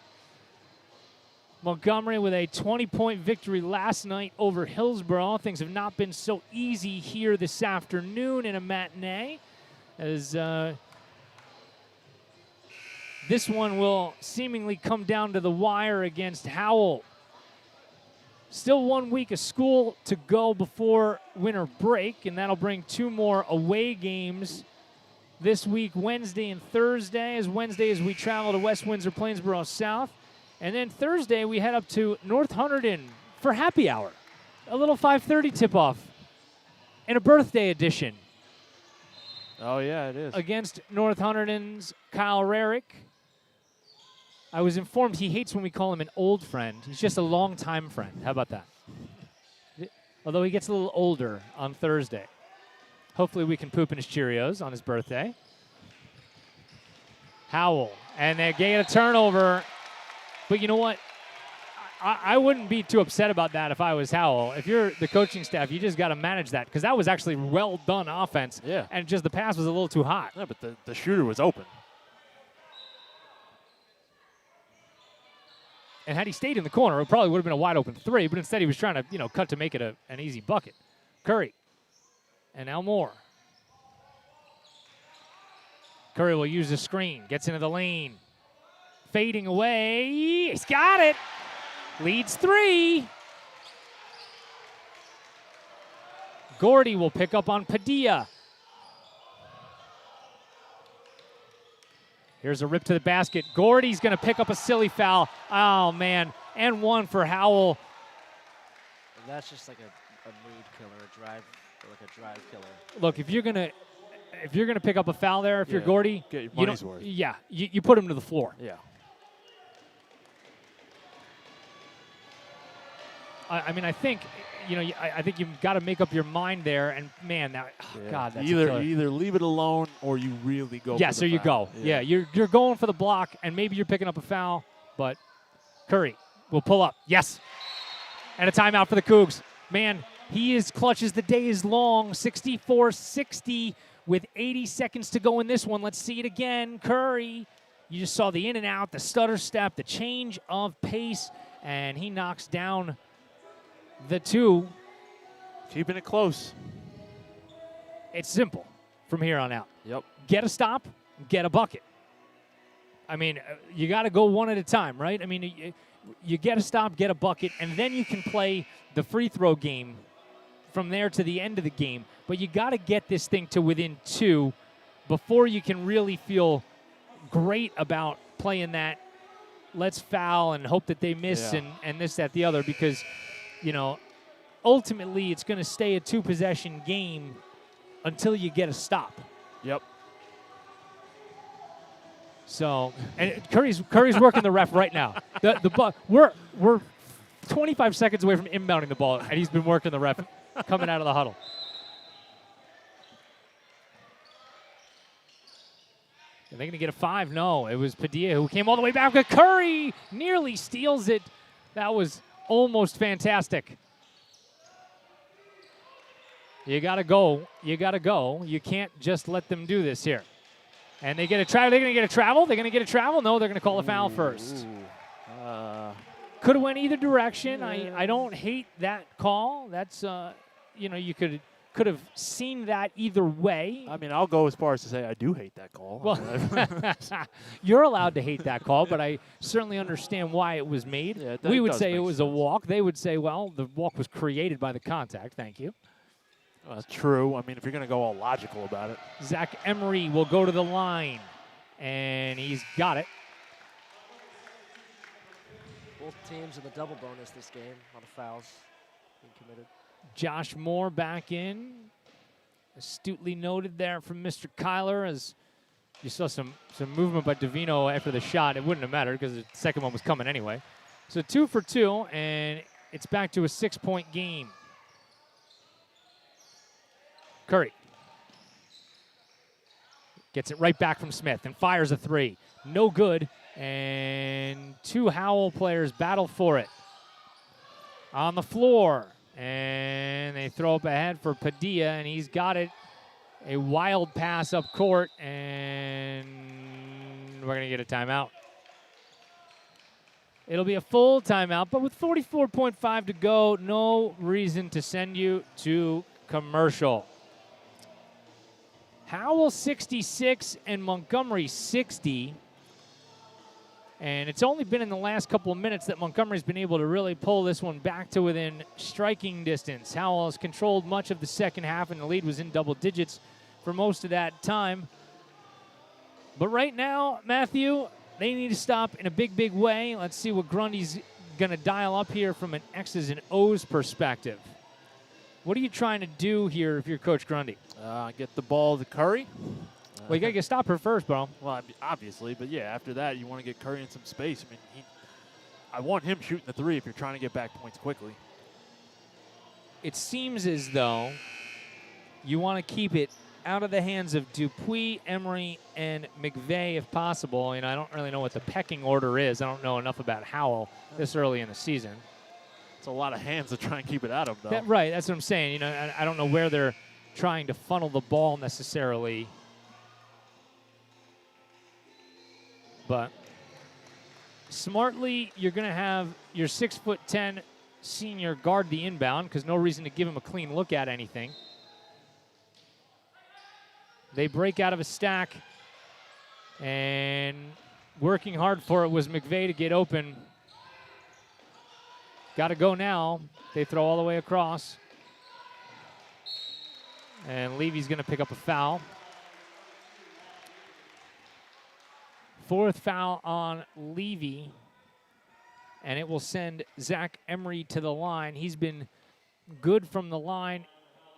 Montgomery with a 20-point victory last night over Hillsborough. Things have not been so easy here this afternoon in a matinee, as this one will seemingly come down to the wire against Howell. Still 1 week of school to go before winter break, and that'll bring 2 more away games this week, Wednesday and Thursday. As we travel to West Windsor, Plainsboro South. And then Thursday, we head up to North Hunterdon for happy hour. A little 5:30 tip-off and a birthday edition. Oh, yeah, it is. Against North Hunterdon's Kyle Rarick. I was informed he hates when we call him an old friend. He's just a long-time friend. How about that? Although he gets a little older on Thursday. Hopefully we can poop in his Cheerios on his birthday. Howell. And they get a turnover. But you know what? I wouldn't be too upset about that if I was Howell. If you're the coaching staff, you just got to manage that, because that was actually well done offense. Yeah. And just the pass was a little too hot. Yeah, but the shooter was open. And had he stayed in the corner, it probably would have been a wide open three, but instead he was trying to, cut to make it an easy bucket. Curry. And now Moore. Curry will use the screen, gets into the lane. Fading away. He's got it. Leads 3. Gordy will pick up on Padilla. Here's a rip to the basket. Gordy's going to pick up a silly foul. Oh, man. And 1 for Howell. And that's just like a mood killer, a drive killer. Look, if you're gonna pick up a foul there, if you're Gordy, get your money's worth. Yeah, you put him to the floor. Yeah. I mean, I think you've got to make up your mind there. And man, God, that's you either leave it alone or you really go. Yes, for there the you foul. go. Yeah, you're going for the block, and maybe you're picking up a foul, but Curry will pull up. Yes, and a timeout for the Cougs. Man, he is clutch as the day is long. 64-60 with 80 seconds to go in this one. Let's see it again. Curry, you just saw the in and out, the stutter step, the change of pace, and he knocks down the 2. Keeping it close. It's simple from here on out. Yep. Get a stop, get a bucket. I mean, you got to go one at a time, right? I mean, you get a stop, get a bucket, and then you can play the free throw game from there to the end of the game. But you got to get this thing to within 2 before you can really feel great about playing that let's foul and hope that they miss and this, that, the other, because ultimately it's going to stay a 2-possession game until you get a stop. Yep. So, and Curry's working the ref right now. We're 25 seconds away from inbounding the ball, and he's been working the ref coming out of the huddle. Are they going to get a 5? No, it was Padilla who came all the way back. But Curry nearly steals it. That was almost fantastic. You got to go. You got to go. You can't just let them do this here. And they get a travel. They're going to get a travel. They're going to get a travel. No, they're going to call a foul first. Could have went either direction. I don't hate that call. That's you could have seen that either way. I mean, I'll go as far as to say I do hate that call. Well, you're allowed to hate that call, but I certainly understand why it was made. Yeah, we would say it was a walk. They would say, well, the walk was created by the contact. Thank you. True. I mean, if you're going to go all logical about it. Zach Emery will go to the line, and he's got it. Both teams in the double bonus this game. A lot of fouls being committed. Josh Moore back in. Astutely noted there from Mr. Kyler as you saw some movement by Davino after the shot. It wouldn't have mattered because the second one was coming anyway. So 2 for 2, and it's back to a 6-point game. Curry gets it right back from Smith and fires a 3. No good, and 2 Howell players battle for it. On the floor, and they throw up ahead for Padilla, and he's got it. A wild pass up court, and we're going to get a timeout. It'll be a full timeout, but with 44.5 to go, no reason to send you to commercial. Howell 66 and Montgomery 60. And it's only been in the last couple of minutes that Montgomery's been able to really pull this one back to within striking distance. Howell has controlled much of the second half, and the lead was in double digits for most of that time. But right now, Matthew, they need to stop in a big, big way. Let's see what Grundy's going to dial up here from an X's and O's perspective. What are you trying to do here if you're Coach Grundy? Get the ball to Curry. Well, you got to get stop her first, bro. Well, obviously, but yeah, after that, you want to get Curry in some space. I mean, I want him shooting the 3 if you're trying to get back points quickly. It seems as though you want to keep it out of the hands of Dupuis, Emery, and McVeigh if possible. And I don't really know what the pecking order is. I don't know enough about Howell this early in the season. It's a lot of hands to try and keep it out of, though. Right, that's what I'm saying. You know, I don't know where they're trying to funnel the ball necessarily. But smartly, you're going to have your 6'10" senior guard the inbound because no reason to give him a clean look at anything. They break out of a stack, and working hard for it was McVeigh to get open. Got to go now. They throw all the way across. And Levy's going to pick up a foul. 4th foul on Levy, and it will send Zach Emery to the line. He's been good from the line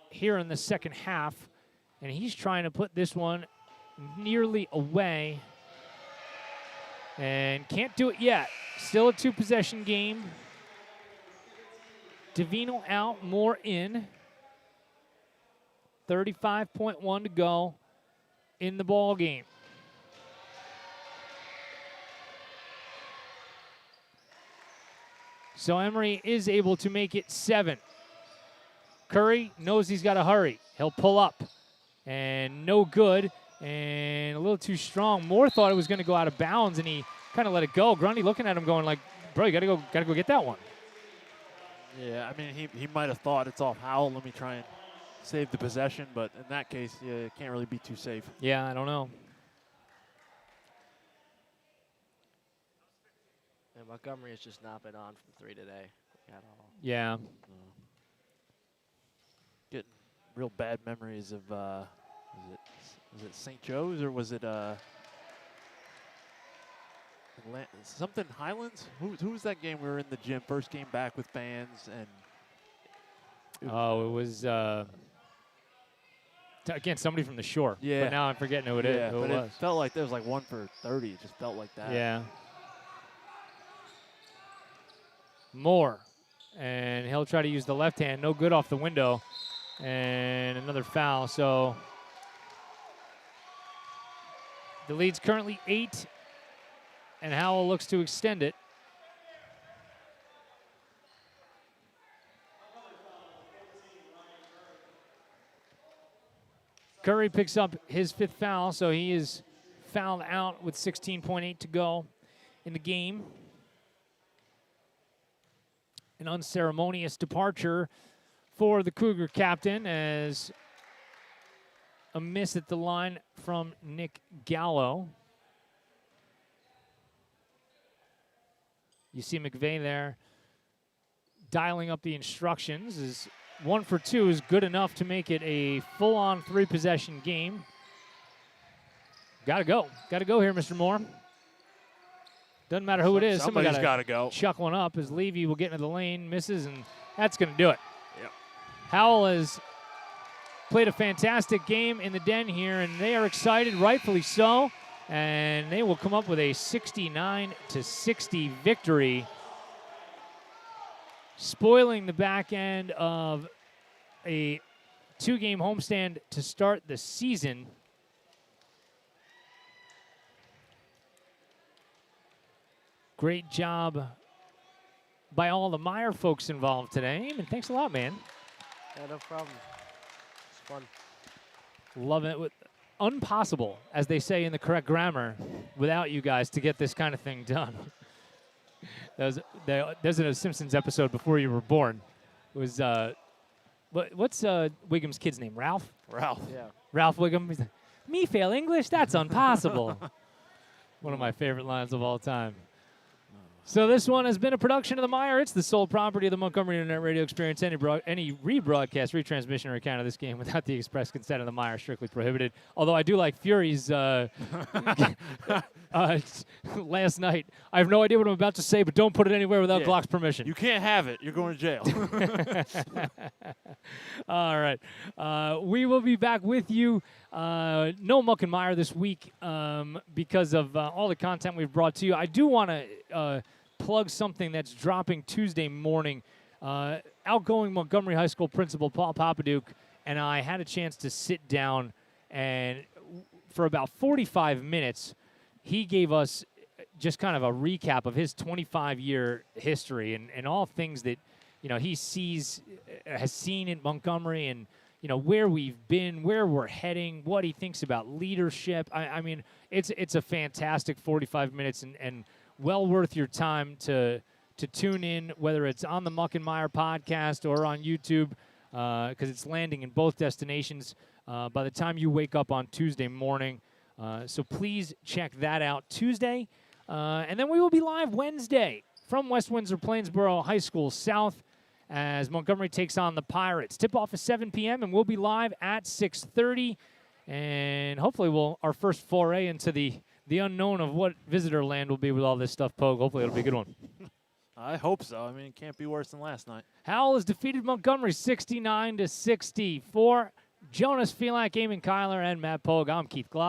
here in the second half, and he's trying to put this one nearly away and can't do it yet. Still a 2-possession game. Davino out, Moore in. 35.1 to go in the ball game. So Emery is able to make it 7. Curry knows he's got to hurry. He'll pull up. And no good. And a little too strong. Moore thought it was going to go out of bounds, and he kind of let it go. Grundy looking at him going like, bro, you got to go get that one. Yeah, I mean, he might have thought it's off Howell. Let me try and save the possession. But in that case, yeah, it can't really be too safe. Yeah, I don't know. And Montgomery has just not been on from 3 today at all. Yeah. Getting real bad memories of, was it St. Joe's or was it something Highlands? Who was that game we were in the gym, first game back with fans? And it was again, somebody from the shore. Yeah. But now I'm forgetting who it is. Who but it was. it felt like there was like 1 for 30. It just felt like that. Yeah. Moore, and he'll try to use the left hand. No good off the window, and another foul. So the lead's currently 8, and Howell looks to extend it. Curry picks up his 5th foul, so he is fouled out with 16.8 to go in the game. An unceremonious departure for the Cougar captain as a miss at the line from Nick Gallo. You see McVeigh there dialing up the instructions. Is 1 for 2 is good enough to make it a full-on 3-possession game. Got to go here, Mr. Moore. Doesn't matter who it is. Somebody's got to go. Chuck one up as Levy will get into the lane, misses, and that's going to do it. Yep. Howell has played a fantastic game in the den here, and they are excited, rightfully so. And they will come up with a 69-60 victory, spoiling the back end of a 2-game homestand to start the season. Great job by all the MIRE folks involved today. And thanks a lot, man. Yeah, no problem. It's fun. Love it. Impossible, as they say in the correct grammar, without you guys to get this kind of thing done. There's a Simpsons episode before you were born. It was, what's Wiggum's kid's name? Ralph? Ralph. Yeah. Ralph Wiggum. He's like, me fail English? That's impossible. One of my favorite lines of all time. So this one has been a production of the MIRE. It's the sole property of the Montgomery Internet Radio Experience. Any rebroadcast, retransmission, or account of this game without the express consent of the MIRE strictly prohibited. Although I do like Fury's last night. I have no idea what I'm about to say, but don't put it anywhere without Glock's permission. You can't have it. You're going to jail. All right. We will be back with you. No Muck and Mire this week because of all the content we've brought to you. I do want to plug something that's dropping Tuesday morning. Outgoing Montgomery High School principal Paul Papaduke and I had a chance to sit down, and for about 45 minutes, he gave us just kind of a recap of his 25-year history and all things that, you know, he has seen in Montgomery, and, you know, where we've been, where we're heading, what he thinks about leadership. I mean, it's a fantastic 45 minutes and well worth your time to tune in, whether it's on the Muck and Mire podcast or on YouTube, because it's landing in both destinations by the time you wake up on Tuesday morning. So please check that out Tuesday. And then we will be live Wednesday from West Windsor Plainsboro High School South as Montgomery takes on the Pirates. Tip-off is 7 p.m., and we'll be live at 6:30. And hopefully our first foray into the unknown of what visitor land will be with all this stuff, Pogue. Hopefully it'll be a good one. I hope so. I mean, it can't be worse than last night. Howell has defeated Montgomery 69-60. For Jonas Felak, Eamon Kyler, and Matt Pogue, I'm Keith Glock.